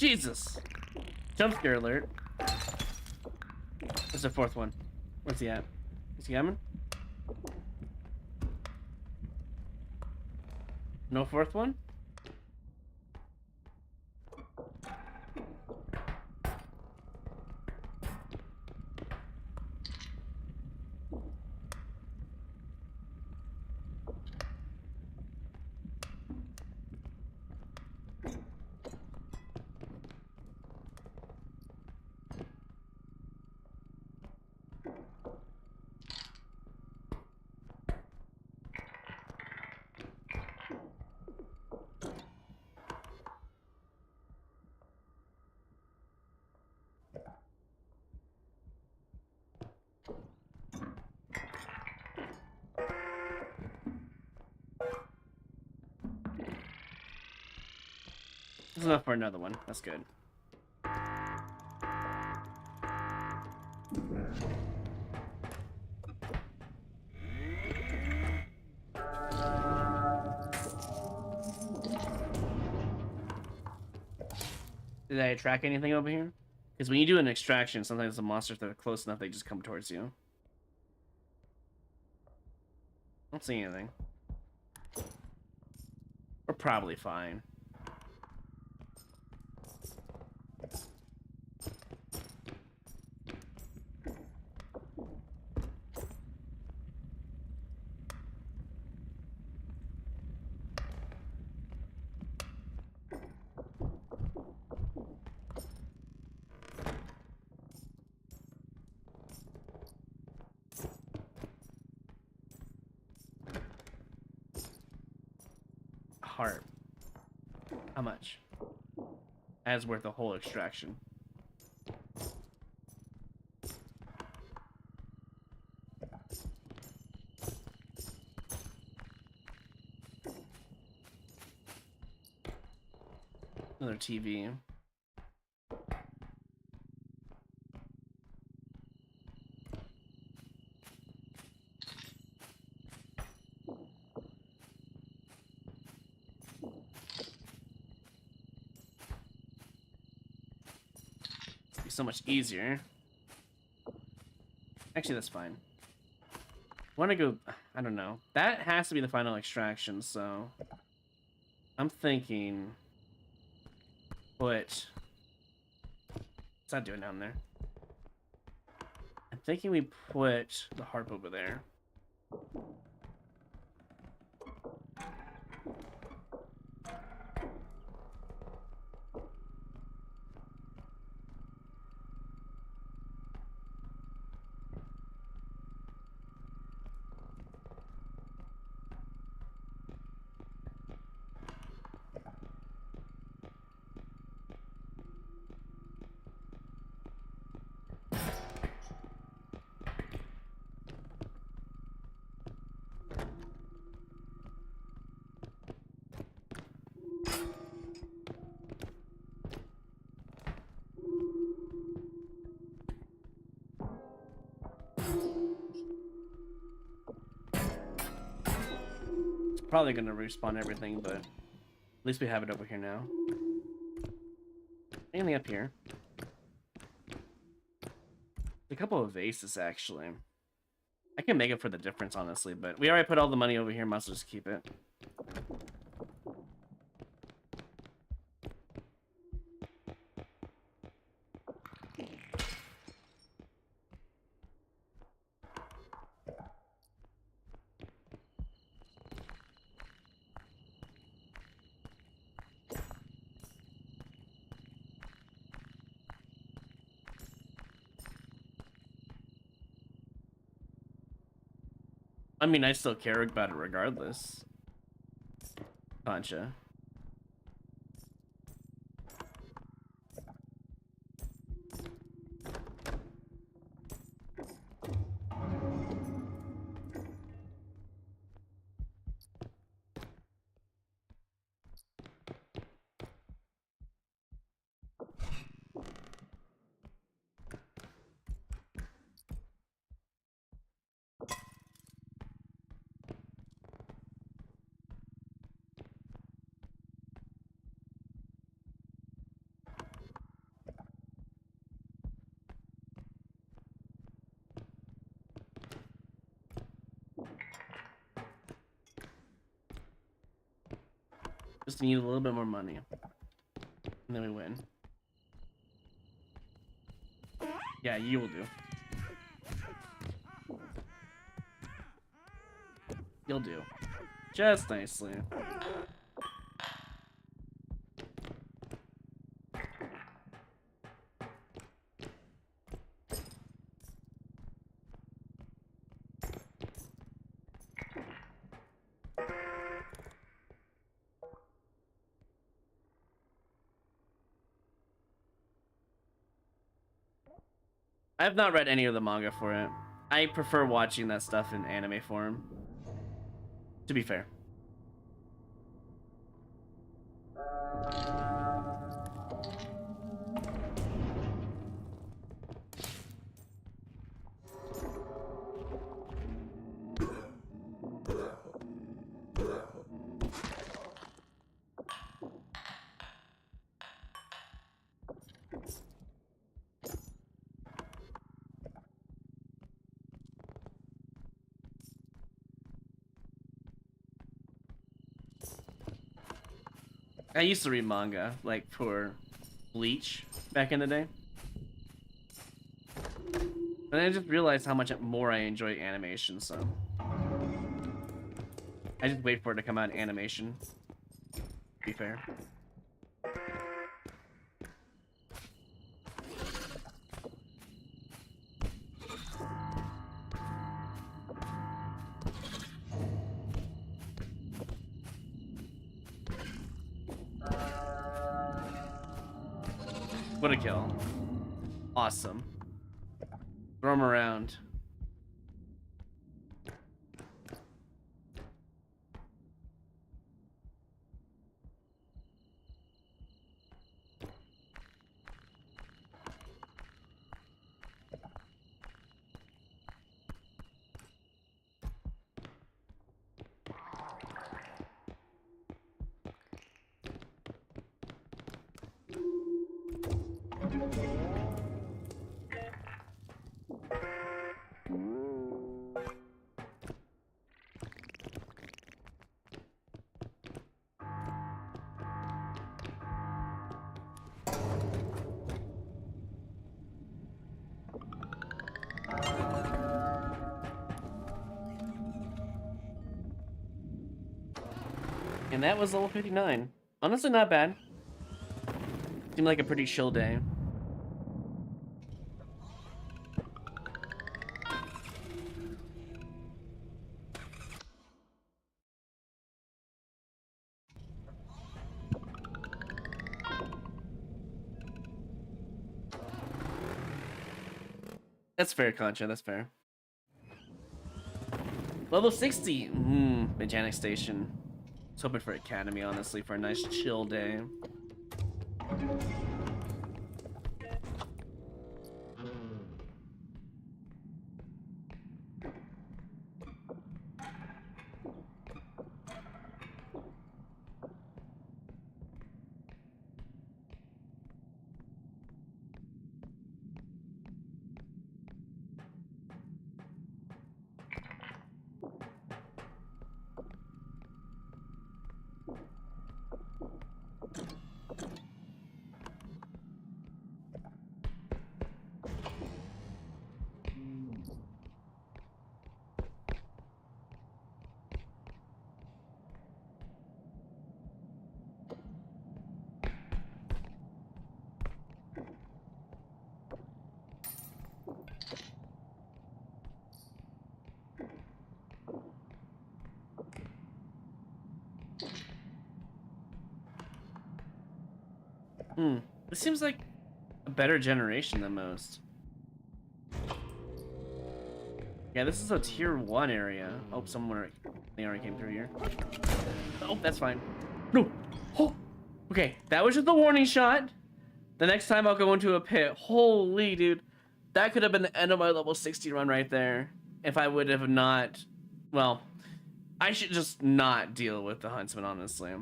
Jesus! Jump scare alert. There's the fourth one. Where's he at? Is he coming? No fourth one? That's enough for another one. That's good. Did I track anything over here? Because when you do an extraction, sometimes the monsters that are close enough, they just come towards you. I don't see anything. We're probably fine. Heart. How much? As worth a whole extraction. Another TV. So much easier. Actually, that's fine. Want to go? I don't know. That has to be the final extraction, so I'm thinking. What's that doing down there? I'm thinking we put the harp over there. Probably gonna respawn everything, but at least we have it over here now. Anything up here? A couple of vases, actually. I can make it for the difference, honestly, but we already put all the money over here. Must just keep it. I mean, I still care about it regardless. Concha. Just need a little bit more money. And then we win. Yeah, you will do. You'll do. Just nicely. I have not read any of the manga for it. I prefer watching that stuff in anime form. To be fair. I used to read manga, like for Bleach back in the day. And I just realized how much more I enjoy animation, so I just wait for it to come out in animation, to be fair. What a kill. Awesome. Throw him around. And that was level 59. Honestly, not bad. Seemed like a pretty chill day. That's fair, Concha, that's fair. Level 60! Mechanic Station. I was hoping for Academy, honestly, for a nice chill day. This seems like a better generation than most. Yeah, this is a tier 1 area. Oh, someone already came through here. Oh, that's fine. No! Oh! Okay, that was just the warning shot. The next time I'll go into a pit. Holy, dude. That could have been the end of my level 60 run right there. If I would have not... Well, I should just not deal with the Huntsman, honestly.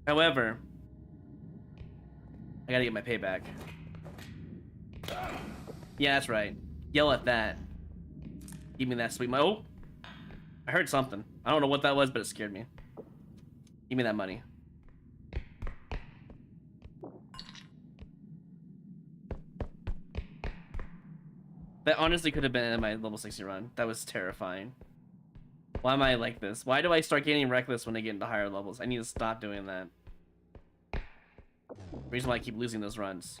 However... I gotta get my payback. Yeah, that's right. Yell at that. Give me that sweet money. Oh! I heard something. I don't know what that was, but it scared me. Give me that money. That honestly could have been in my level 60 run. That was terrifying. Why am I like this? Why do I start getting reckless when I get into higher levels? I need to stop doing that. Reason why I keep losing those runs.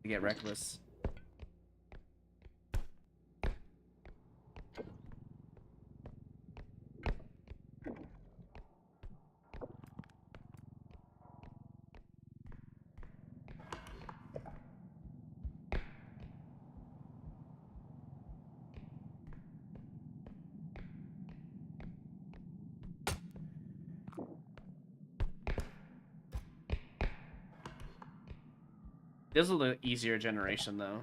To get reckless. This is the easier generation, though.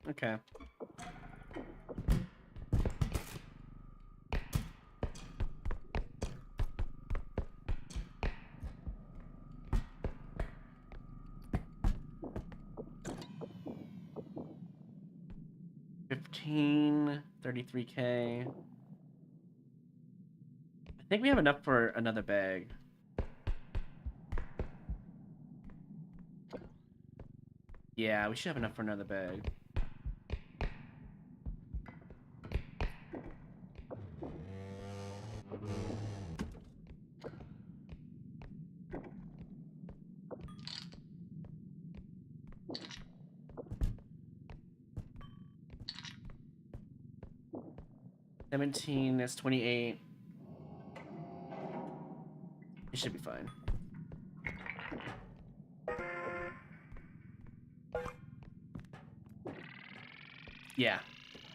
Okay. 15, 33K. I think we have enough for another bag. Yeah, we should have enough for another bag. $17, that's 28. It should be fine. Yeah.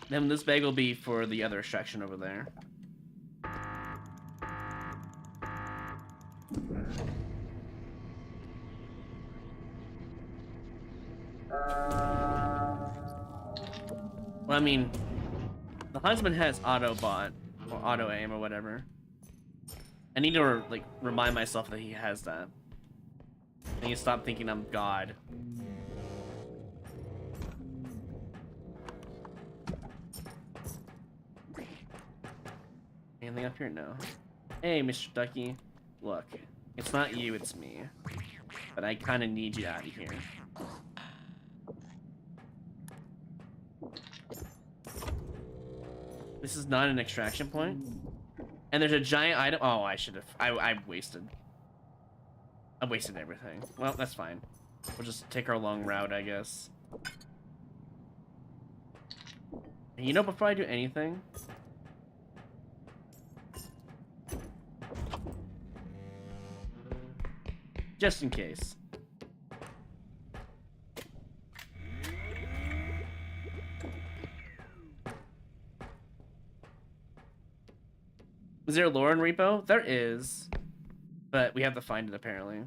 Then this bag will be for the other extraction over there. Well, I mean, the husband has auto bot or auto aim or whatever. I need to like remind myself that he has that. I need to stop thinking I'm God. Anything up here? No. Hey, Mr. Ducky. Look, it's not you, it's me. But I kind of need you out of here. This is not an extraction point. And there's a giant item. Oh, I should have. I wasted. I wasted everything. Well, that's fine. We'll just take our long route, I guess. And you know, before I do anything, just in case. Is there lore in R.E.P.O? There is, but we have to find it apparently.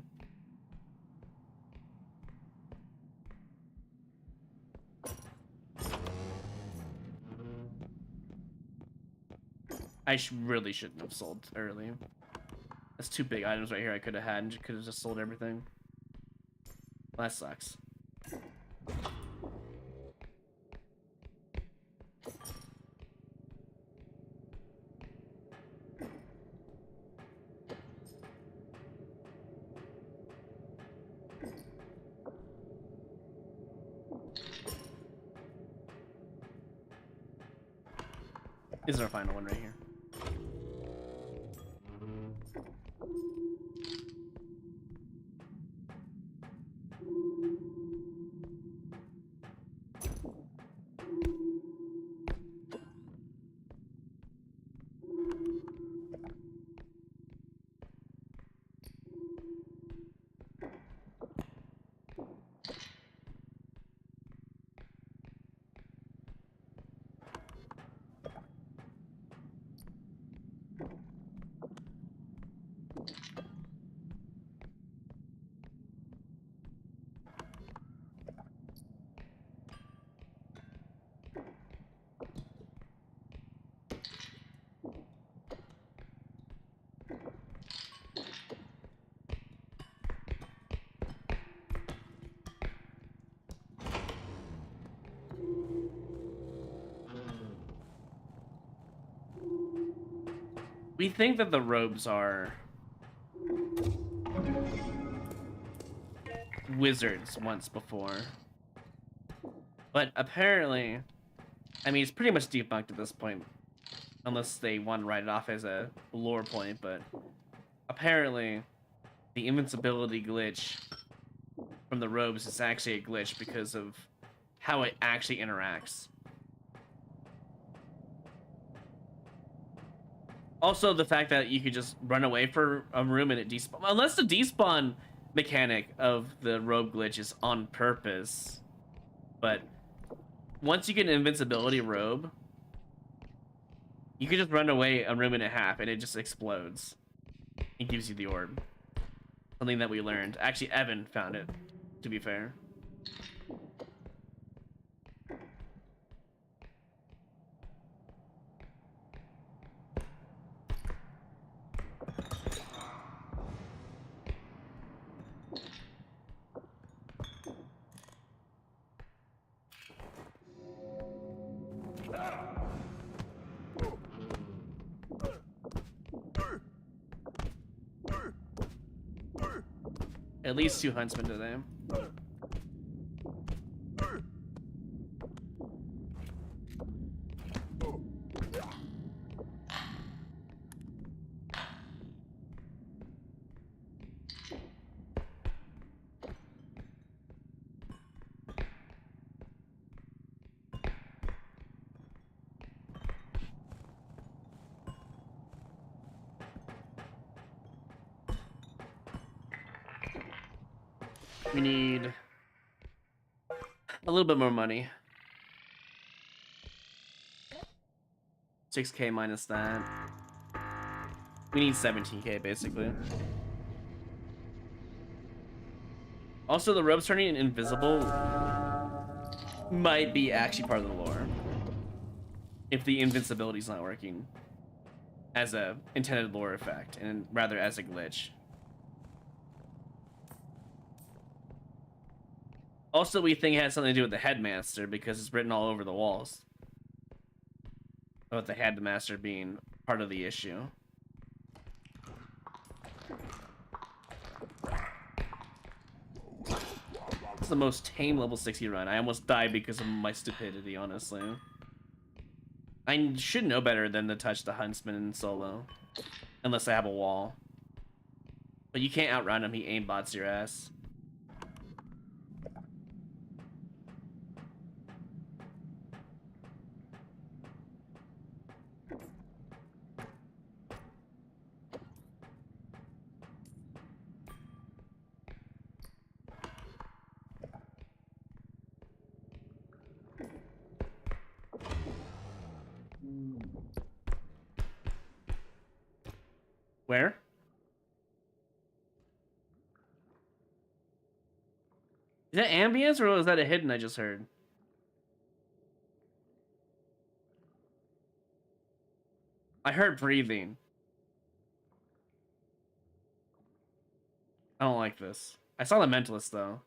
I really shouldn't have sold early. That's two big items right here I could have had and could have just sold everything. Well, that sucks. This is our final one right here. We think that the robes are wizards once before. But apparently, I mean, it's pretty much debunked at this point. Unless they want to write it off as a lore point, but apparently the invincibility glitch from the robes is actually a glitch because of how it actually interacts. Also, the fact that you could just run away for a room and it despawn. Unless the despawn mechanic of the robe glitch is on purpose. But once you get an invincibility robe, you can just run away a room and a half and it just explodes. It gives you the orb. Something that we learned. Actually, Evan found it, to be fair. At least 2 huntsmen today. We need a little bit more money. 6K minus that. We need 17K basically. Also, the ropes turning invisible might be actually part of the lore. If the invincibility's not working as a intended lore effect, and rather as a glitch. Also, we think it has something to do with the headmaster because it's written all over the walls about the headmaster being part of the issue. It's the most tame level 60 run. I almost died because of my stupidity, honestly. I should know better than to touch the huntsman in solo. Unless I have a wall. But you can't outrun him, he aimbots your ass. Where? Is that ambience or was that a hidden I just heard? I heard breathing. I don't like this. I saw the mentalist though.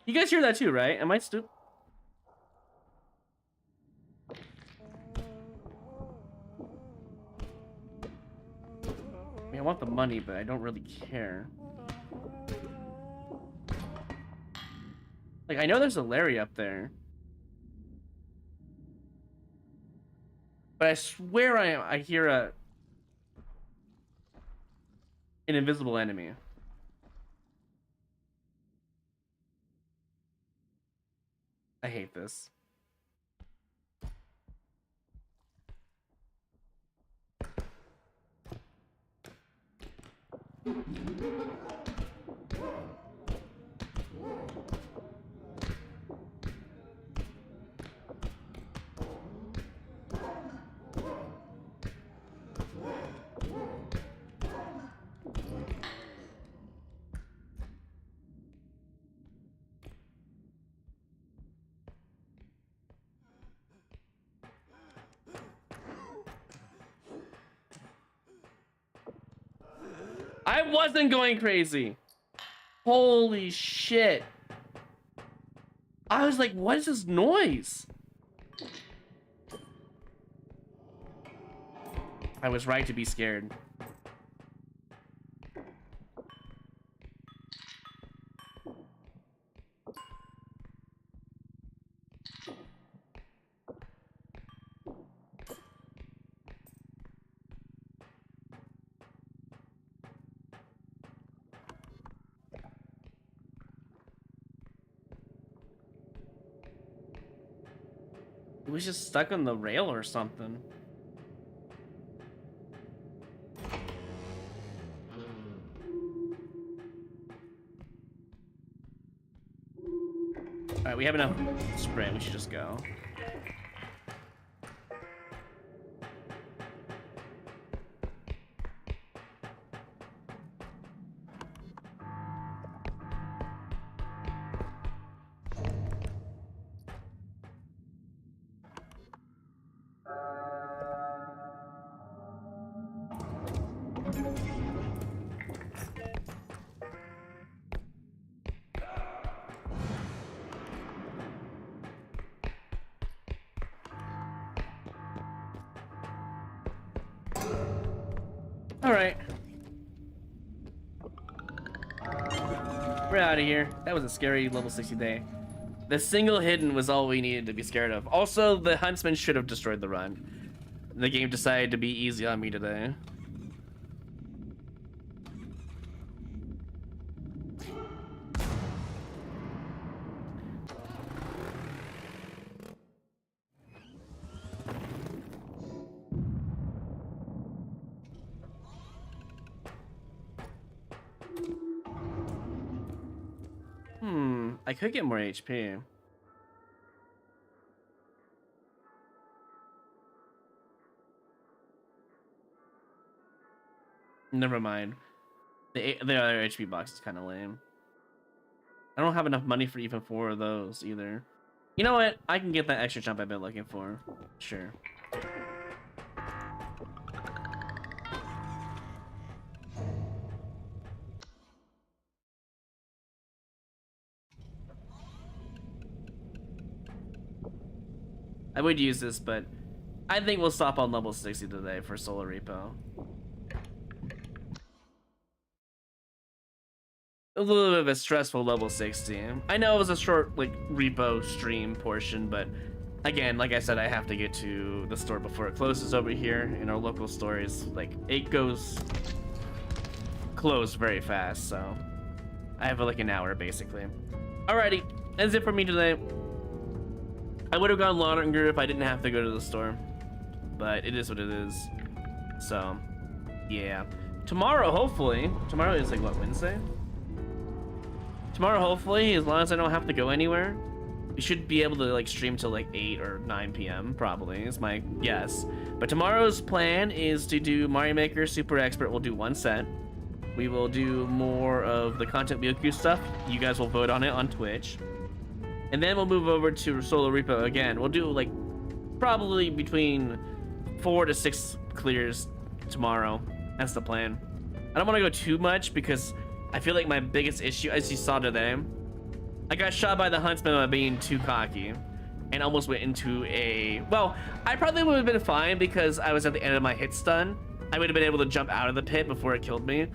You guys hear that too, right? Am I stupid? I mean, I want the money, but I don't really care. Like, I know there's a Larry up there. But I swear I hear an invisible enemy. I hate this. I wasn't going crazy. Holy shit. I was like, what is this noise? I was right to be scared. It was just stuck on the rail or something. Alright, we have enough sprint. We should just go. Alright. We're out of here. That was a scary level 60 day. The single hidden was all we needed to be scared of. Also, the huntsman should have destroyed the run. The game decided to be easy on me today. I could get more HP. Never mind. The other HP box is kind of lame. I don't have enough money for even 4 of those either. You know what? I can get that extra jump I've been looking for. Sure. I would use this, but I think we'll stop on level 60 today for solo repo. A little bit of a stressful level 60. I know it was a short, like, repo stream portion, but again, like I said, I have to get to the store before it closes over here. In our local stores, like, it goes closed very fast, so I have like an hour basically. Alrighty, that's it for me today. I would have gone longer if I didn't have to go to the store, but it is what it is. So, yeah. Tomorrow, hopefully. Tomorrow is like, what, Wednesday? Tomorrow, hopefully, as long as I don't have to go anywhere, we should be able to like stream till like 8 or 9 p.m. probably, is my guess. But tomorrow's plan is to do Mario Maker Super Expert. We'll do 1 set. We will do more of the content wheel queue stuff. You guys will vote on it on Twitch. And then we'll move over to solo repo again. We'll do like probably between 4 to 6 clears tomorrow. That's the plan. I don't want to go too much because I feel like my biggest issue, as you saw today, I got shot by the huntsman by being too cocky and almost went into a, well, I probably would have been fine because I was at the end of my hit stun. I would have been able to jump out of the pit before it killed me,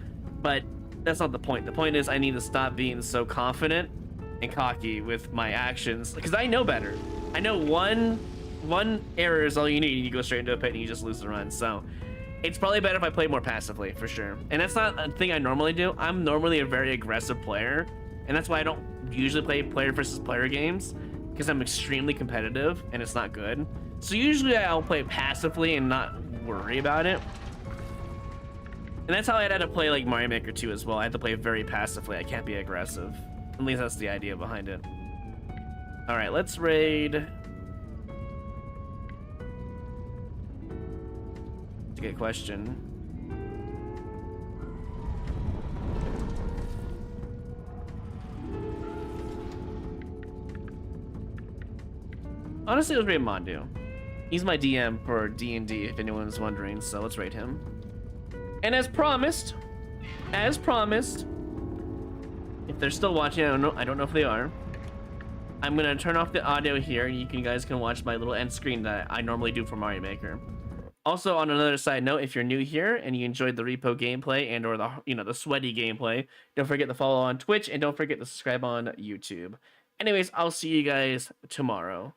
but that's not the point. The point is I need to stop being so confident and cocky with my actions because I know better. I know one error is all you need and you go straight into a pit and you just lose the run. So it's probably better if I play more passively, for sure. And that's not a thing I normally do. I'm normally a very aggressive player, and that's why I don't usually play player versus player games, because I'm extremely competitive and it's not good. So usually I'll play passively and not worry about it. And that's how I had to play like Mario Maker 2 as well. I had to play very passively. I can't be aggressive. At least that's the idea behind it. All right, let's raid. That's a good question. Honestly, it was raid Mondu. He's my DM for D&D, if anyone's wondering, so let's raid him. And as promised, if they're still watching, I don't know if they are, I'm gonna turn off the audio here and you guys can watch my little end screen that I normally do for Mario Maker. Also, on another side note, if you're new here and you enjoyed the repo gameplay and or the sweaty gameplay, don't forget to follow on Twitch and don't forget to subscribe on YouTube. Anyways, I'll see you guys tomorrow.